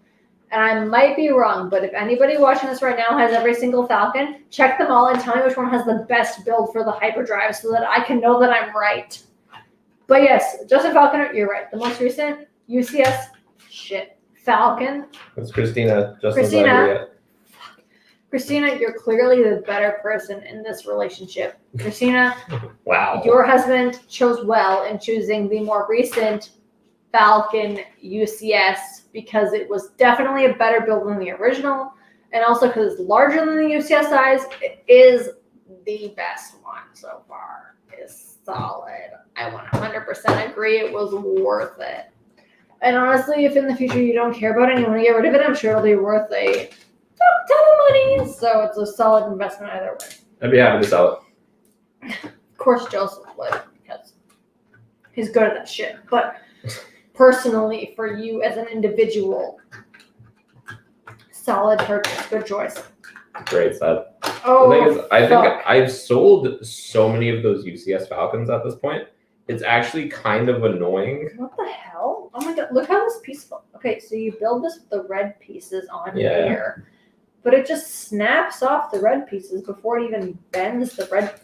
And I might be wrong, but if anybody watching this right now has every single Falcon, check them all and tell me which one has the best build for the hyperdrive so that I can know that I'm right. But yes, Justin Falconer, you're right. The most recent UCS Falcon. It's Christina. Christina, you're clearly the better person in this relationship. Christina, wow. Your husband chose well in choosing the more recent Falcon UCS because it was definitely a better build than the original, and also because it's larger than the UCS size, it is the best one so far. It's solid. I 100% agree. It was worth it. And honestly, if in the future you don't care about it and you want to get rid of it, I'm sure it'll be worth a ton of money. So it's a solid investment either way. I'd be happy to sell it. Of course, Joseph would because he's good at that shit. But personally, for you as an individual, solid purchase, good choice. Great set. Oh, the thing is, I think I've sold so many of those UCS Falcons at this point. It's actually kind of annoying. What the hell? Oh my god, look how this piece. Okay, so you build this with the red pieces on here, but it just snaps off the red pieces before it even bends the red.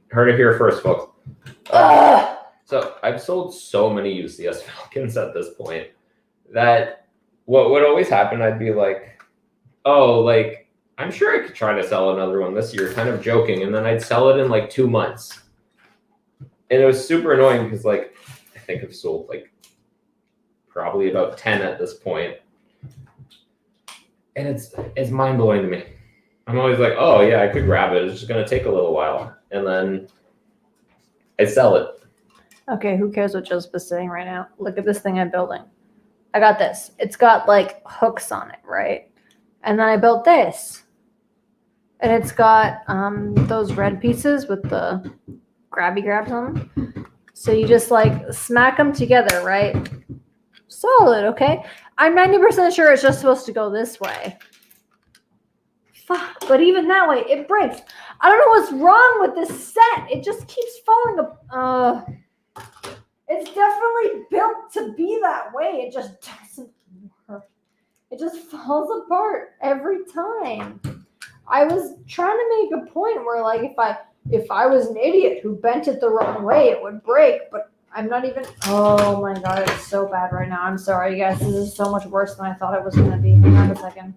Heard it here first, folks. So I've sold so many UCS Falcons at this point that what would always happen, I'd be like, oh, like, I'm sure I could try to sell another one this year, kind of joking. And then I'd sell it in like 2 months. And it was super annoying because, like, I think I've sold like probably about 10 at this point. And it's mind blowing to me. I'm always like, oh yeah, I could grab it. It's just gonna take a little while. And then I sell it. Okay, who cares what Joseph is saying right now? Look at this thing I'm building. I got this. It's got like hooks on it, right? And then I built this. And it's got those red pieces with the grabby grabs on them. So you just like smack them together, right? Solid, okay? I'm 90% sure it's just supposed to go this way. Fuck, but even that way, it breaks. I don't know what's wrong with this set. It just keeps falling apart. It's definitely built to be that way. It just doesn't work. It just falls apart every time. I was trying to make a point where, like, if I was an idiot who bent it the wrong way, it would break. But I'm not even. Oh my god, it's so bad right now. I'm sorry, you guys. This is so much worse than I thought it was gonna be. Hang on a second.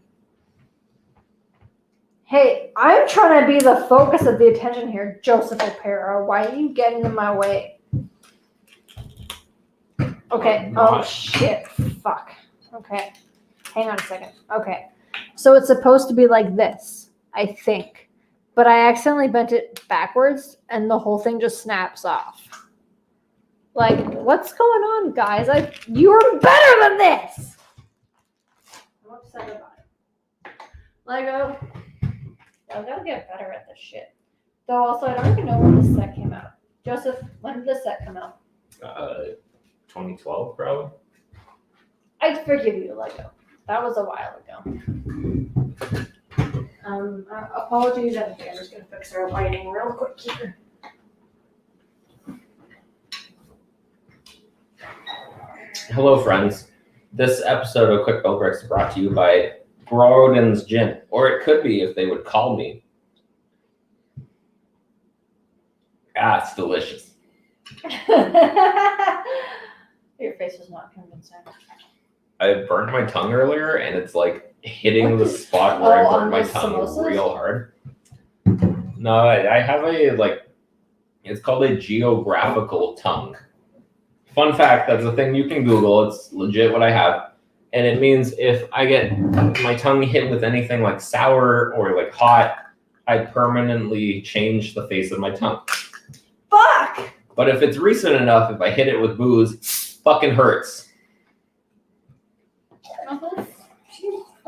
Hey, I'm trying to be the focus of the attention here, Joseph O'Para. Why are you getting in my way? Okay. Oh, shit. Fuck. Okay. Hang on a second. Okay. So it's supposed to be like this, I think. But I accidentally bent it backwards, and the whole thing just snaps off. Like, what's going on, guys? You're better than this! I'm upset about it. Lego, I gotta get better at this shit. Though also, I don't even know when this set came out. Joseph, when did this set come out? 2012, probably. I forgive you, Lego. That was a while ago. Apologies, I'm just gonna fix our lighting real quick here. Hello, friends. This episode of Quick Bill Bricks is brought to you by Grodin's Gin, or it could be if they would call me. Ah, it's delicious. Your face was not convincing. I burnt my tongue earlier, and it's like hitting the spot where I burned my tongue real hard. No, I have it's called a geographical tongue. Fun fact, that's a thing you can Google. It's legit what I have. And it means if I get my tongue hit with anything like sour or like hot, I permanently change the face of my tongue. Fuck! But if it's recent enough, if I hit it with booze, fucking hurts.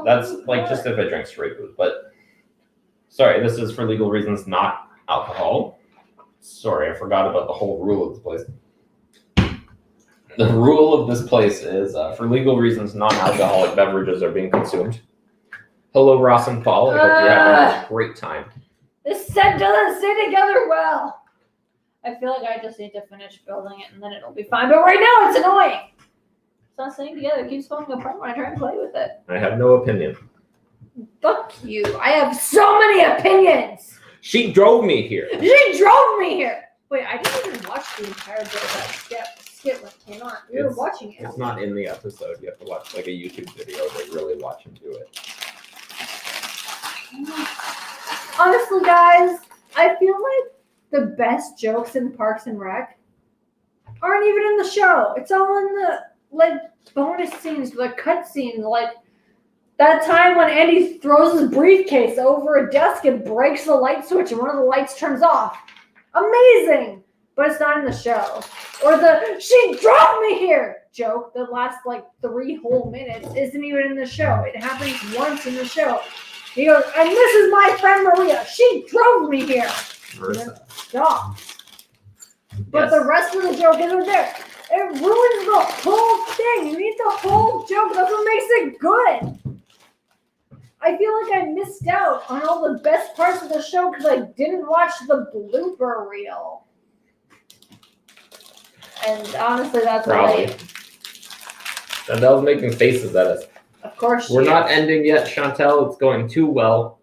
That's like just if I drink straight booze. But sorry, this is for legal reasons, not alcohol. Sorry, I forgot about the whole rule of this place. The rule of this place is for legal reasons, non-alcoholic beverages are being consumed. Hello, Ross and Paul. I hope you're having a great time. This set doesn't stay together well. I feel like I just need to finish building it and then it'll be fine. But right now it's annoying. It's not staying together. It keeps falling apart when I try and play with it. I have no opinion. Fuck you. I have so many opinions. She drove me here. She drove me here. Wait, I didn't even watch the entire bit of that skit when it came on. We were watching it. It's not in the episode. You have to watch like a YouTube video to really watch him do it. Honestly, guys, I feel like the best jokes in Parks and Rec aren't even in the show. It's all in the bonus scenes, the cut scenes, like that time when Andy throws his briefcase over a desk and breaks the light switch and one of the lights turns off. Amazing! But it's not in the show. Or the "she drove me here" joke that lasts like 3 whole minutes isn't even in the show. It happens once in the show. He goes, "and this is my friend Maria. She drove me here." Stop. But the rest of the joke isn't there. It ruins the whole thing. You need the whole joke. That's what makes it good. I feel like I missed out on all the best parts of the show because I didn't watch the blooper reel. And honestly, that's probably. late. Chantel's making faces at us. Of course. We're not ending yet, Chantel. It's going too well.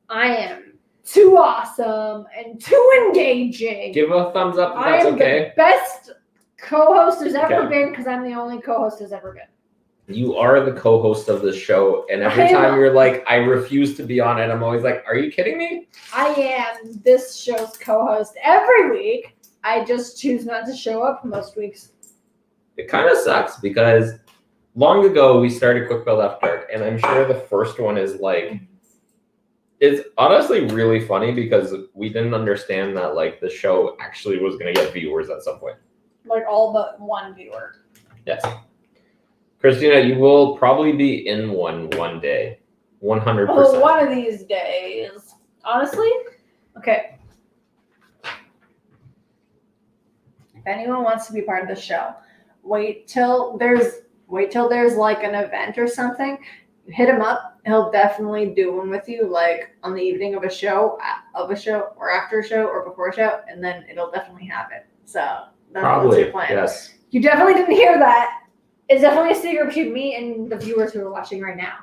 I am. too awesome and too engaging. Give a thumbs up if I that's am okay. the best co-host there's ever Okay. been because I'm the only co-host there's ever been. You are the co-host of this show, and every time you're like, I refuse to be on it, I'm always like, are you kidding me? I am this show's co-host every week. I just choose not to show up most weeks. It kind of sucks because long ago we started Quick Build After Dark, and I'm sure the first one is like, it's honestly really funny because we didn't understand that like the show actually was going to get viewers at some point. Like all but one viewer. Yes. Christina, you will probably be in one day. 100%. Oh, one of these days. Honestly? Okay. If anyone wants to be part of the show, wait till there's like an event or something. Hit him up. He'll definitely do one with you, like on the evening of a show, or after a show, or before a show, and then it'll definitely happen. So that's your plan. Yes. You definitely didn't hear that. It's definitely a secret between me and the viewers who are watching right now.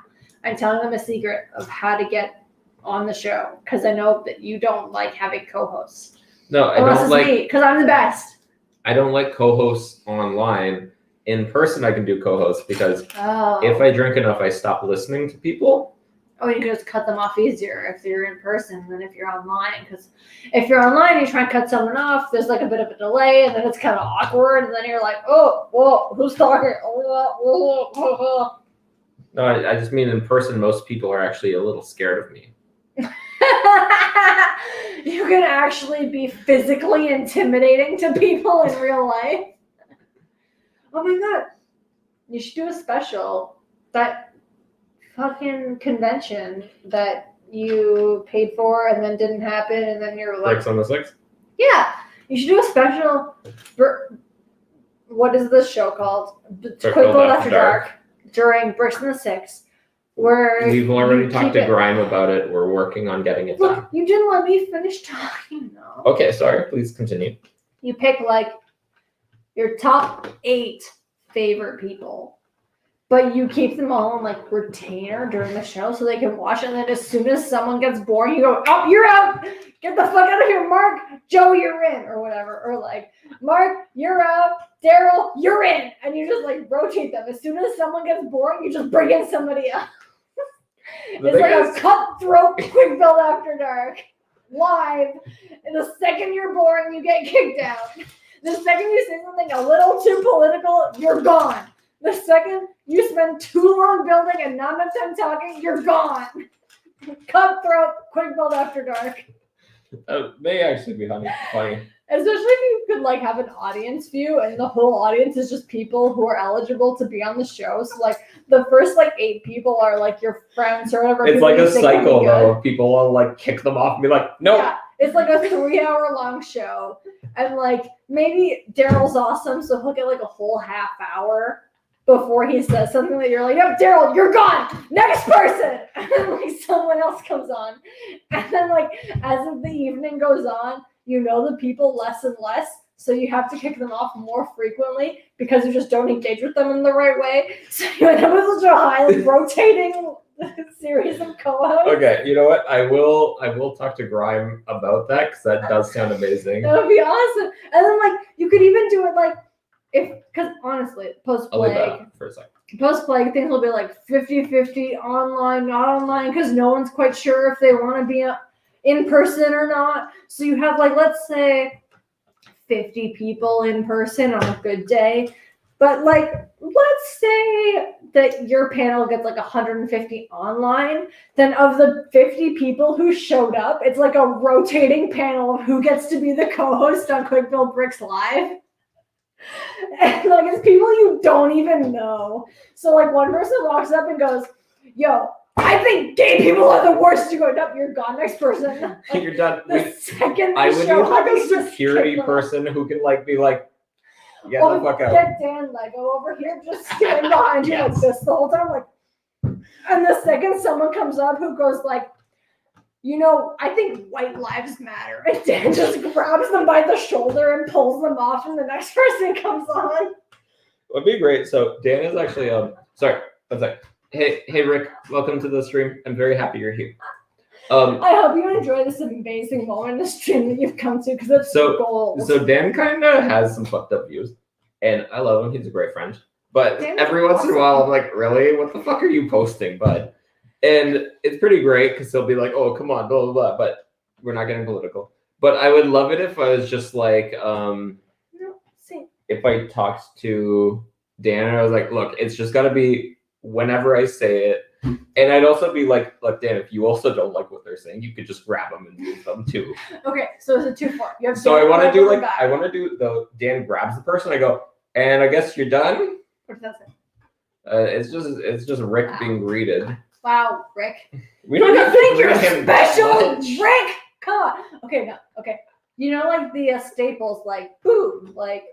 I'm telling them a secret of how to get on the show because I know that you don't like having co-hosts. No, I Unless don't it's like. me, because I'm the best. I don't like co-hosts online. In person, I can do co-hosts because Oh. if I drink enough, I stop listening to people. Oh, you can just cut them off easier if you're in person than if you're online. Because if you're online, you try and cut someone off, there's like a bit of a delay, and then it's kind of awkward, and then you're like, oh, whoa, who's talking? No, I just mean in person, most people are actually a little scared of me. You can actually be physically intimidating to people in real life. Oh my god. You should do a special. That fucking convention that you paid for and then didn't happen and then you're like... Bricks on the 6th? Yeah. You should do a special... What is this show called? Quick Build After Dark. During Bricks on the 6th. Where we've already talked to Grime about it. We're working on getting it done. You didn't let me finish talking though. Okay, sorry. Please continue. You pick like your top 8 favorite people, but you keep them all on like retainer during the show so they can watch it. And then as soon as someone gets bored, you go, "Oh, you're out! Get the fuck out of here, Mark! Joe, you're in," or whatever. Or like, "Mark, you're out! Daryl, you're in!" And you just like rotate them. As soon as someone gets bored, you just bring in somebody else. It's like a cutthroat Quick Build After Dark live. And the second you're boring, you get kicked out. The second you say something a little too political, you're gone. The second you spend too long building and not enough time talking, you're gone. Cutthroat Quick Build After Dark. May actually be funny. Especially if you could like have an audience view and the whole audience is just people who are eligible to be on the show. So like the first like 8 people are like your friends or whatever. It's like a cycle though. People will like kick them off and be like, no. Yeah, it's like a 3-hour long show. And like maybe Daryl's awesome, so he'll get like a whole half hour before he says something that you're like, "Yep, Daryl, you're gone. Next person." And then like someone else comes on. And then like as the evening goes on, you know the people less and less, so you have to kick them off more frequently because you just don't engage with them in the right way. So you end up with such a highly rotating series of co-hosts. Okay, you know what? I will talk to Grime about that because that does sound amazing. That would be awesome. And then like you could even do it like because honestly, post-plague for a second. Post-plague, things will be like 50-50 online, not online, because no one's quite sure if they want to be in person or not. So you have like, let's say 50 people in person on a good day. But like, let's say that your panel gets like 150 online. Then of the 50 people who showed up, it's like a rotating panel of who gets to be the co-host on Quick Build Bricks Live. And like it's people you don't even know. So like one person walks up and goes, "Yo, I think gay people are the worst." You go, "Nope, you're gone. Next person." Like, you're done. I would need like a security person who can like be like, "Get the fuck out." Get Dan Lego over here, just standing behind you like this the whole time, like. And the second someone comes up who goes like, "You know, I think white lives matter," and Dan just grabs them by the shoulder and pulls them off, and the next person comes on. Would be great. So Dan is actually sorry, one sec. Hey Rick, welcome to the stream. I'm very happy you're here. I hope you enjoy this amazing moment in the stream that you've come to because it's gold. So Dan kind of has some fucked up views, and I love him. He's a great friend. But Dan's every once in a while, I'm like, really? What the fuck are you posting, bud? And it's pretty great because he'll be like, oh, come on, blah, blah, blah. But we're not getting political. But I would love it if I was just like, if I talked to Dan and I was like, look, it's just got to be whenever I say it. And I'd also be like, look, Dan, if you also don't like what they're saying, you could just grab them and move them too. Okay, so it's a 2-4. So I want to do the Dan grabs the person. I go, and I guess you're done. What does that say? It's just Rick being greeted. Wow, Rick. We don't have to think you're greet him special, Rick. Come on. Okay, no. Okay. You know, like the staples, like boom, like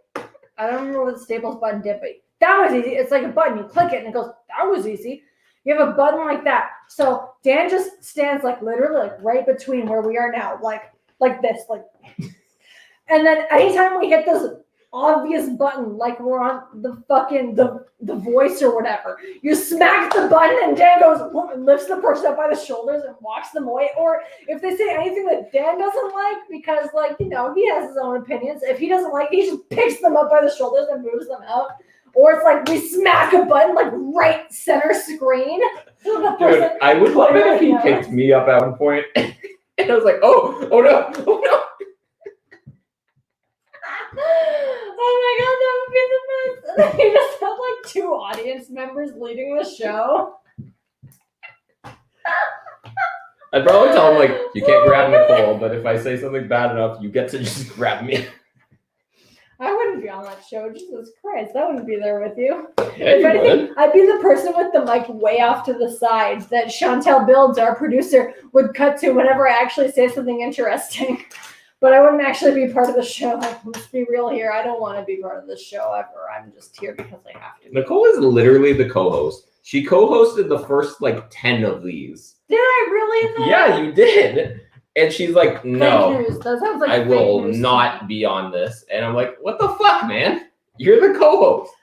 I don't remember what the staples button did, but that was easy. It's like a button. You click it and it goes. That was easy. You have a button like that. So Dan just stands like literally like right between where we are now, like this, like. And then anytime we hit this obvious button, like we're on the fucking the voice or whatever, you smack the button and Dan goes and lifts the person up by the shoulders and walks them away. Or if they say anything that Dan doesn't like, because like he has his own opinions. If he doesn't like it, he just picks them up by the shoulders and moves them out. Or it's like we smack a button like right center screen. So the person Dude, I would love it if he picked me up at one point and I was like, oh no. Oh my god, that would be the best. And then you just have like 2 audience members leading the show. I'd probably tell him like, you can't grab Nicole, but if I say something bad enough, you get to just grab me. I wouldn't be on that show, Jesus Christ. I wouldn't be there with you. Yeah, if you anything, would. I'd be the person with the mic way off to the side that Chantel Builds, our producer, would cut to whenever I actually say something interesting. But I wouldn't actually be part of the show. Let's be real here. I don't want to be part of the show ever. I'm just here because I have to. Nicole is literally the co-host. She co-hosted the first like 10 of these. Did I really? Though? Yeah, you did. And she's like, no, Fake news. That sounds like I fake will news not be on this. And I'm like, what the fuck, man? You're the co-host.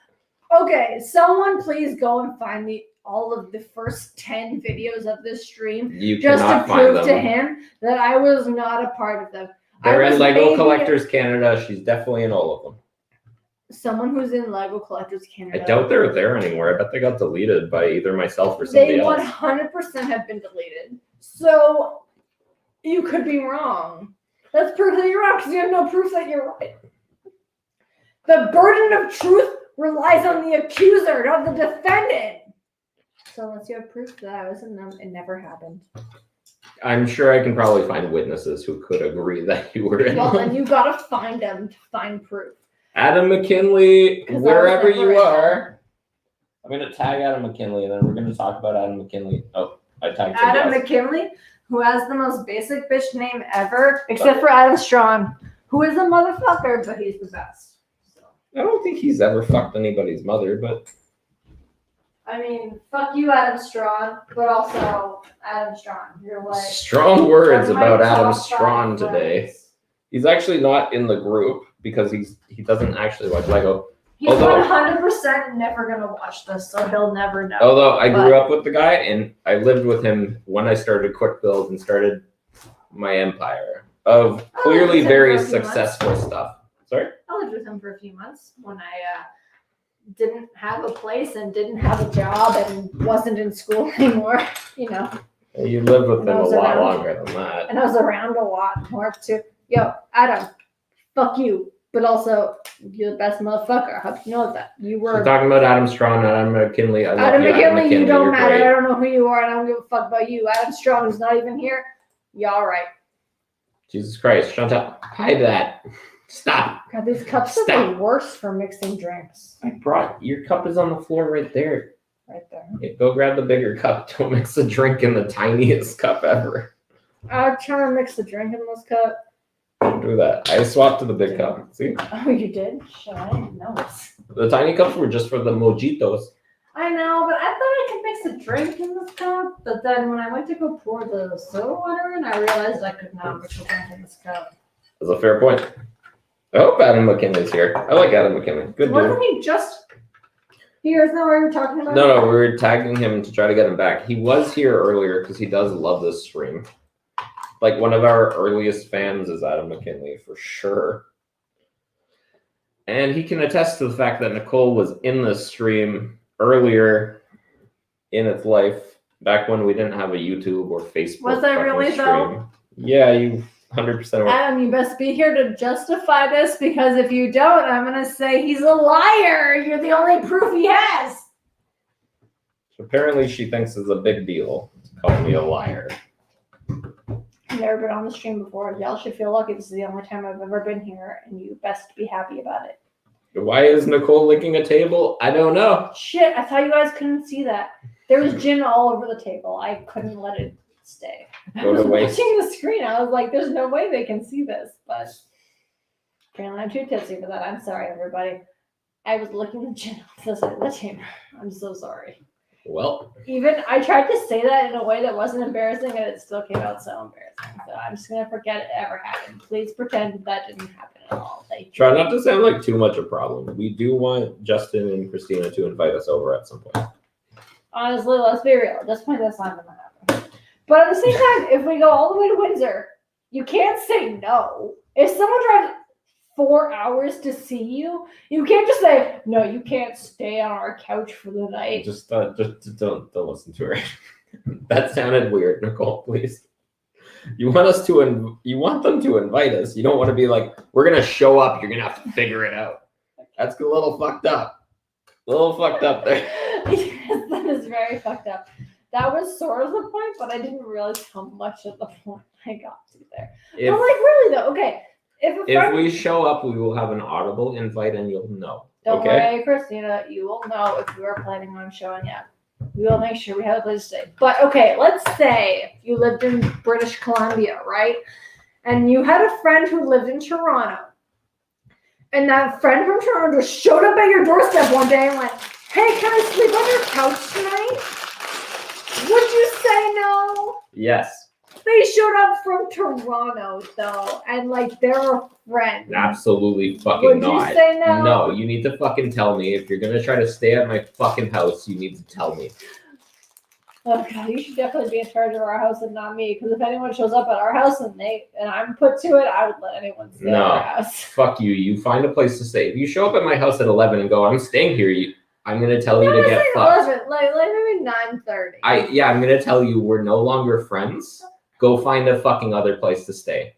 Okay, someone please go and find me all of the first 10 videos of this stream You just to cannot find prove them. to him that I was not a part of them. They're I in was Lego maybe Collectors Canada. She's definitely in all of them. Someone who's in Lego Collectors I Canada. doubt they're there anymore. I bet they got deleted by either myself or somebody They else. 100% have been deleted. So you could be wrong. That's proof that you're wrong because you have no proof that you're right. The burden of truth relies on the accuser, not the defendant. So unless you have proof that I was in them, it never happened. I'm sure I can probably find witnesses who could agree that you were in Well, them. then you gotta find them to find proof. Adam McKinley, 'Cause I was wherever never you in are. I'm going to tag Adam McKinley, and then we're going to talk about Adam McKinley. Oh, I tagged somebody Adam else. McKinley, who has the most basic bitch name ever, except for Adam Strong, who is a motherfucker, but he's the best. So, I don't think he's ever fucked anybody's mother, but I mean, fuck you, Adam Strong, but also Adam Strong. You're like strong words one of my about Adam top Strong 5 today. friends. He's actually not in the group because he doesn't actually like Lego. He's Although- 100% never gonna watch this, so he'll never know. Although I grew But- up with the guy and I lived with him when I started Quick Build and started my empire of clearly him very for a few months. successful stuff. Sorry? I lived with him for a few months when I didn't have a place and didn't have a job and wasn't in school anymore, you know. You lived with And him I a was lot around. longer than that. And I was around a lot more too. Yo, Adam, fuck you. But also, you're the best motherfucker. I hope you know that. You We're were talking about Adam Strong, Adam McKinley. I love Adam you, McKinley, you don't you're matter. great. I don't know who you are, and I don't give a fuck about you. Adam Strong is not even here. You all right. Jesus Christ, Chantal, hide that. Stop. God, these cups are Stop. the worst for mixing drinks. I brought your cup is on the floor right there. Right there. Yeah, go grab the bigger cup. Don't mix a drink in the tiniest cup ever. I'm trying to mix the drink in this cup. Don't do that. I swapped to the big cup. See? Oh, you did? Shit, I didn't know this. The tiny cups were just for the mojitos. I know, but I thought I could mix a drink in this cup. But then when I went to go pour the soda water in, I realized I could not mix a drink in this cup. That's a fair point. I hope Adam McKinley's here. I like Adam McKinley. Good dude. Wasn't he just here? Isn't that what you were talking about? No, we were tagging him to try to get him back. He was here earlier because he does love this stream. Like, one of our earliest fans is Adam McKinley for sure. And he can attest to the fact that Nicole was in the stream earlier in its life, back when we didn't have a YouTube or Facebook. Was I really, stream. though? Yeah, you 100% were. Adam, you best be here to justify this, because if you don't, I'm going to say he's a liar. You're the only proof he has. Apparently, she thinks it's a big deal to call me a liar. I've never been on the stream before. Y'all should feel lucky. This is the only time I've ever been here, and you best be happy about it. Why is Nicole licking a table? I don't know. Shit, I thought you guys couldn't see that. There was gin all over the table. I couldn't let it stay. I was watching the screen. I was like, there's no way they can see this. But apparently I'm too tipsy for that. I'm sorry, everybody. I was licking the gin off the side of the table. I'm so sorry. Well, Even I tried to say that in a way that wasn't embarrassing, and it still came out so embarrassing. So I'm just gonna forget it ever happened. Please pretend that didn't happen at all. Thank you. try not to sound like too much a problem. We do want Justin and Christina to invite us over at some point. Honestly, let's be real. At this point, that's not gonna happen. But at the same time, if we go all the way to Windsor, you can't say no. If someone drives 4 hours to see you, you can't just say no. You can't stay on our couch for the night. Just don't listen to her. That sounded weird, Nicole. Please. You want them to invite us. You don't want to be like, we're gonna show up. You're gonna have to figure it out. That's a little fucked up. A little fucked up there. Yes, that is very fucked up. That was sort of the point, but I didn't realize how much of the point I got to there. But like, really though, okay. If we show up, we will have an audible invite, and you'll know. Don't okay? worry, Christina. You will know if we are planning on showing up. We will make sure we have a place to stay. But okay, let's say you lived in British Columbia, right? And you had a friend who lived in Toronto. And that friend from Toronto just showed up at your doorstep one day and went, hey, can I sleep on your couch tonight? Would you say no? Yes. They showed up from Toronto, though, and like they're a friend. Absolutely fucking Would not. you say no? No, you need to fucking tell me. If you're gonna try to stay at my fucking house, you need to tell me. Oh god, you should definitely be in charge of our house and not me. Because if anyone shows up at our house and I'm put to it, I would let anyone stay at our house. Fuck you. You find a place to stay. If you show up at my house at 11 and go, I'm staying here, I'm gonna tell you to get fucked. 11, like maybe 9:30. I'm gonna tell you we're no longer friends. Go find a fucking other place to stay.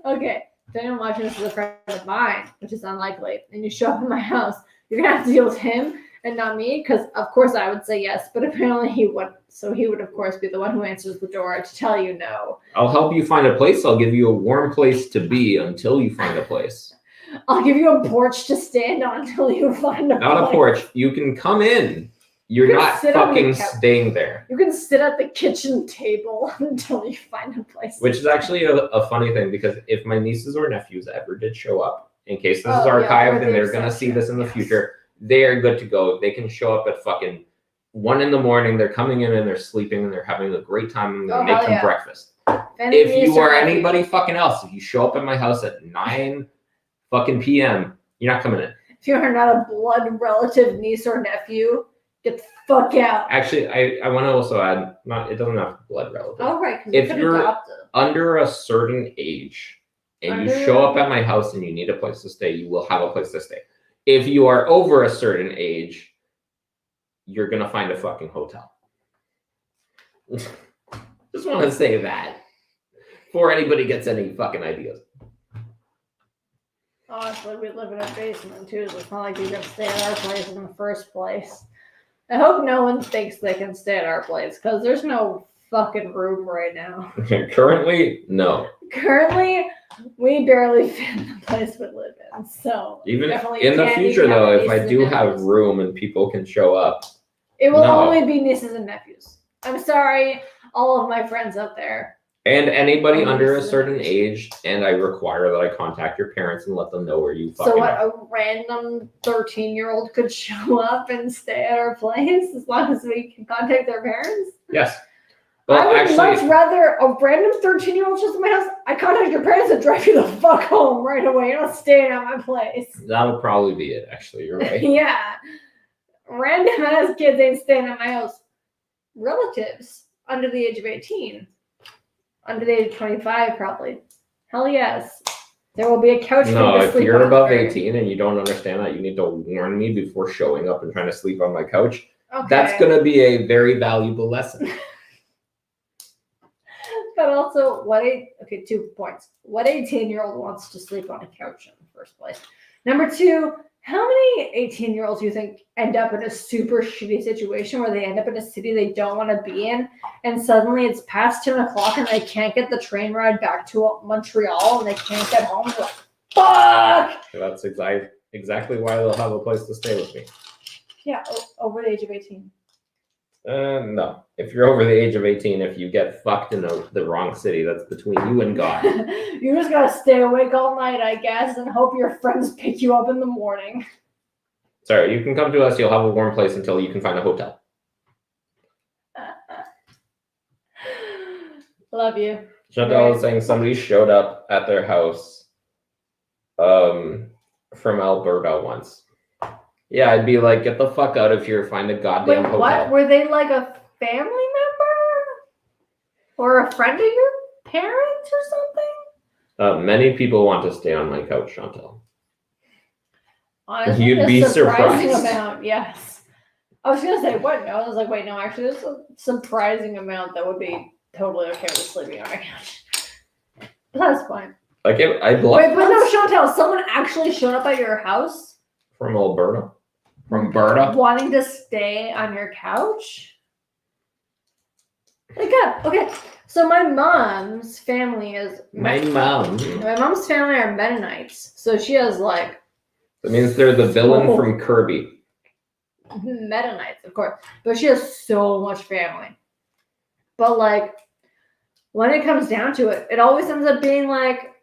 Okay, if anyone watching this is a friend of mine, which is unlikely, and you show up at my house, you're gonna have to deal with him and not me, because of course I would say yes, but apparently he would. So he would of course be the one who answers the door to tell you no. I'll help you find a place. I'll give you a warm place to be until you find a place. I'll give you a porch to stand on until you find a place. Not a porch. You can come in. You're not fucking staying there. You can sit at the kitchen table until you find a place. Which is actually a funny thing, because if my nieces or nephews ever did show up, in case this is archived and they're going to see this in the future, they are good to go. They can show up at fucking 1 a.m. They're coming in and they're sleeping and they're having a great time. I'm going to make them breakfast. If you are anybody fucking else, if you show up at my house at 9 fucking p.m., you're not coming in. If you're not a blood relative, niece or nephew, get the fuck out. Actually, I want to also add, it doesn't have blood relative. Oh, right. If you're under a certain age and you show up at my house and you need a place to stay, you will have a place to stay. If you are over a certain age, you're going to find a fucking hotel. Just want to say that before anybody gets any fucking ideas. Honestly, we live in a basement too, so it's not like you can stay at our place in the first place. I hope no one thinks they can stay at our place, because there's no fucking room right now. Currently, no. Currently, we barely fit in the place we live in. So even in the future, though, if I do have room and people can show up, it will only be nieces and nephews. I'm sorry, all of my friends out there. And anybody under a certain age, and I require that I contact your parents and let them know where you fucking are. So what, a random 13-year-old could show up and stay at our place as long as we can contact their parents? Yes. Well, I would much rather a random 13-year-old shows at my house. I contact your parents and drive you the fuck home right away. You're not staying at my place. That'll probably be it, actually. You're right. Yeah. Random ass kids ain't staying at my house. Relatives under the age of 18. under the age of 25, probably. Hell yes. There will be a couch for No, you to if sleep you're on. above 18 and you don't understand that, you need to warn me before showing up and trying to sleep on my couch. Okay. That's going to be a very valuable lesson. But also, 2 points. What 18-year-old wants to sleep on a couch in the first place? Number 2, how many 18-year-olds do you think end up in a super shitty situation where they end up in a city they don't want to be in, and suddenly it's past 10 o'clock and they can't get the train ride back to Montreal and they can't get home? They're like, fuck! That's exactly why they'll have a place to stay with me. Yeah, over the age of 18. No. If you're over the age of 18, if you get fucked in the wrong city, that's between you and God. You just gotta stay awake all night, I guess, and hope your friends pick you up in the morning. Sorry, you can come to us. You'll have a warm place until you can find a hotel. Love you. Chantal is saying somebody showed up at their house from Alberta once. Yeah, I'd be like, get the fuck out of here, find a goddamn hotel. What? Were they like a family member? Or a friend of your parents or something? Many people want to stay on my couch, Chantal. Honestly, You'd be surprising surprised. amount, yes. I was gonna say, what? No, I was like, wait, no, actually, there's a surprising amount that would be totally okay with sleeping on my couch. But that's fine. Like, I'd love Wait, but no, Chantal, someone actually showed up at your house? from Alberta. From Alberta. Wanting to stay on your couch? Like, God, okay. So my mom's family is... My mom. My mom's family are Mennonites. So she has, like... That means they're the villain from Kirby. Mennonites, of course. But she has so much family. But, like, when it comes down to it, it always ends up being, like,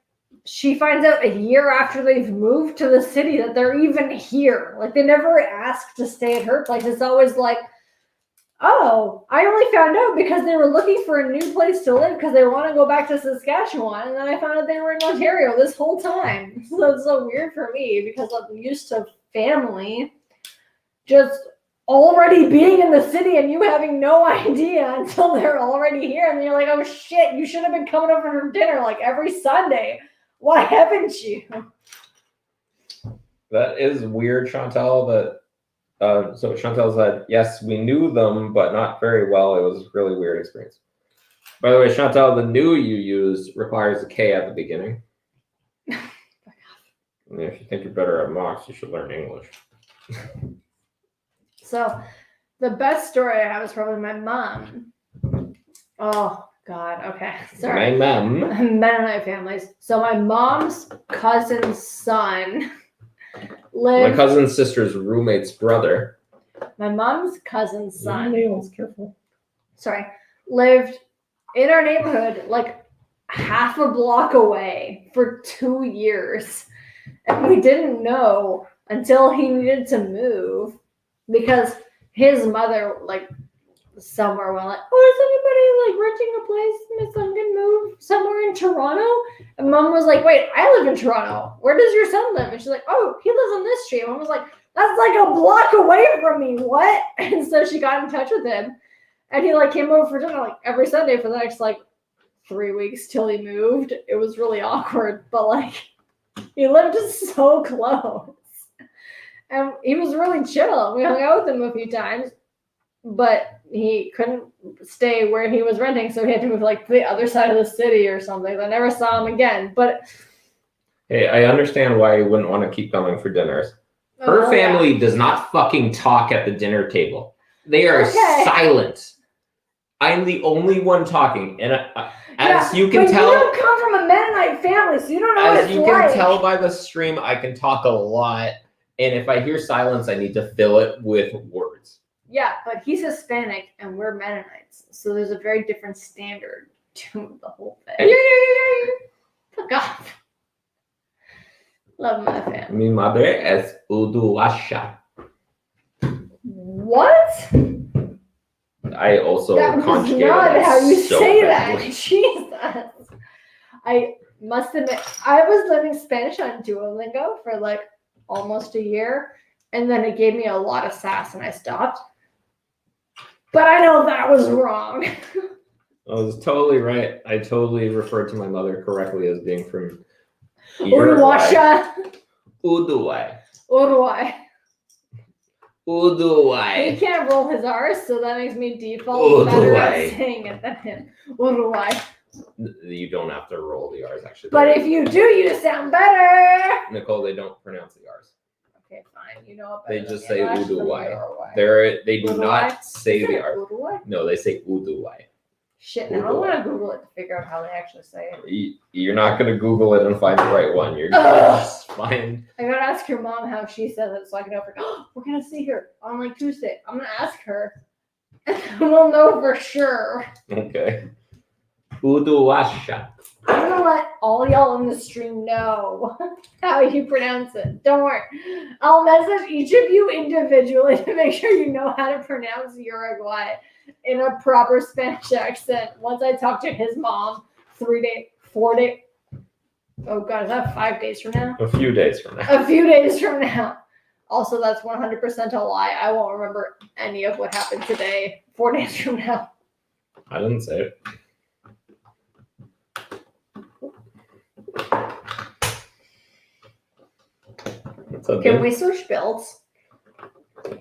she finds out a year after they've moved to the city that they're even here. Like, they never ask to stay at her place. It's always like, oh, I only found out because they were looking for a new place to live because they want to go back to Saskatchewan. And then I found out they were in Ontario this whole time. So it's so weird for me because I'm used to family just already being in the city and you having no idea until they're already here. And you're like, oh shit, you should have been coming over for dinner like every Sunday. Why haven't you? That is weird, Chantal. So Chantal said, yes, we knew them, but not very well. It was a really weird experience. By the way, Chantal, the new you used requires a K at the beginning. I mean, if you think you're better at mocks, you should learn English. So the best story I have is probably my mom. Oh, God. Okay. Sorry. My mom. Mennonite families. So my mom's cousin's son lived... My cousin's sister's roommate's brother. My mom's cousin's son... Nails, careful. Sorry. Lived in our neighborhood like half a block away for 2 years. And we didn't know until he needed to move because his mother, like, somewhere went like, oh, is anybody like renting a place? My son can move somewhere in Toronto. And mom was like, wait, I live in Toronto. Where does your son live? And she's like, oh, he lives on this street. And mom was like, that's like a block away from me. What? And so she got in touch with him. And he like came over for dinner like every Sunday for the next like 3 weeks till he moved. It was really awkward, but like he lived so close. And he was really chill. We hung out with him a few times. But he couldn't stay where he was renting, so he had to move like to the other side of the city or something. I never saw him again. But hey, I understand why you wouldn't want to keep coming for dinners. Her family does not fucking talk at the dinner table. They are silent. I'm the only one talking, and as you can tell, you don't come from a Mennonite family, so you don't know what it's like. As you can tell by the stream, I can talk a lot, and if I hear silence, I need to fill it with words. Yeah, but he's Hispanic and we're Mennonites, so there's a very different standard to the whole thing. Fuck off. Love my family. Mi madre es uruguaya. What? I also conjugated that. Not how you so say badly. that. Jesus. I must admit, I was learning Spanish on Duolingo for like almost a year, and then it gave me a lot of sass, and I stopped. But I know that was wrong. I was totally right. I totally referred to my mother correctly as being from Uruguay. Uruguay. Uruguay. Uruguay. He Uruguay. can't roll his R's, so that makes me default better at Uruguay. saying it than him. Uruguay. You don't have to roll the R's, actually. But if you do, you sound better. Nicole, they don't pronounce the R's. Okay, fine. You know what? They just say English, Uruguay. Uruguay. They do Uruguay? not say Is the it R. Uruguay? No, they say Uruguay. Shit, now I Uruguay. want to Google it to figure out how they actually say it. You're not going to Google it and find the right one. You're going to just find. I gotta ask your mom how she says it so I can know. We're gonna see her on like Tuesday. I'm gonna ask her, and we'll know for sure. Okay. Uruguasha. I'm gonna let all y'all in the stream know how you pronounce it. Don't worry. I'll message each of you individually to make sure you know how to pronounce Uruguay in a proper Spanish accent. Once I talk to his mom, 4 days. Oh god, is that 5 days from now? A few days from now. A few days from now. Also, that's 100% a lie. I won't remember any of what happened today 4 days from now. I didn't say it. What's up, Can dude? we switch builds?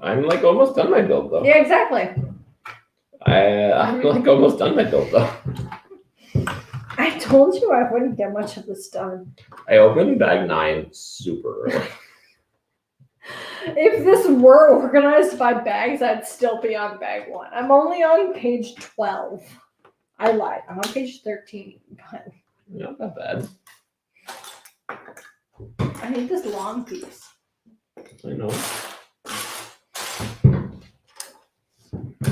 I'm like almost done my build though. Yeah, exactly. I'm like almost done my build though. I told you I wouldn't get much of this done. I opened bag 9 super early. If this were organized by bags, I'd still be on bag 1. I'm only on page 12. I lied. I'm on page 13. But Not that bad. I need this long piece. I know.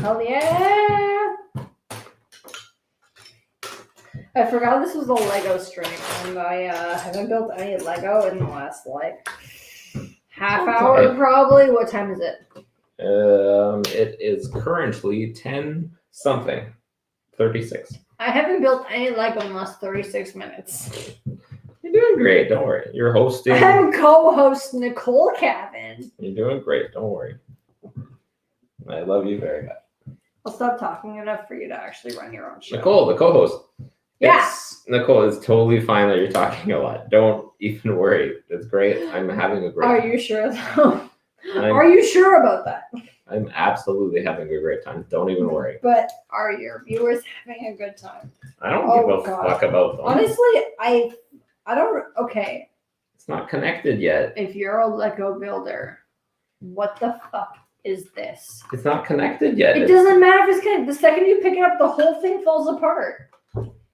Hell yeah! I forgot this was a Lego stream, and I haven't built any Lego in the last like half hour probably. What time is it? It is currently 10 something. 36. I haven't built any Lego in the last 36 minutes. You're doing great, don't worry. You're hosting. I'm co-host Nicole Cavan. You're doing great, don't worry. I love you very much. I'll stop talking enough for you to actually run your own show. Nicole, the co-host. Yeah. Nicole, it's totally fine that you're talking a lot. Don't even worry. It's great. I'm having a great Are time. you sure though? Are you sure about that? I'm absolutely having a great time. Don't even worry. But are your viewers having a good time? I don't Oh, give a God. fuck about them. Honestly, I don't. Okay, It's not connected yet. if you're a Lego builder, what the fuck is this? It's not connected yet. It doesn't matter if it's connected. The second you pick it up, the whole thing falls apart.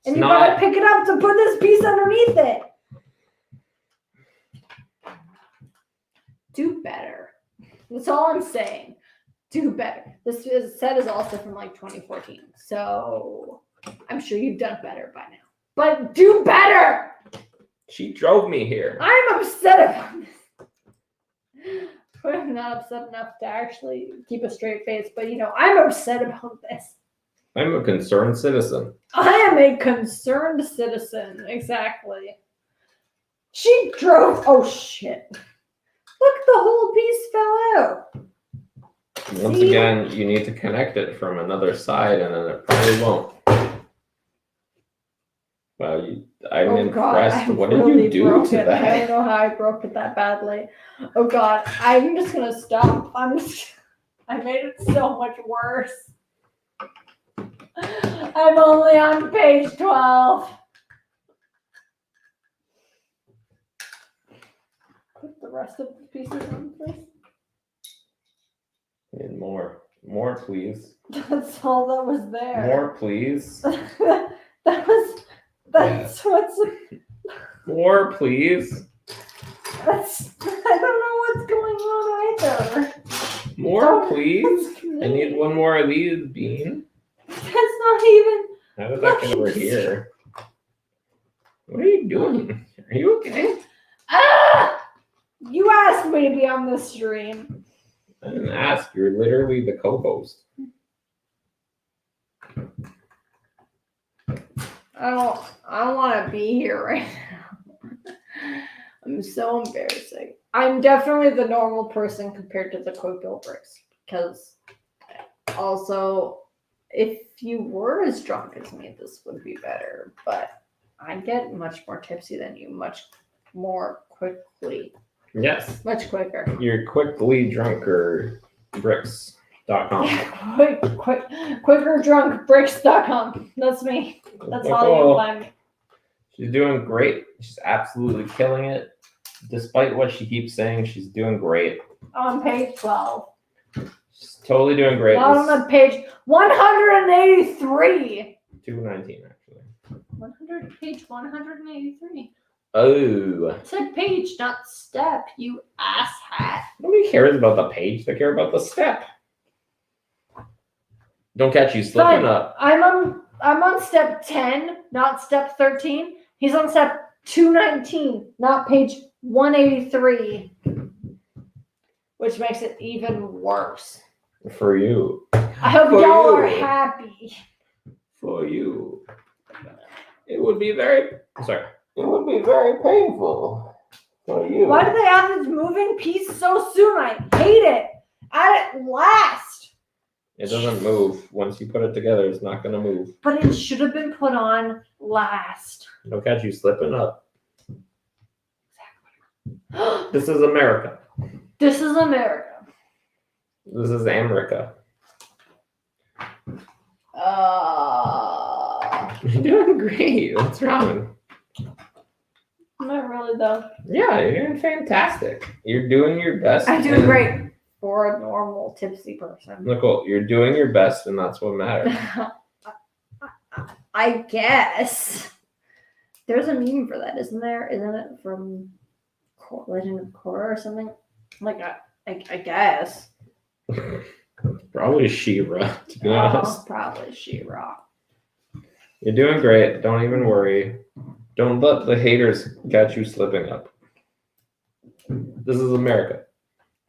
And you gotta pick it up to put this piece underneath it. Do better. That's all I'm saying. Do better. This set is also from like 2014. So I'm sure you've done better by now. But do better! She drove me here. I'm upset about this. I'm not upset enough to actually keep a straight face, but I'm upset about this. I'm a concerned citizen. I am a concerned citizen. Exactly. She drove. Oh shit. Look, the whole piece fell out. Once See? again, you need to connect it from another side, and then it probably won't. Wow, I'm impressed. What did you do to that? I don't know how I broke it that badly. Oh god, I'm just gonna stop. I made it so much worse. I'm only on page 12. Put the rest of the pieces on first. And more. More, please. That's all that was there. More, please. That's what's. More, please. I don't know what's going on either. More, please. I need one more of these, Bean. That's not even. How did that get over here? What are you doing? Are you okay? Ah! You asked me to be on this stream. I didn't ask. You're literally the co-host. I don't want to be here right now. I'm so embarrassing. I'm definitely the normal person compared to the quick build bricks because also if you were as drunk as me, this would be better. But I get much more tipsy than you, much more quickly. Yes. Much quicker. You're quickly drunker bricks.com. Quickerdrunkbricks.com. That's me. That's how you'll find me. She's doing great. She's absolutely killing it. Despite what she keeps saying, she's doing great. On page 12. She's totally doing great. Not on the page 183. 219, actually. Page 183. Oh. It said page, not step, you asshat. Nobody cares about the page. They care about the step. Don't catch you slipping up. I'm on step 10, not step 13. He's on step 219, not page 183. Which makes it even worse. For you. I hope y'all are happy. For you. It would be very painful for you. Why do they have this moving piece so soon? I hate it. At it last. It doesn't move. Once you put it together, it's not going to move. But it should have been put on last. Don't catch you slipping up. This is America. This is America. This is America. You're doing great. What's wrong? Not really though. Yeah, you're doing fantastic. You're doing your best. I'm doing great for a normal tipsy person. Nicole, you're doing your best, and that's what matters. I guess. There's a meme for that, isn't there? Isn't it from Legend of Korra or something? Like, I guess. Probably She-Ra, to be honest. Probably She-Ra. You're doing great. Don't even worry. Don't let the haters catch you slipping up. This is America.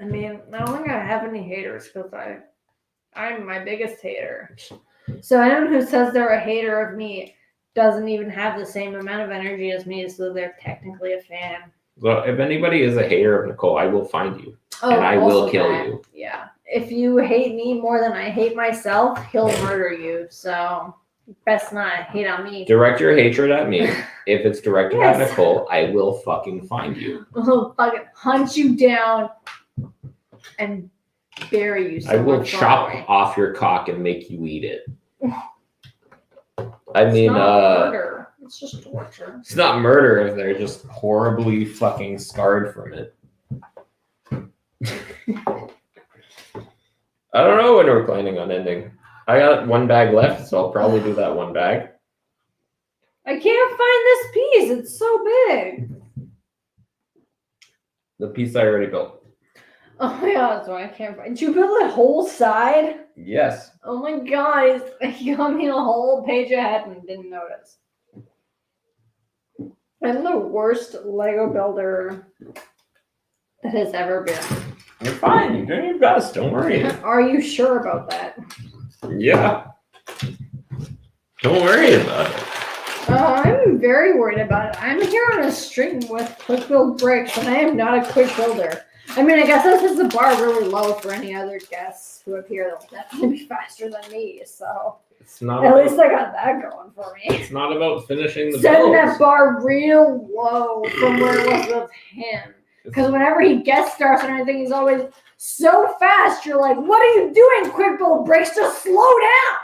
I mean, I don't think I have any haters because I'm my biggest hater. So anyone who says they're a hater of me doesn't even have the same amount of energy as me, so they're technically a fan. So if anybody is a hater of Nicole, I will find you. And I will kill you. Yeah. If you hate me more than I hate myself, he'll murder you. So best not hate on me. Direct your hatred at me. If it's directed at Nicole, I will fucking find you. I'll fucking hunt you down and bury you. I will chop off your cock and make you eat it. It's not murder. It's just torture. It's not murder if they're just horribly fucking scarred from it. I don't know when we're planning on ending. I got one bag left, so I'll probably do that one bag. I can't find this piece. It's so big. The piece I already built. Oh my god, so I can't find. Did you build the whole side? Yes. Oh my god, you got me a whole page ahead and didn't notice. I'm the worst Lego builder that has ever been. You're fine. You're doing your best. Don't worry. Are you sure about that? Yeah. Don't worry about it. I'm very worried about it. I'm here on a stream with quick build bricks, and I am not a quick builder. I mean, I guess this is the bar really low for any other guests who appear. They'll definitely be faster than me, so it's not at least I got that going for me. It's not about finishing the setting builds. that bar real low from where it was with him. Because whenever he guest stars or anything, he's always so fast. You're like, what are you doing, quick build bricks? Just slow down.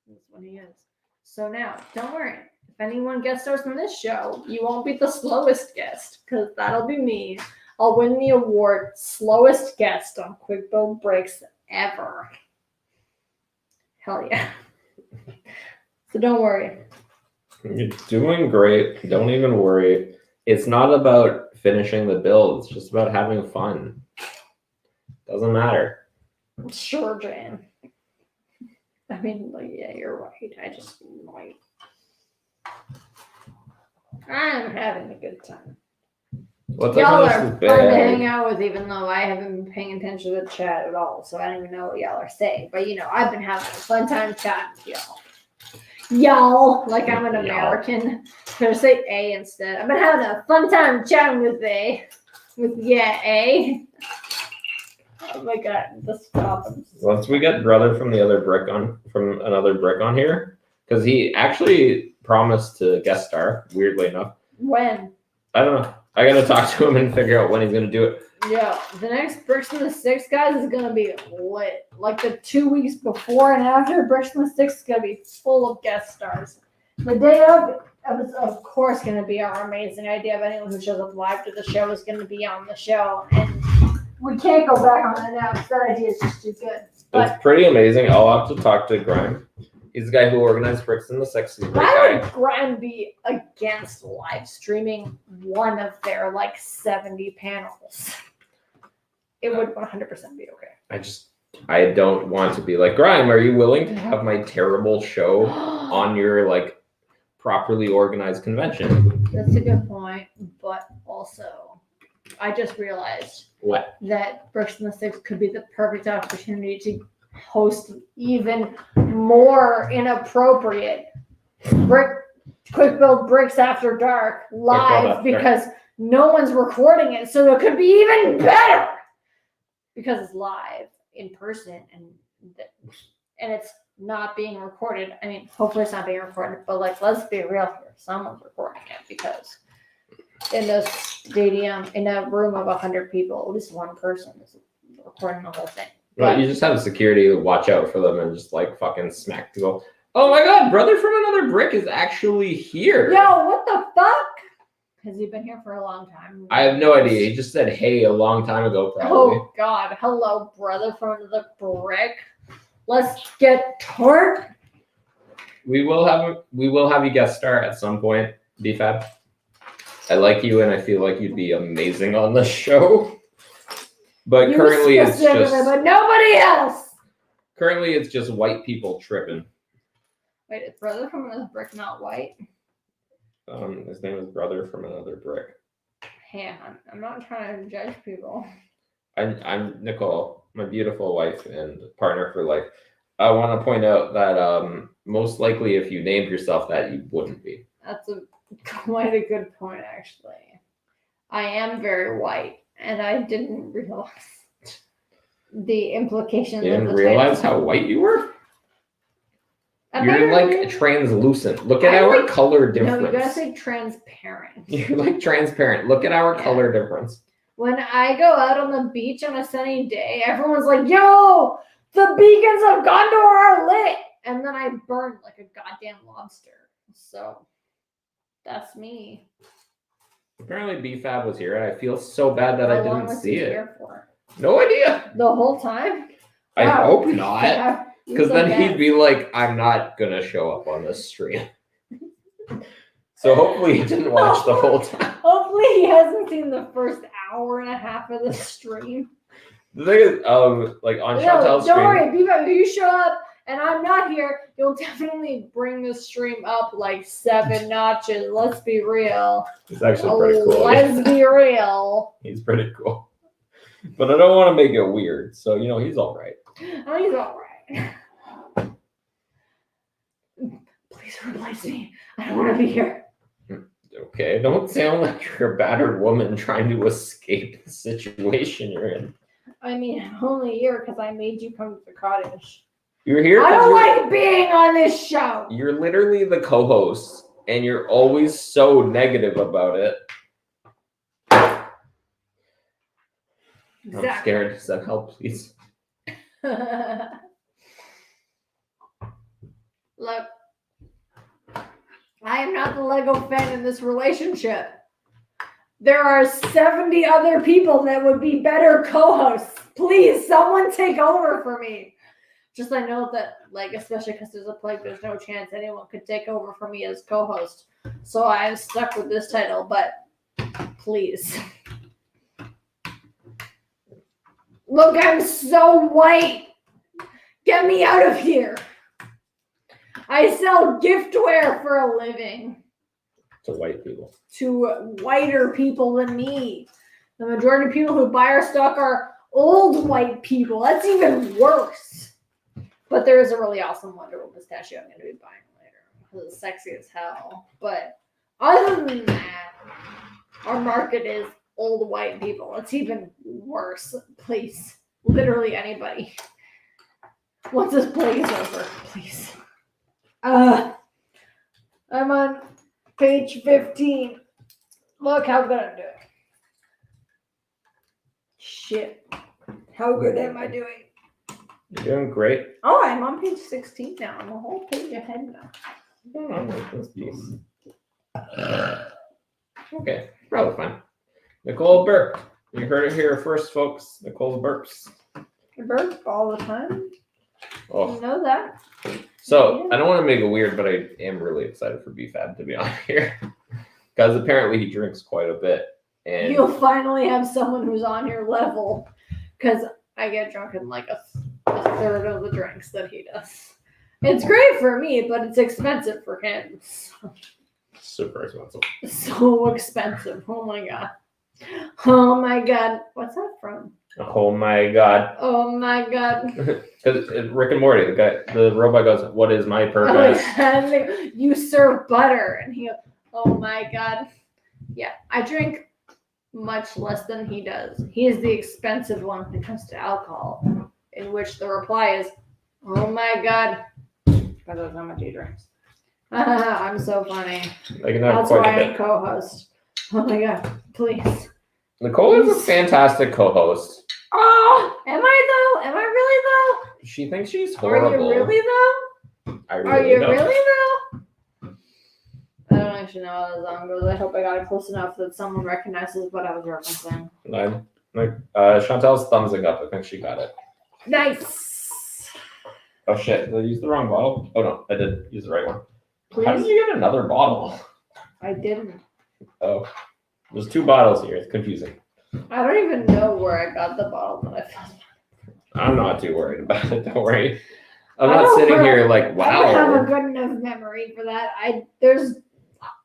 That's what he is. So now, don't worry. If anyone guest stars from this show, you won't be the slowest guest, because that'll be me. I'll win the award, slowest guest on quick build bricks ever. Hell yeah. So don't worry. You're doing great. Don't even worry. It's not about finishing the build. It's just about having fun. Doesn't matter. Sure, Jan. I mean, like, yeah, you're right. I just like. I'm having a good time. Y'all are fun to hang out with, even though I haven't been paying attention to the chat at all, so I don't even know what y'all are saying. But I've been having a fun time chatting with y'all. Y'all, like I'm an American. Should I say A instead? I've been having a fun time chatting with A. With A. Oh my god, this happens. Once we get brother from another brick on here, because he actually promised to guest star. Weirdly enough, When? I don't know. I gotta talk to him and figure out when he's gonna do it. Yeah, the next Bricks in the Six, guys, is gonna be lit. Like the 2 weeks before and after, Bricks in the Six is gonna be full of guest stars. The day of is of course gonna be our amazing idea of anyone who shows up live to the show is gonna be on the show, and we can't go back on that now because that idea is just too good. But It's pretty amazing. I'll have to talk to Grime. He's the guy who organized Bricks in the Six. He's a great why guy. would Grime be against live streaming one of their like 70 panels? It would 100% be okay. I don't want to be like, Grime, are you willing to have my terrible show on your like properly organized convention? That's a good point, but also I just realized What? that Bricks in the Six could be the perfect opportunity to host even more inappropriate quick build bricks after dark live because no one's recording it, so it could be even better because it's live in person and it's not being recorded. I mean, hopefully it's not being recorded, but like, let's be real here. Someone's recording it because in a stadium, in a room of 100 people, at least one person is recording the whole thing. Well, you just have security to watch out for them and just like fucking smack to go, oh my god, brother from another brick is actually here. Yo, what the fuck? Has he been here for a long time? I have no idea. He just said hey a long time ago, probably. Oh god, hello, brother from another brick. Let's get turned. We will have you guest star at some point, BFAB. I like you and I feel like you'd be amazing on the show. But currently it's just but nobody else. Currently it's just white people tripping. Wait, is brother from another brick not white? His name is Brother from Another Brick. Hey, I'm not trying to judge people. I'm Nicole, my beautiful wife and partner for life. I want to point out that most likely if you named yourself that, you wouldn't be. That's quite a good point, actually. I am very white, and I didn't realize the implications. You didn't realize how white you were? You're like translucent. Look at our color difference. No, you gotta say transparent. You're like transparent. Look at our color difference. When I go out on the beach on a sunny day, everyone's like, yo, the beacons of Gondor are lit. And then I burn like a goddamn lobster. So that's me. Apparently BFAB was here, and I feel so bad that I didn't see it. Here for? No idea. The whole time? I hope not. Yeah, because then he'd be like, I'm not going to show up on this stream. So hopefully he didn't watch the whole time. Hopefully he hasn't seen the first hour and a half of the stream. The thing is, like on Chantel's stream. Don't worry, BFAB, if you show up and I'm not here, you'll definitely bring the stream up like 7 notches. Let's be real. He's actually pretty cool. Let's be real. He's pretty cool. But I don't want to make it weird. So, you know, he's all right. Oh, he's all right. Please replace me. I don't want to be here. Okay, don't sound like you're a battered woman trying to escape the situation you're in. I mean, I'm only here because I made you come to the cottage. You're here. I don't like being on this show. You're literally the co-host, and you're always so negative about it. Exactly. I'm scared. Does that help, please? Look, I am not the Lego fan in this relationship. There are 70 other people that would be better co-hosts. Please, someone take over for me. Just I know that, like, especially because there's a plague, there's no chance anyone could take over for me as co-host. So I'm stuck with this title, but please. Look, I'm so white. Get me out of here. I sell giftware for a living. To white people. To whiter people than me. The majority of people who buy our stock are old white people. That's even worse. But there is a really awesome Wonder Woman statue I'm going to be buying later. Because it's sexy as hell. But other than that, our market is old white people. It's even worse. Please. literally anybody. Once this plague is over, please. I'm on page 15. Look how good I'm doing. Shit. How good am I doing? You're doing great. Oh, I'm on page 16 now. I'm a whole page ahead now. Oh, I like this piece. Okay, probably fine. Nicole burped. You heard it here first, folks. Nicole burps. I burp all the time. Oh. You know that? So I don't want to make it weird, but I am really excited for BFAB to be on here because apparently he drinks quite a bit. And You'll finally have someone who's on your level, because I get drunk in like a third of the drinks that he does. It's great for me, but it's expensive for him. super expensive. So expensive. Oh my god. Oh my god. What's that from? Oh my god. Oh my god. Because Rick and Morty, the robot goes, "What is my purpose?" You serve butter, and he goes, "Oh my god." Yeah, I drink much less than he does. He is the expensive one when it comes to alcohol, in which the reply is, "Oh my god," because that's how much he drinks. I'm so funny. I can have That's quite why a I'm bit. co-host. Oh my god, please. Nicole is a fantastic co-host. Oh, am I though? Am I really She thinks she's though? horrible. Are you really though? I Are really you don't. really though? I don't actually know how the song goes. I hope I got it close enough that someone recognizes what I was referencing. Chantel's thumbsing up. I think she got it. Nice. Oh shit! Did I use the wrong bottle? Oh no, I did use the right one. Please? How did you get another bottle? I didn't. Oh, there's two bottles here. It's confusing. I don't even know where I got the bottle that I found. I'm not too worried about it. Don't worry. I'm I not don't sitting have- here like, I don't have a wow. good enough memory for that. There's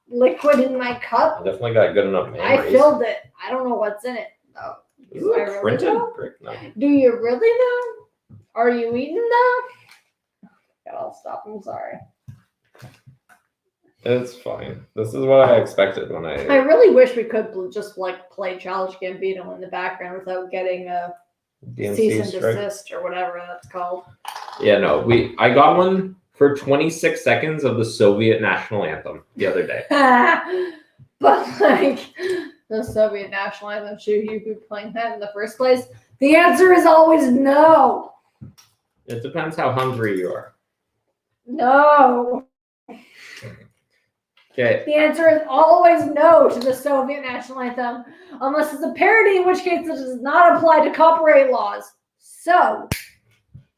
liquid in my I cup. definitely got good enough I memories. filled it. I don't know what's in it though. Is Do I it really printed? know? Brick? No. Do you really though? Are you eating though? God, I'll stop. I'm sorry. It's fine. This is what I expected when I I. really wish we could just like play Childish Gambino in the background without getting a cease DMC and strike. desist or whatever that's called. Yeah, no. I got one for 26 seconds of the Soviet national anthem the other day. But like the Soviet national anthem, should you be playing that in the first place? The answer is always no. It depends how hungry you are. No. Okay. The answer is always no to the Soviet national anthem, unless it's a parody, in which case it does not apply to copyright laws. So,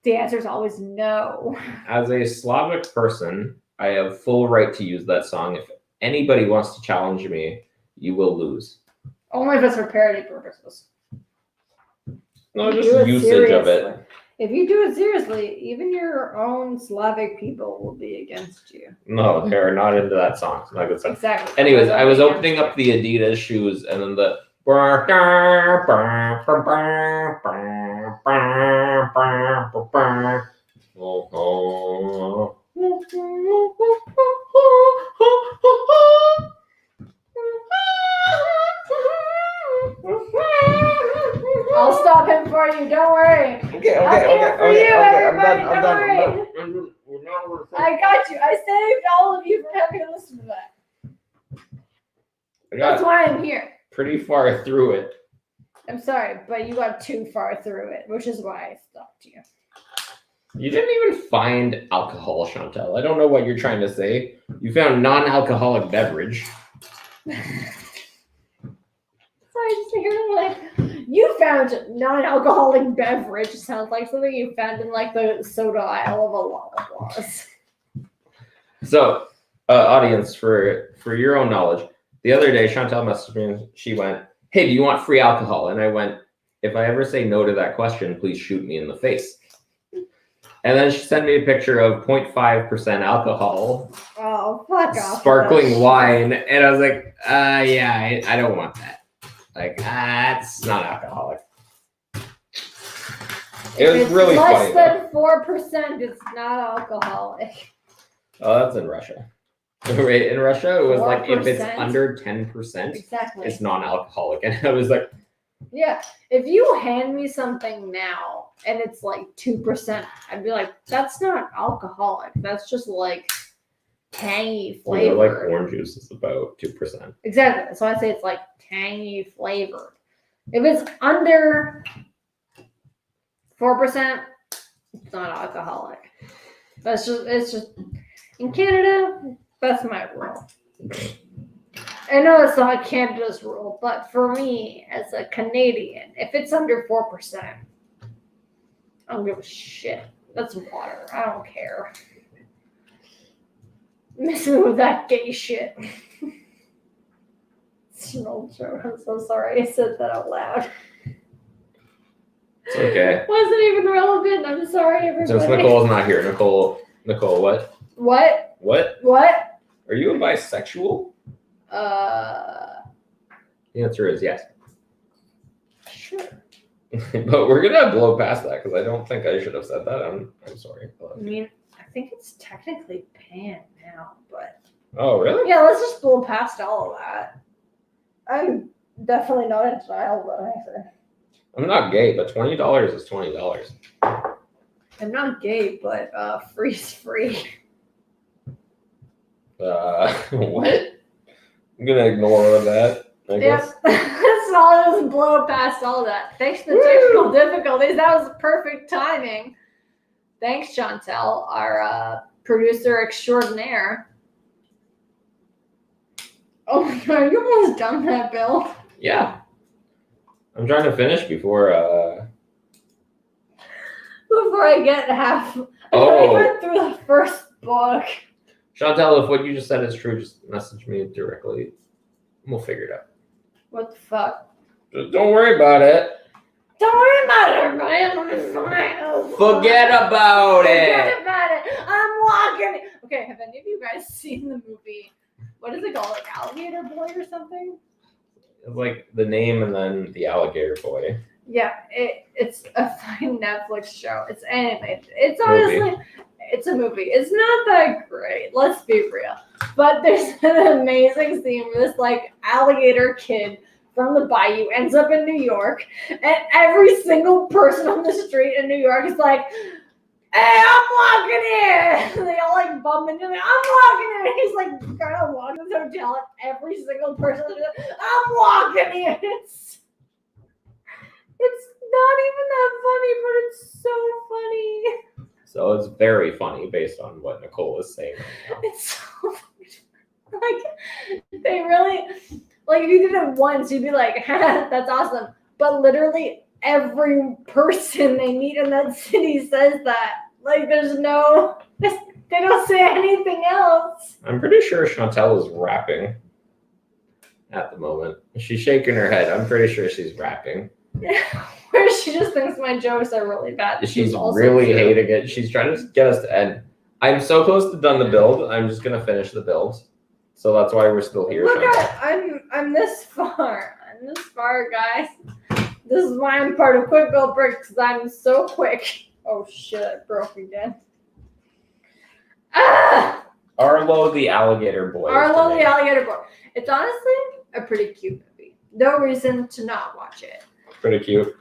the answer is always no. As a Slavic person, I have full right to use that song. If anybody wants to challenge me, you will lose. Only if it's for parody purposes. No, You just do it usage of it. seriously. If you do it seriously, even your own Slavic people will be against you. No, they're not into that song. It's not a good song. Exactly. Anyways, I was They'll be opening against up the Adidas shoes, and then the I'll stop him for you. Don't worry. Okay, I'm here for you, everybody. Don't worry. I'm done. I got you. I saved all of you from having to listen to that. I That's got why I'm here. pretty far through it. I'm sorry, but you got too far through it, which is why I stopped you. You didn't even find alcohol, Chantel. I don't know what you're trying to say. You found non-alcoholic beverage. Sorry, just hearing like you found non-alcoholic beverage sounds like something you found in like the soda aisle of a Loblaws. So, audience, for your own knowledge, the other day Chantel messaged me and she went, "Hey, do you want free alcohol?" And I went, "If I ever say no to that question, please shoot me in the face." And then she sent me a picture of 0.5% alcohol, Oh, fuck off. sparkling wine, and I was like, yeah, I don't want that. Like, that's not alcoholic. It was really funny. Less than 4%, it's not alcoholic. Oh, that's in Russia. Right, in Russia, it was like if it's 4%? under 10%, Exactly. it's non-alcoholic. And I was like, Yeah, if you hand me something now and it's like 2%, I'd be like, that's not alcoholic. That's just like tangy flavor. Like orange juice is about 2%. Exactly. So I say it's like tangy flavored. If it's under 4%, it's not alcoholic. It's just in Canada, that's my rule. I know it's not Canada's rule, but for me as a Canadian, if it's under 4%, I don't give a shit. That's water. I don't care. Miss me with that gay shit. It's an old joke. I'm so sorry I said that out loud. It's okay. Wasn't even relevant. I'm sorry, everybody. Since Nicole's not here, Nicole, what? What? What? Are you a bisexual? The answer is yes. Sure. But we're gonna blow past that because I don't think I should have said that. I'm sorry. I mean, I think it's technically pan now, but Oh really? yeah, let's just blow past all of that. I'm definitely not in denial about anything. I'm not gay, but $20 is $20. I'm not gay, but free's free. What? I'm gonna ignore that. I guess. That's all. Just blow past all that. Thanks to the technical difficulties. That was perfect timing. Thanks, Chantel, our producer extraordinaire. Oh my god, you almost done that, Bill. Yeah. I'm trying to finish before I get half. Oh. I went through the first book. Chantel, if what you just said is true, just message me directly. We'll figure it out. What the fuck? Just don't worry about it. Don't worry about it, everybody. I'm gonna be fine. Forget about Forget it. about it. I'm walking. Okay, have any of you guys seen the movie? What is it called? Like Alligator Boy or something? It's like the name and then the alligator boy. Yeah, it's a fucking Netflix show. It's animated. It's honestly, it's a movie. It's not that great. Let's be real. But there's an amazing scene where this like alligator kid from the bayou ends up in New York, and every single person on the street in New York is like, "Hey, I'm walking here!" And they all like bump into me. I'm walking here. And he's like kind of walking to the hotel, and every single person is like, I'm walking here. It's not even that funny, but it's so funny. So it's very funny based on what Nicole is saying right now. It's so funny. Like, they really, like, if you did it once, you'd be like, that's awesome. But literally every person they meet in that city says that. Like, there's no, they don't say anything else. I'm pretty sure Chantel is rapping at the moment. She's shaking her head. I'm pretty sure she's rapping. Where she just thinks my jokes are really bad. She's really hating it. She's trying to get us to end. I'm so close to done the build. I'm just gonna finish the build. So that's why we're still here. Look at I'm this far. I'm this far, guys. This is why I'm part of Quick Build Bricks, because I'm so quick. Oh shit, I broke again. Ah! Arlo the Alligator Boy. Arlo the Alligator Boy. It's honestly a pretty cute movie. No reason to not watch it. Pretty cute.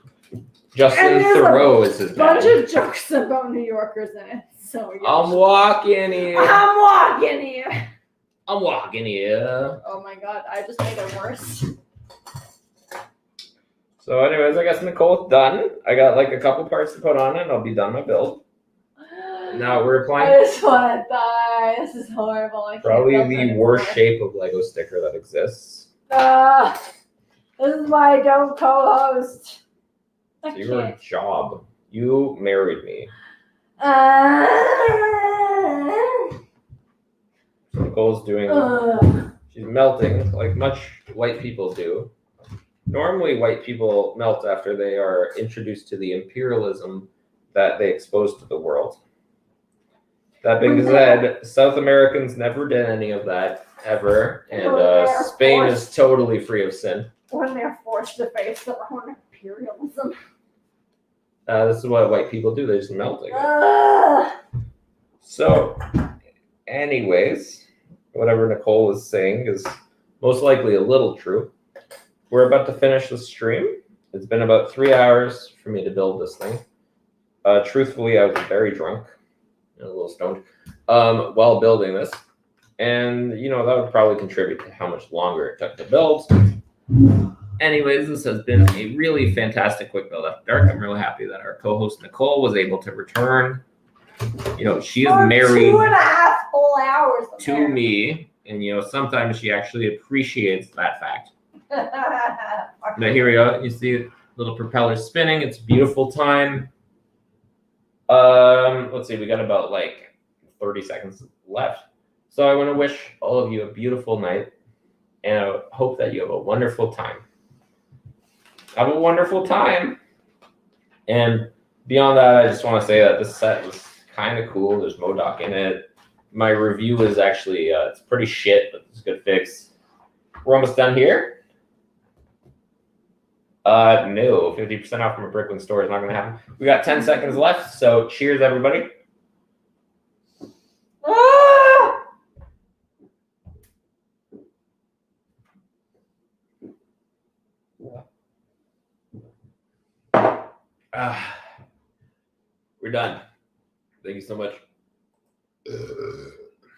Justin Theroux is his bunch dad. of jokes about New Yorkers in it. So yeah. I'm walking here. I'm walking here. I'm walking here. Oh my god, I just made it worse. So anyways, I guess Nicole's done. I got like a couple parts to put on it and I'll be done my build. Now we're applying. I just want to die. This is horrible. Probably the worst shape of Lego sticker that exists. This is why I don't co-host. It's your job. You married me. Nicole's doing. She's melting like much white people do. Normally, white people melt after they are introduced to the imperialism that they expose to the world. That being said, South Americans never did any of that ever, and Spain is totally free of sin. When they're forced to face their own imperialism. This is what white people do. They just melt it. So, anyways, whatever Nicole is saying is most likely a little true. We're about to finish the stream, It's been about 3 hours for me to build this thing. Truthfully, I was very drunk and a little stoned while building this. And, that would probably contribute to how much longer it took to build. Anyways, this has been a really fantastic quick build after dark. I'm really happy that our co-host Nicole was able to return. She is married 2.5 whole hours to me, and sometimes she actually appreciates that fact. But here we go. You see little propeller spinning. It's a beautiful time. Let's see. We got about 30 seconds left. So I want to wish all of you a beautiful night, and I hope that you have a wonderful time. Have a wonderful time. And beyond that, I just want to say that this set was kind of cool. There's MODOK in it. My review is actually, it's pretty shit, but it's a good fix. We're almost done here. No, 50% off from a Bricklink store is not going to happen. We got 10 seconds left, so cheers, everybody. We're done. Thank you so much.